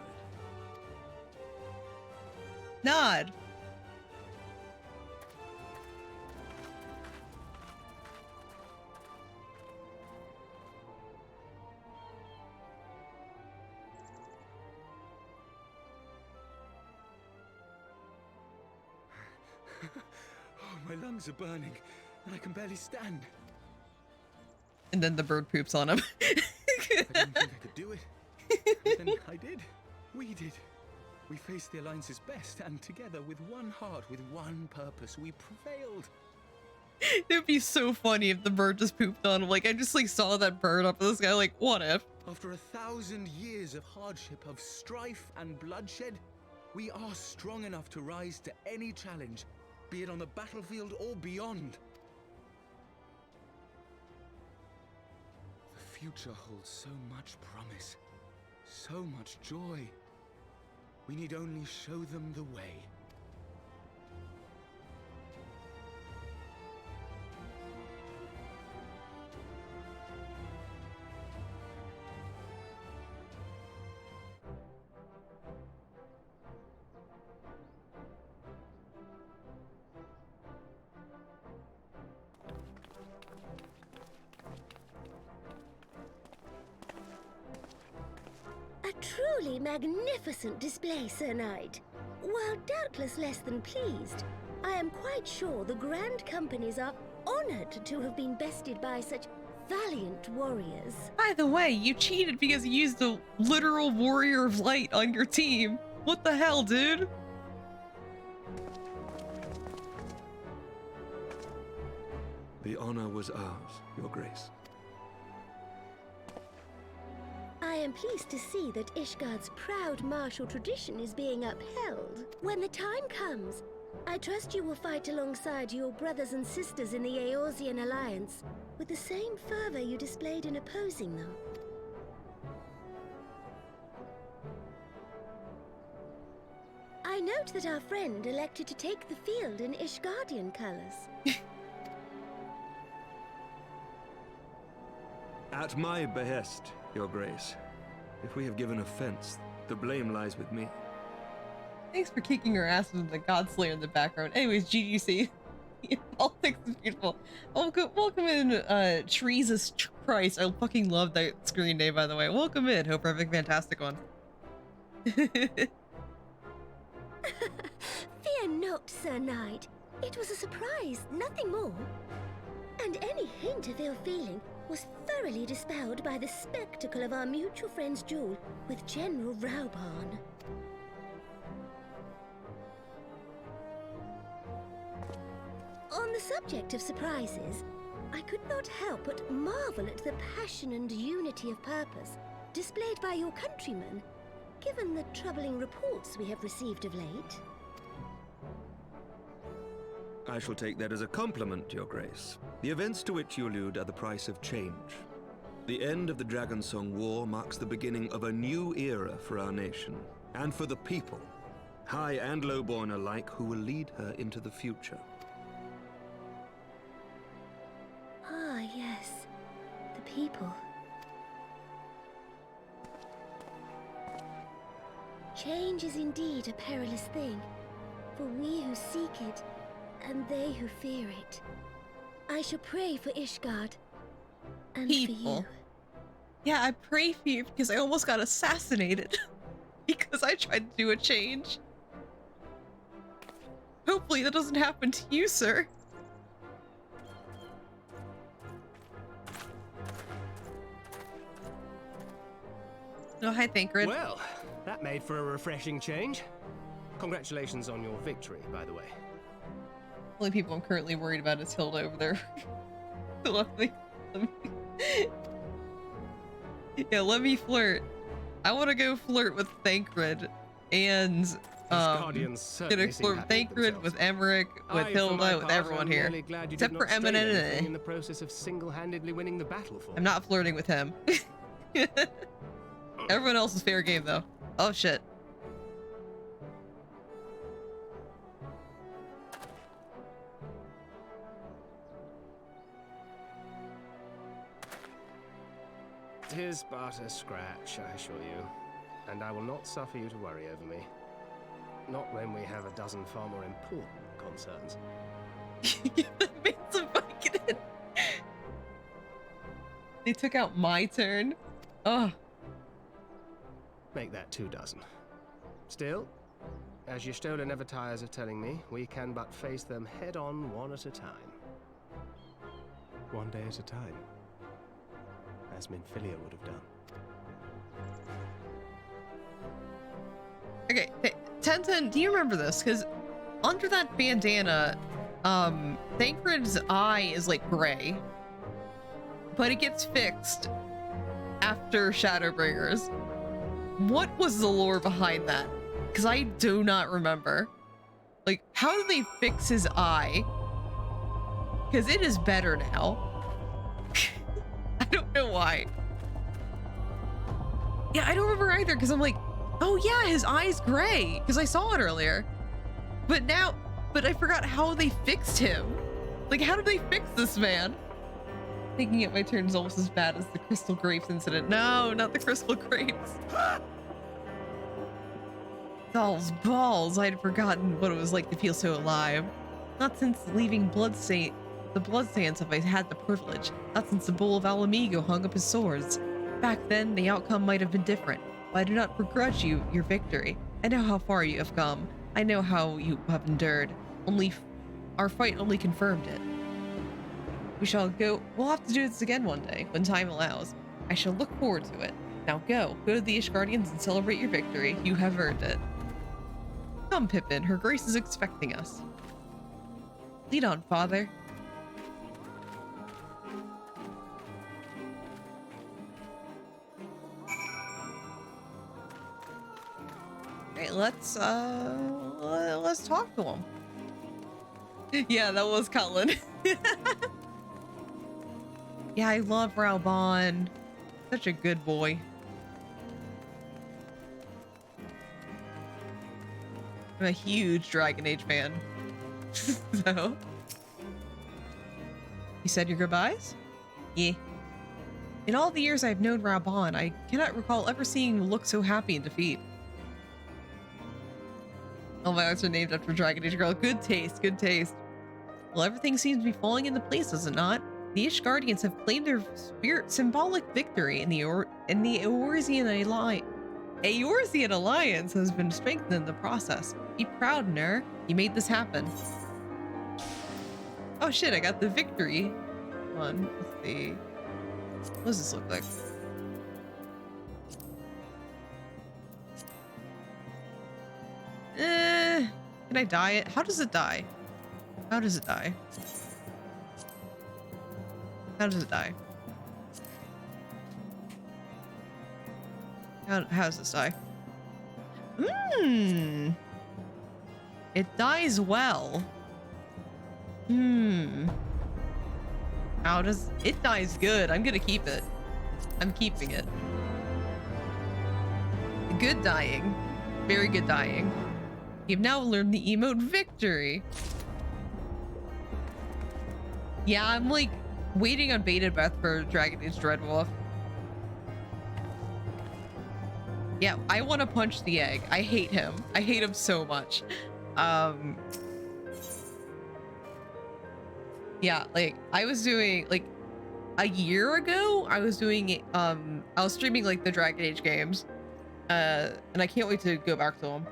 Nod. My lungs are burning, and I can barely stand. And then the bird poops on him. I didn't think I could do it. But then I did. We did. We faced the Alliance's best, and together, with one heart, with one purpose, we prevailed. It would be so funny if the bird just pooped on him. Like, I just like saw that bird up in the sky, like, what if? After 1,000 years of hardship, of strife and bloodshed, we are strong enough to rise to any challenge, be it on the battlefield or beyond. The future holds so much promise, so much joy. We need only show them the way. A truly magnificent display, Sir Knight. While doubtless less than pleased, I am quite sure the Grand Companies are honored to have been bested by such valiant warriors. By the way, you cheated because you used a literal warrior of light on your team. What the hell, dude? The honor was ours, Your Grace. I am pleased to see that Ishgard's proud martial tradition is being upheld. When the time comes, I trust you will fight alongside your brothers and sisters in the Eorzean Alliance with the same fervor you displayed in opposing them. I note that our friend elected to take the field in Ishgardian colors. At my behest, Your Grace. If we have given offense, the blame lies with me. Thanks for kicking her ass with the Godslayer in the background. Anyways, GGC. Politics is beautiful. Welcome in, Jesus Christ. I fucking love that screen name, by the way. Welcome in. Hope you're having a fantastic one. Fear not, Sir Knight. It was a surprise, nothing more. And any hint of ill feeling was thoroughly dispelled by the spectacle of our mutual friend's duel with General Raubarn. On the subject of surprises, I could not help but marvel at the passion and unity of purpose displayed by your countrymen, given the troubling reports we have received of late. I shall take that as a compliment, Your Grace. The events to which you allude are the price of change. The end of the Dragonsong War marks the beginning of a new era for our nation, and for the people, high and lowborn alike, who will lead her into the future. Ah, yes. The people. Change is indeed a perilous thing, for we who seek it, and they who fear it. I shall pray for Ishgard, and for you. Yeah, I pray for you because I almost got assassinated because I tried to do a change. Hopefully that doesn't happen to you, sir. Oh, hi, Thancred. Well, that made for a refreshing change. Congratulations on your victory, by the way. Only people I'm currently worried about is Hilda over there. Let me flirt. I want to go flirt with Thancred and gonna flirt with Thancred, with Emmerich, with Hilda, with everyone here, except for Eminent. In the process of single-handedly winning the battle for. I'm not flirting with him. Everyone else is fair game though. Oh shit. Tis but a scratch, I assure you, and I will not suffer you to worry over me. Not when we have a dozen far more important concerns. They took out my turn. Oh. Make that 2 dozen. Still, As your Stola never tires of telling me, we can but face them head-on one at a time. One day at a time. As Minfilia would have done. Okay, Tenten, do you remember this? Because under that bandana, Thancred's eye is like gray, but it gets fixed after Shadowbringers. What was the lore behind that? Because I do not remember. Like, how did they fix his eye? Because it is better now. I don't know why. Yeah, I don't remember either, because I'm like, oh yeah, his eye's gray, because I saw it earlier. But I forgot how they fixed him. Like, how did they fix this man? Thinking it my turn is almost as bad as the Crystal Grapes incident. No, not the Crystal Grapes. Doll's balls, I had forgotten what it was like to feel so alive. Not since leaving the Bloodsands have I had the privilege. Not since the Bull of Alamigo hung up his swords. Back then, the outcome might have been different, but I do not begrudge you your victory. I know how far you have come. I know how you have endured. Our fight only confirmed it. We'll have to do this again one day, when time allows. I shall look forward to it. Now go to the Ishgardians and celebrate your victory. You have earned it. Come, Pippin, her grace is expecting us. Lead on, father. Okay, let's talk to him. Yeah, that was Cullen. Yeah, I love Raubon. Such a good boy. I'm a huge Dragon Age fan. So, you said your goodbyes? Yeah. In all the years I've known Raubon, I cannot recall ever seeing him look so happy in defeat. All my arts are named after Dragon Age girl. Good taste, good taste. Well, everything seems to be falling into place, does it not? The Ishgardians have claimed their symbolic victory in the Eorzean Alliance. Eorzean Alliance has been strengthened in the process. Be proud, Nur. You made this happen. Oh shit, I got the victory one. Let's see. What does this look like? Can I dye it? How does it dye? How does it dye? How does it dye? How does this dye? It dyes well. How does it dyes good? I'm gonna keep it. I'm keeping it. Good dyeing. Very good dyeing. You've now learned the emote victory. Yeah, I'm like waiting on bated breath for Dragon Age Dreadwolf. Yeah, I want to punch the egg. I hate him. I hate him so much. Yeah, like I was doing like a year ago, I was doing I was streaming like the Dragon Age games. And I can't wait to go back to them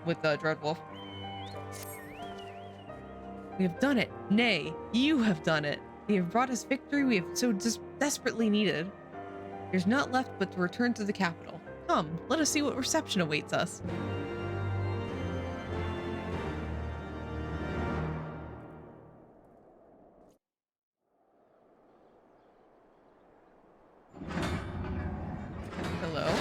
with Dreadwolf. We have done it. Nay, you have done it. You have brought us victory we have so desperately needed. There's not left but to return to the capital. Come, let us see what reception awaits us. Hello?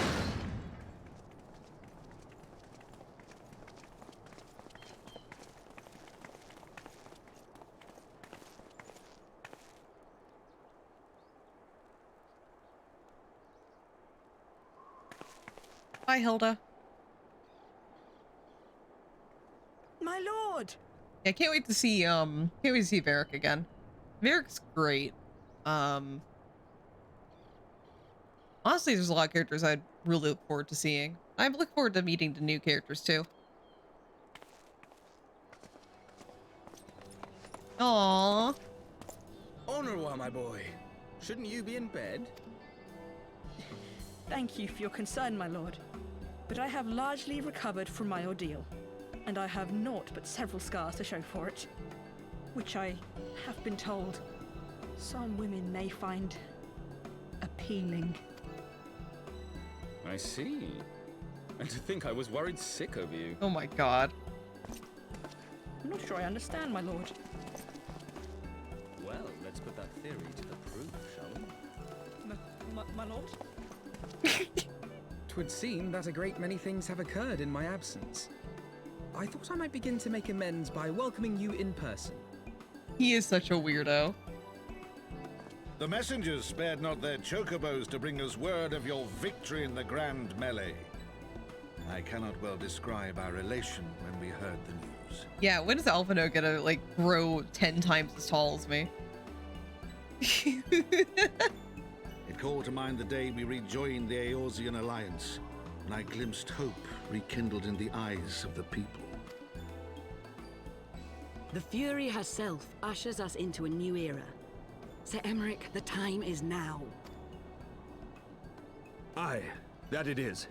Bye, Hilda. My lord. Yeah, can't wait to see Varric again. Varric's great. Honestly, there's a lot of characters I'd really look forward to seeing. I look forward to meeting the new characters too. Aww. Honorwa, my boy. Shouldn't you be in bed? Thank you for your concern, my lord. But I have largely recovered from my ordeal. and I have naught but several scars to show for it, which I have been told some women may find appealing. I see. And to think I was worried sick over you. Oh my god. I'm not sure I understand, my lord. Well, let's put that theory to the proof, shall we? My lord? 'Twould seem that a great many things have occurred in my absence. I thought I might begin to make amends by welcoming you in person. He is such a weirdo. The messengers spared not their chocobos to bring us word of your victory in the grand melee. I cannot well describe our elation when we heard the news. Yeah, when is Alphino gonna, like, grow 10 times as tall as me? It called to mind the day we rejoined the Eorzean alliance, when I glimpsed hope rekindled in the eyes of the people. The Fury herself ushers us into a new era. Sir Emmerich, the time is now. Aye, that it is.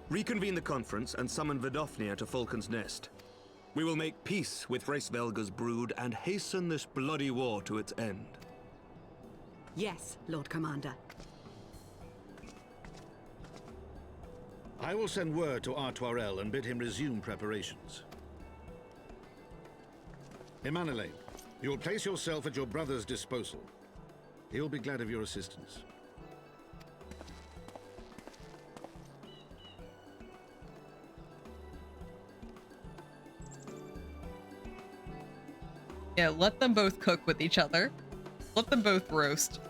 Reconvene the conference and summon Vidofnir to Falcon's Nest. We will make peace with Hraesvelga's brood and hasten this bloody war to its end. Yes, Lord Commander. I will send word to Artoirel and bid him resume preparations. Emanuele, you will place yourself at your brother's disposal. He will be glad of your assistance. Yeah, let them both cook with each other. Let them both roast.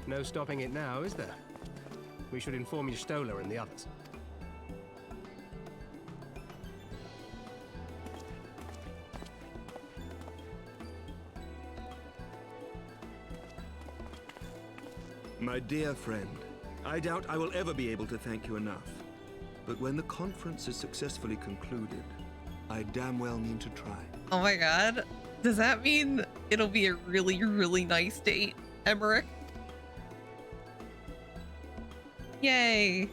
No stopping it now, is there? We should inform Stola and the others. My dear friend, I doubt I will ever be able to thank you enough. But when the conference is successfully concluded, I damn well mean to try. Oh my god. Does that mean it'll be a really, really nice date, Emmerich? Yay.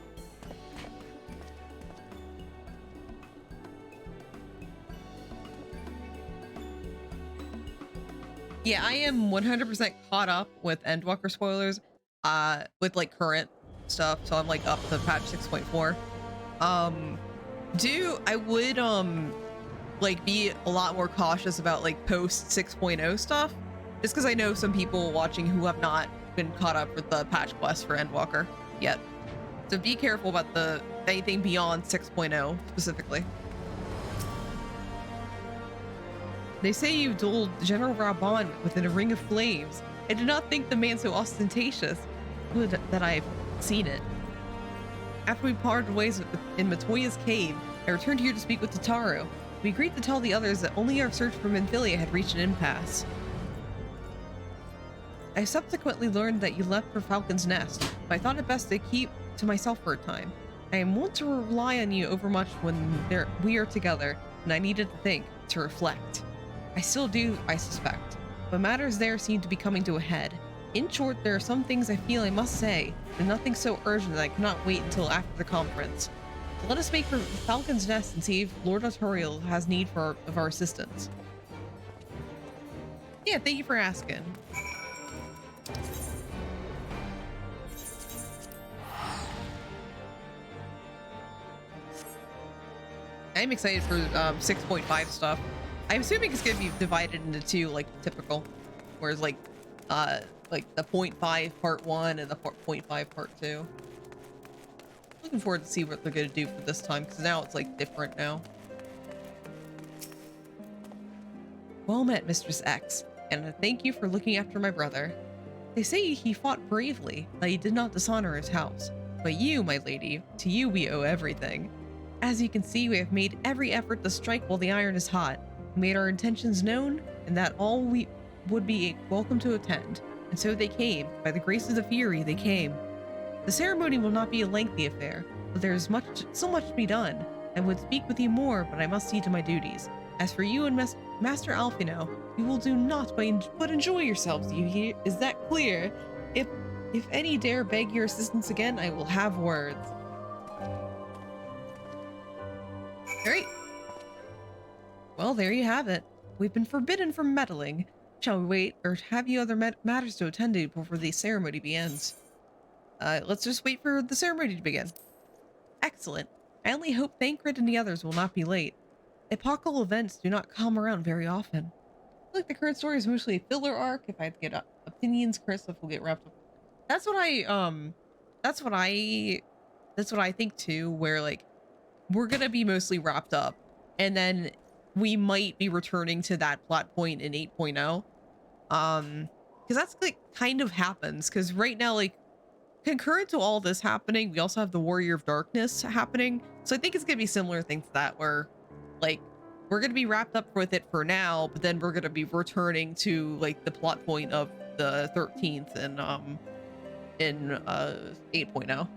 Yeah, I am 100% caught up with Endwalker spoilers, with like current stuff. So I'm like up to patch 6.4. I would like be a lot more cautious about like post 6.0 stuff, just because I know some people watching who have not been caught up with the patch quest for Endwalker yet. So be careful about anything beyond 6.0 specifically. They say you dueled General Raban within a ring of flames. I did not think the man so ostentatious. Good that I've seen it. After we parted ways in Matoya's cave, I returned here to speak with Tataru. We agreed to tell the others that only our search for Minfilia had reached an impasse. I subsequently learned that you left for Falcon's Nest, but I thought it best to keep to myself for a time. I am wont to rely on you overmuch when we are together, and I needed to think, to reflect. I still do, I suspect, but matters there seem to be coming to a head. In short, there are some things I feel I must say, and nothing so urgent that I cannot wait until after the conference. So let us make for Falcon's Nest and see if Lord Artorial has need of our assistance. Yeah, thank you for asking. I'm excited for 6.5 stuff. I'm assuming it's gonna be divided into two, like typical, whereas like the 0.5 part 1 and the 0.5 part 2. Looking forward to see what they're gonna do for this time, because now it's like different now. Well met, Mistress X, and thank you for looking after my brother. They say he fought bravely, that he did not dishonor his house. But you, my lady, to you we owe everything. As you can see, we have made every effort to strike while the iron is hot. We made our intentions known, and that all we would be welcome to attend. And so they came. By the grace of the Fury, they came. The ceremony will not be a lengthy affair, but there is so much to be done. I would speak with you more, but I must see to my duties. As for you and Master Alfino, you will do naught but enjoy yourselves, you hear? Is that clear? If any dare beg your assistance again, I will have words. Great. Well, there you have it. We've been forbidden from meddling. Shall we wait, or have you other matters to attend to before the ceremony begins? Let's just wait for the ceremony to begin. Excellent. I only hope Thancred and the others will not be late. Epochal events do not come around very often. I feel like the current story is mostly a filler arc. If I had to get opinions, Chris, if we'll get wrapped up. That's what I think too, where like we're gonna be mostly wrapped up, and then we might be returning to that plot point in 8.0. Because that's like kind of happens, because right now, like, concurrent to all this happening, we also have the Warrior of Darkness happening. So I think it's gonna be similar things to that, where like we're gonna be wrapped up with it for now, but then we're gonna be returning to like the plot point of the 13th and in 8.0.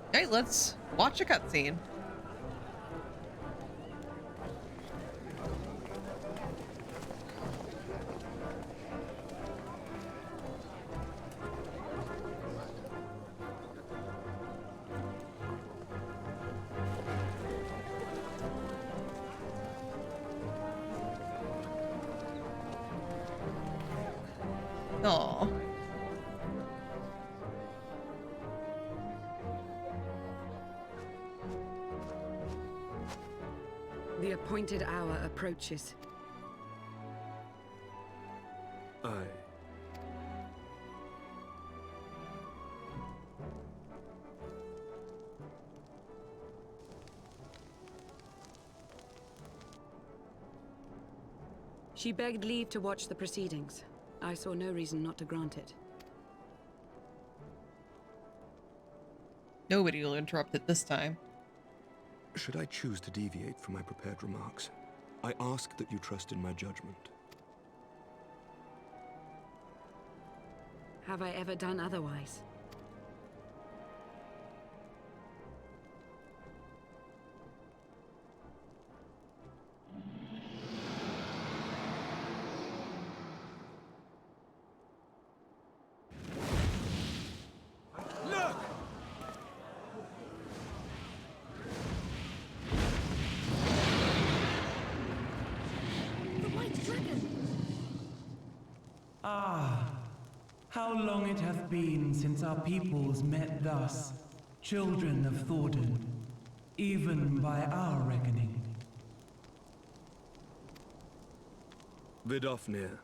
Okay, let's watch a cutscene. Oh. The appointed hour approaches. Aye. She begged leave to watch the proceedings. I saw no reason not to grant it. Nobody will interrupt it this time. Should I choose to deviate from my prepared remarks, I ask that you trust in my judgment. Have I ever done otherwise? How long it hath been since our peoples met thus, children of Thordan, even by our reckoning. Vidofnir,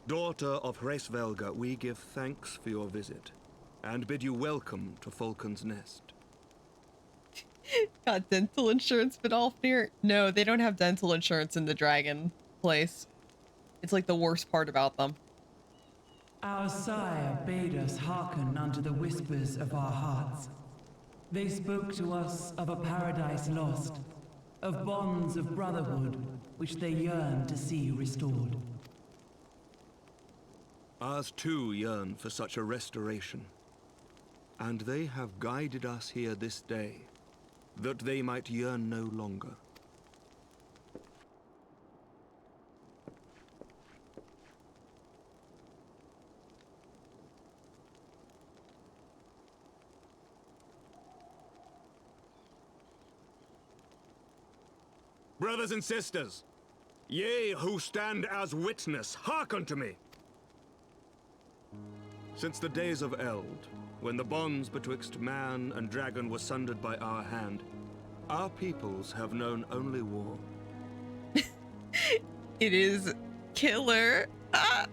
daughter of Hraesvelga, we give thanks for your visit, and bid you welcome to Falcon's Nest. Got dental insurance, Vidofnir? No, they don't have dental insurance in the dragon place. It's like the worst part about them. Our sire bade us hearken unto the whispers of our hearts. They spoke to us of a paradise lost, of bonds of brotherhood which they yearned to see restored. Ours too yearn for such a restoration, and they have guided us here this day, that they might yearn no longer. Brothers and sisters, ye who stand as witness, hearken to me. Since the days of Eld, when the bonds betwixt man and dragon were sundered by our hand, our peoples have known only war. It is killer. Ah!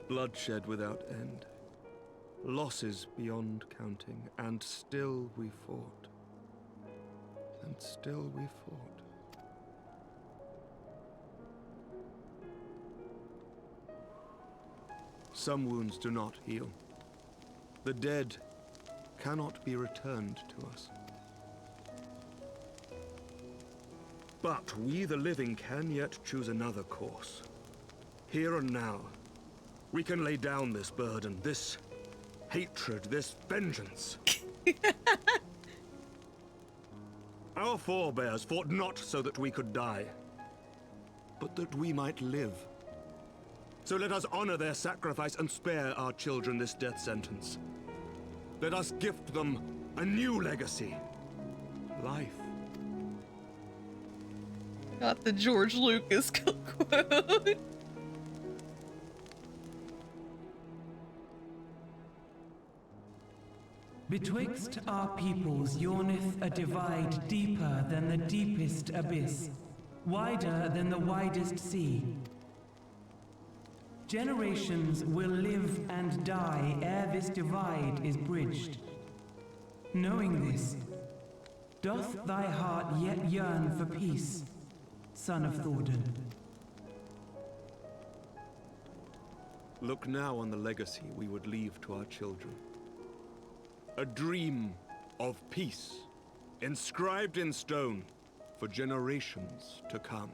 Bloodshed without end, losses beyond counting, and still we fought. And still we fought. Some wounds do not heal. The dead cannot be returned to us. But we, the living, can yet choose another course. Here and now, We can lay down this burden, this hatred, this vengeance. Our forebears fought not so that we could die, but that we might live. So let us honor their sacrifice and spare our children this death sentence. Let us gift them a new legacy. Life. Got the George Lucas quote. Betwixt our peoples yawneth a divide deeper than the deepest abyss, wider than the widest sea. Generations will live and die ere this divide is bridged. Knowing this, doth thy heart yet yearn for peace, son of Thordan? Look now on the legacy we would leave to our children. A dream of peace, inscribed in stone for generations to come.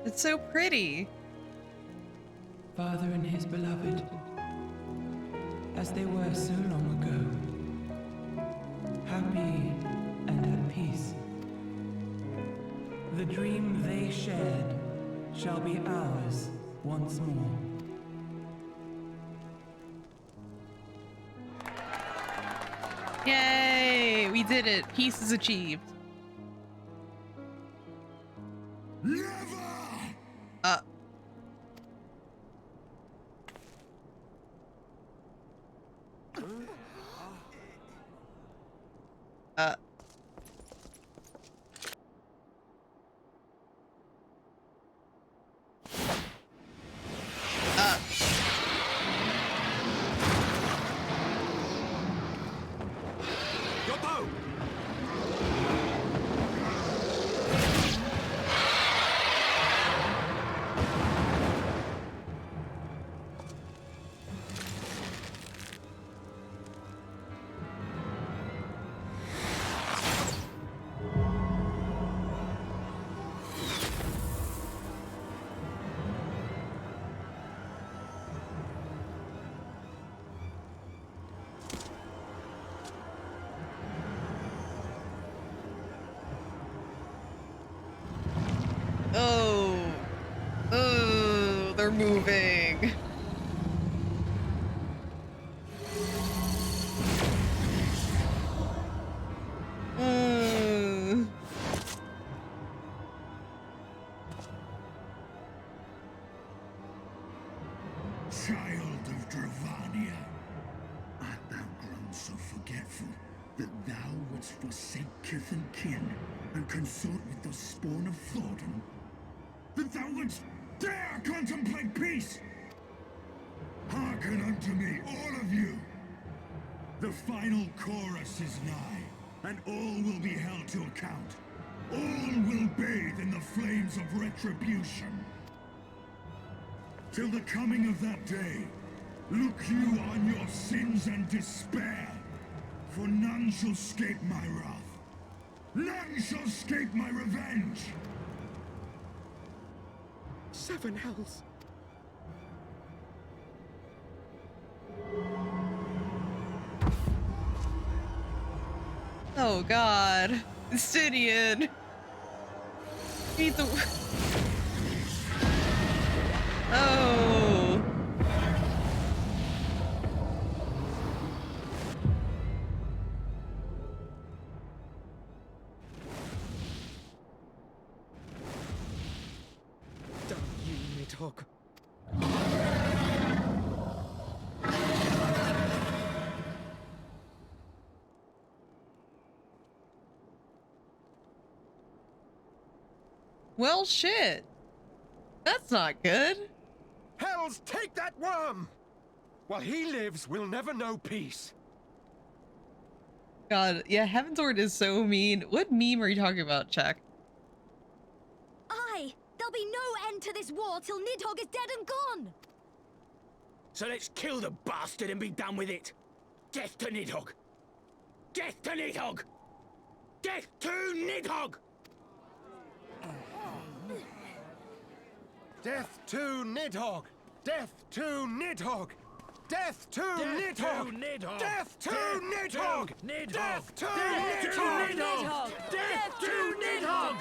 It's so pretty. Father and his beloved, as they were so long ago, happy and at peace. The dream they shared shall be ours once more. Yay! We did it. Peace is achieved. Oh, they're moving. Child of Dravania, art thou grown so forgetful that thou wouldst forsake kith and kin and consort with the spawn of Thordan? That thou wouldst dare contemplate peace? Hearken unto me, all of you! The final chorus is nigh, and all will be held to account. All will bathe in the flames of retribution. Till the coming of that day, look you on your sins and despair, for none shall escape my wrath. None shall escape my revenge! Seven hells. Oh God, Sidian. Need the. Oh. Damn you, Nidhogg. Well, shit. That's not good. Hells, take that worm! While he lives, we'll never know peace. God, yeah, Heaven's Word is so mean. What meme are you talking about, Check? There'll be no end to this war till Nidhogg is dead and gone! So let's kill the bastard and be done with it! Death to Nidhogg! Death to Nidhogg! Death to Nidhogg! Death to Nidhogg! Death to Nidhogg! Death to Nidhogg! Death to Nidhogg! Death to Nidhogg! Death to Nidhogg!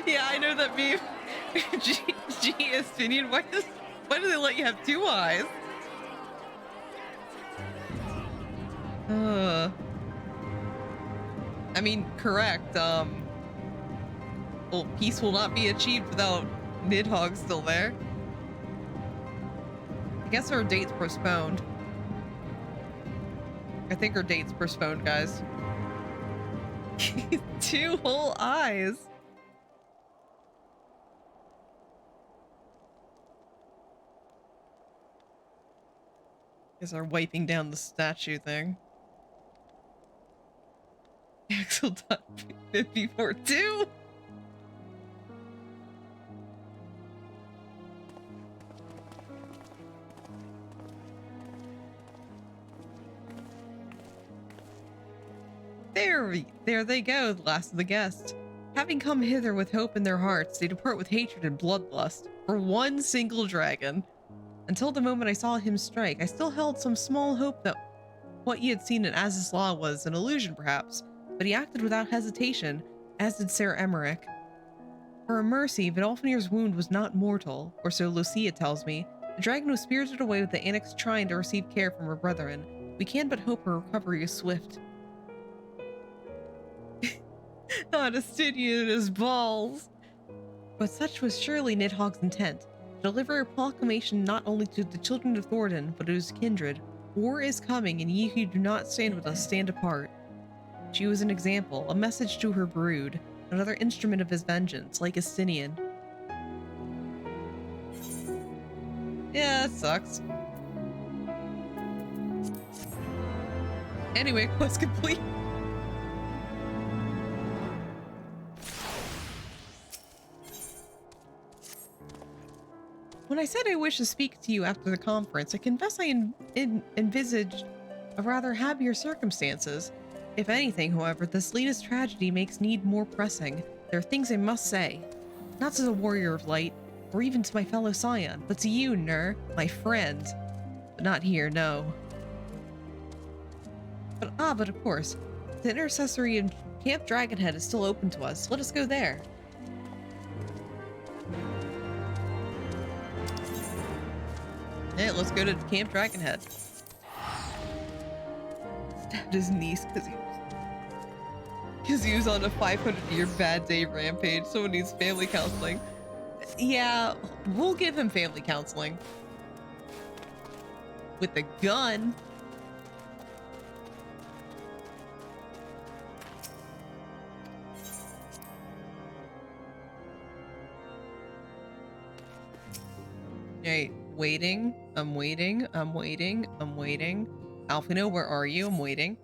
Yeah, I know that meme. G Estinian, why do they let you have two eyes? I mean, correct. Well, peace will not be achieved without Nidhogg still there. I guess our date's postponed. I think our date's postponed, guys. 2 whole eyes. Guess are wiping down the statue thing. Axel 54 too. There they go, the last of the guests. Having come hither with hope in their hearts, they depart with hatred and bloodlust for one single dragon. Until the moment I saw him strike, I still held some small hope that what he had seen in Az's Law was an illusion, perhaps, but he acted without hesitation, as did Sir Emmerich. For a mercy, Vidolfinir's wound was not mortal, or so Lucia tells me. The dragon was spirited away with the Annex trying to receive care from her brethren. We can but hope her recovery is swift. Not a Stygian in his balls. But such was surely Nidhogg's intent. To deliver a proclamation not only to the children of Thornton, but to his kindred. War is coming, and ye who do not stand with us stand apart. She was an example, a message to her brood, another instrument of his vengeance, like Estinian. Yeah, that sucks. Anyway, quest complete. When I said I wished to speak to you after the conference, I confess I envisaged a rather happier circumstances. If anything, however, this latest tragedy makes need more pressing. There are things I must say. Not to the warrior of light, or even to my fellow scion, but to you, Nur, my friend. But not here, no. But of course, the intercessory in Camp Dragonhead is still open to us. Let us go there. Yeah, let's go to Camp Dragonhead. Stabbed his niece because he was on a 500-year bad day rampage. Someone needs family counseling. Yeah, we'll give him family counseling. With a gun. Hey, waiting. I'm waiting. Alfino, where are you? I'm waiting.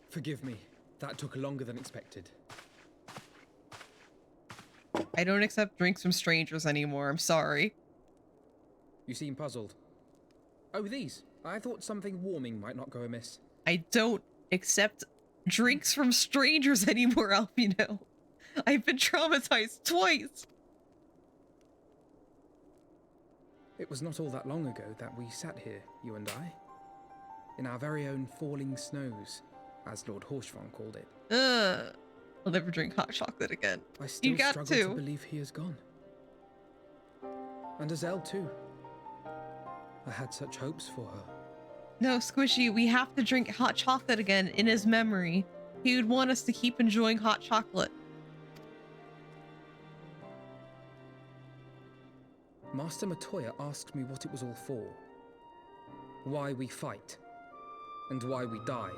Forgive me. That took longer than expected. I don't accept drinks from strangers anymore. I'm sorry. You seem puzzled. Oh, these. I thought something warming might not go amiss. I don't accept drinks from strangers anymore, Alfino. I've been traumatized twice. It was not all that long ago that we sat here, you and I. In our very own falling snows, as Lord Horshvon called it. I'll never drink hot chocolate again. I still you got struggle to believe he is gone. And Azelle too. I had such hopes for her. No, Squishy, we have to drink hot chocolate again in his memory. He would want us to keep enjoying hot chocolate. Master Matoya asked me what it was all for. Why we fight. And why we die,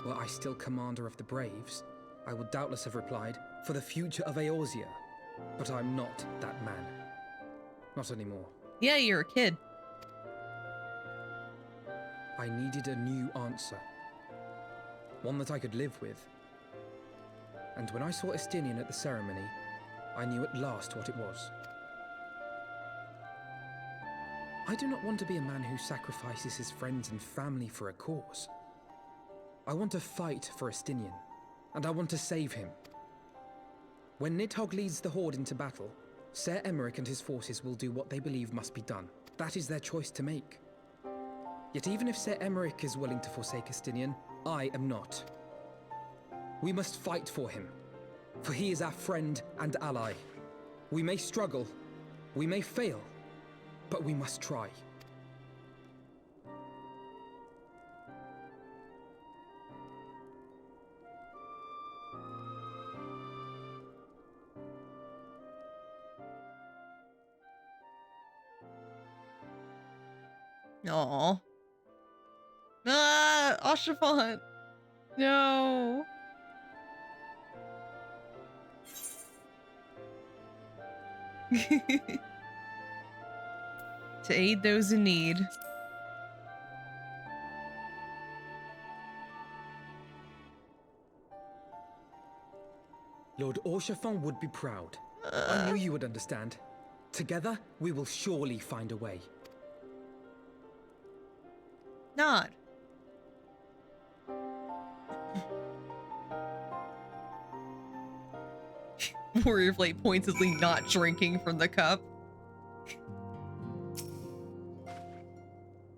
were I still commander of the Braves. I would doubtless have replied, for the future of Eorzea. But I'm not that man. Not anymore. Yeah, you're a kid. I needed a new answer. One that I could live with. And when I saw Estinian at the ceremony, I knew at last what it was. I do not want to be a man who sacrifices his friends and family for a cause. I want to fight for Estinian, and I want to save him. When Nidhogg leads the Horde into battle, Ser Emeric and his forces will do what they believe must be done. That is their choice to make. Yet even if Ser Emeric is willing to forsake Estinian, I am not. We must fight for him, for he is our friend and ally. We may struggle, we may fail, but we must try. Aww. Ah, Oshafont. No. To aid those in need. Lord Oshafont would be proud. I knew you would understand. Together, we will surely find a way. Nod. Warrior of Light pointedly not drinking from the cup.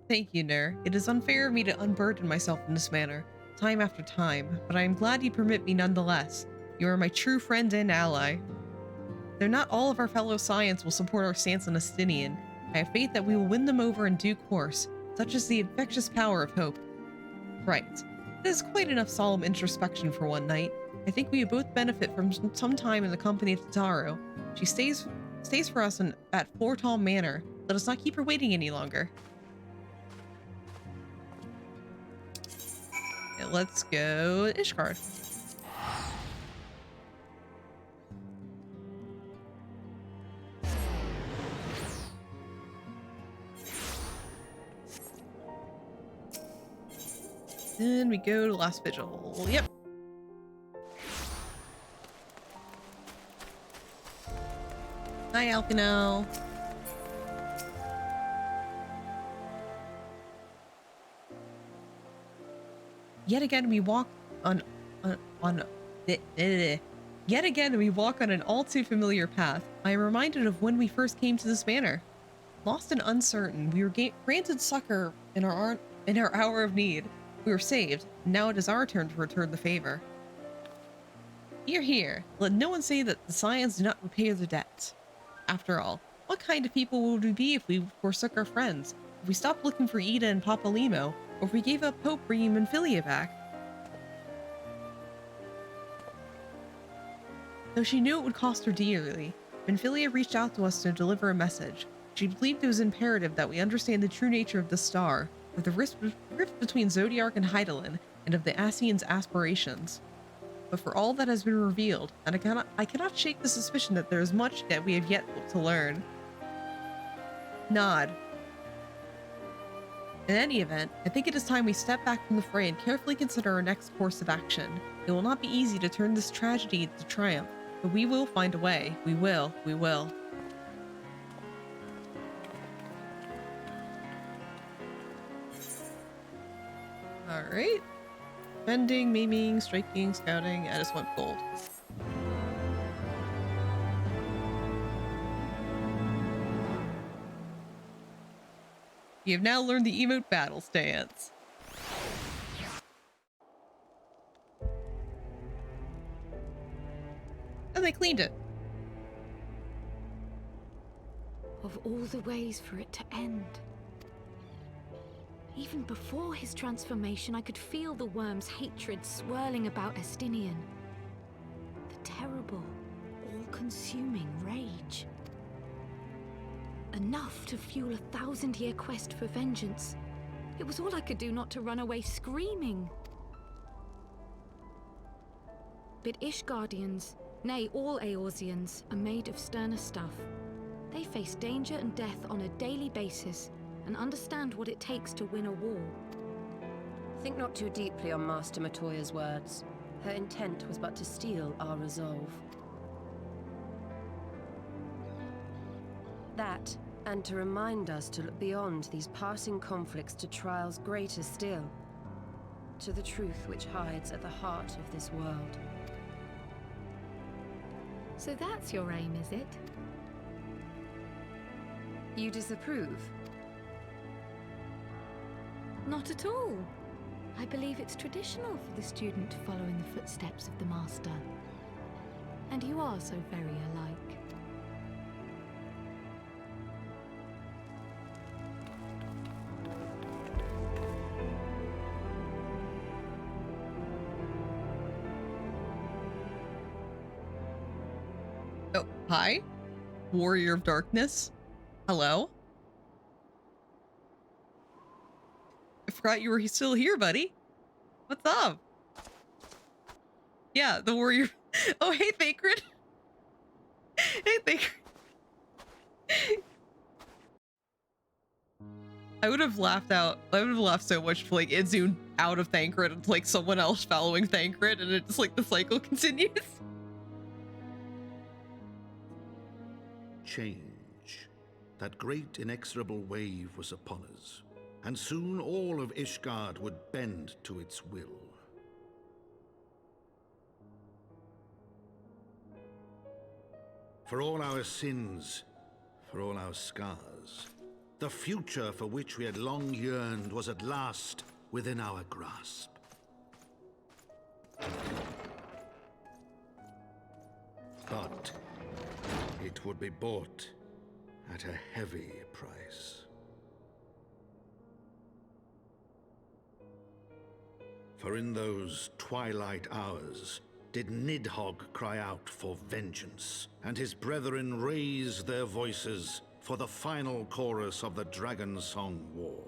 Thank you, Nur. It is unfair of me to unburden myself in this manner, time after time, but I am glad you permit me nonetheless. You are my true friend and ally. Though not all of our fellow Scions will support our stance on Estinian, I have faith that we will win them over in due course, such is the infectious power of hope. Right. It is quite enough solemn introspection for one night. I think we both benefit from some time in the company of Tataru. She stays for us at Fortall Manor. Let us not keep her waiting any longer. Okay, let's go Ishgard. Then we go to Last Vigil. Yep. Hi, Alpino. Yet again, we walk on Yet again, we walk on an all too familiar path. I am reminded of when we first came to this manor. Lost and uncertain, we were granted succor in our hour of need. We were saved. Now it is our turn to return the favor. Hear, hear. Let no one say that the Scions do not repay their debts. After all, what kind of people would we be if we forsook our friends? If we stopped looking for Ida and Papa Limo, or if we gave up hope bringing Minfilia back? Though she knew it would cost her dearly, Minfilia reached out to us to deliver a message. She believed it was imperative that we understand the true nature of the star, of the rift between Zodiark and Hydaelyn, and of the Ascians' aspirations. But for all that has been revealed, and I cannot shake the suspicion that there is much that we have yet to learn. Nod. In any event, I think it is time we step back from the fray and carefully consider our next course of action. It will not be easy to turn this tragedy into triumph, but we will find a way. We will. We will. Alright. Bending, maiming, striking, scouting. I just want gold. You have now learned the emote battle stance. And they cleaned it. Of all the ways for it to end. Even before his transformation, I could feel the worm's hatred swirling about Estinian. The terrible, all-consuming rage. Enough to fuel a 1,000-year quest for vengeance. It was all I could do not to run away screaming. But Ishgardians, nay, all Eorzeans, are made of sterner stuff. They face danger and death on a daily basis and understand what it takes to win a war. Think not too deeply on Master Matoya's words. Her intent was but to steal our resolve. That, and to remind us to look beyond these passing conflicts to trials greater still, to the truth which hides at the heart of this world. So that's your aim, is it? You disapprove? Not at all. I believe it's traditional for the student to follow in the footsteps of the master. And you are so very alike. Oh, hi? Warrior of Darkness? Hello? I forgot you were still here, buddy. What's up? Yeah, the warrior. Oh, hey, Thancred. Hey, Thancred. I would have laughed out. I would have laughed so much if, like, it zoomed out of Thancred and, like, someone else following Thancred and it's, like, the cycle continues. Change. That great inexorable wave was upon us, and soon all of Ishgard would bend to its will. For all our sins, for all our scars, the future for which we had long yearned was at last within our grasp. But it would be bought at a heavy price. For in those twilight hours did Nidhogg cry out for vengeance, and his brethren raise their voices for the final chorus of the Dragon Song War.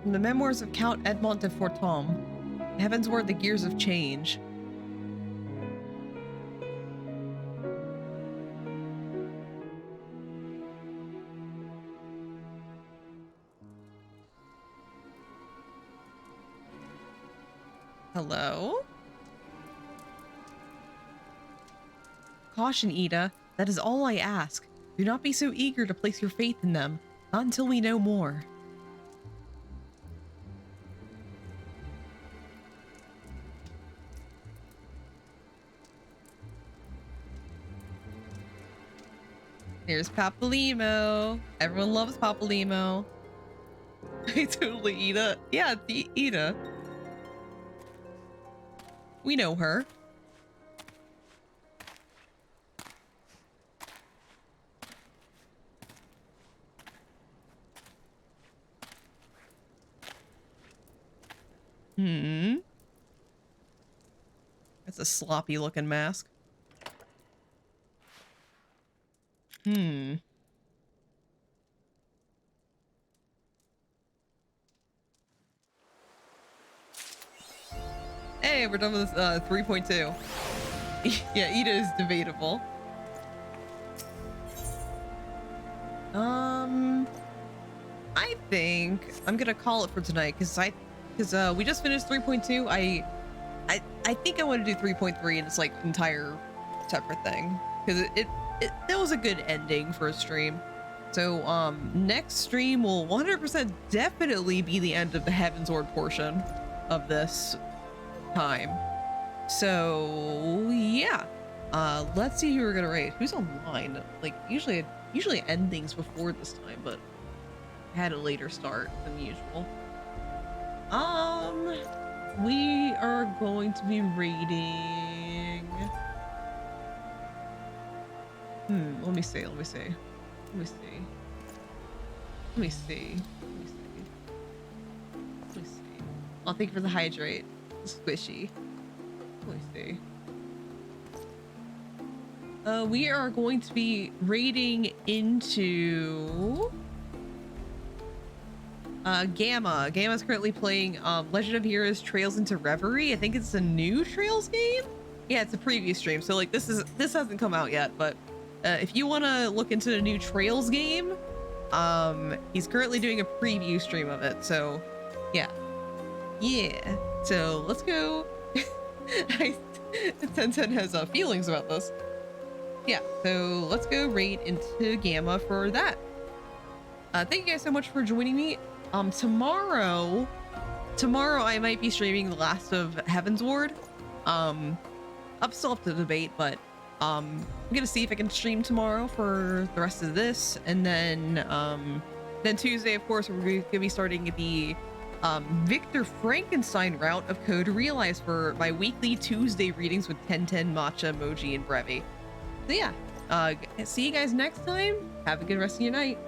From the memoirs of Count Edmond de Fortaume, Heaven's Word, the Gears of Change. Hello? Caution, Ida. That is all I ask. Do not be so eager to place your faith in them. Not until we know more. Here's Papalimo. Everyone loves Papalimo. Totally Ida. Yeah, the Ida. We know her. That's a sloppy looking mask. Hey, we're done with 3.2. Yeah, Ida is debatable. I think I'm gonna call it for tonight because we just finished 3.2. I think I want to do 3.3 and it's like entire separate thing because that was a good ending for a stream. So next stream will 100% definitely be the end of the Heaven's Ward portion of this time. So yeah, let's see who we're gonna raid. Who's online? Like usually end things before this time, but I had a later start than usual. We are going to be raiding. Let me see. Oh, thank you for the hydrate. Squishy. Let me see. We are going to be raiding into Gamma. Gamma's currently playing Legend of Heroes Trails into Reverie. I think it's a new Trails game. Yeah, it's a preview stream. So like this hasn't come out yet, but if you want to look into the new Trails game, he's currently doing a preview stream of it. So yeah. So let's go. 1010 has feelings about this. Yeah, so let's go raid into Gamma for that. Thank you guys so much for joining me. Tomorrow I might be streaming The Last of Heaven's Ward. Still up to debate, but I'm gonna see if I can stream tomorrow for the rest of this, and then Tuesday, of course, we're gonna be starting the Victor Frankenstein route of Code Realize for my weekly Tuesday readings with 1010, Matcha, Emoji, and Brevi. So yeah, see you guys next time. Have a good rest of your night.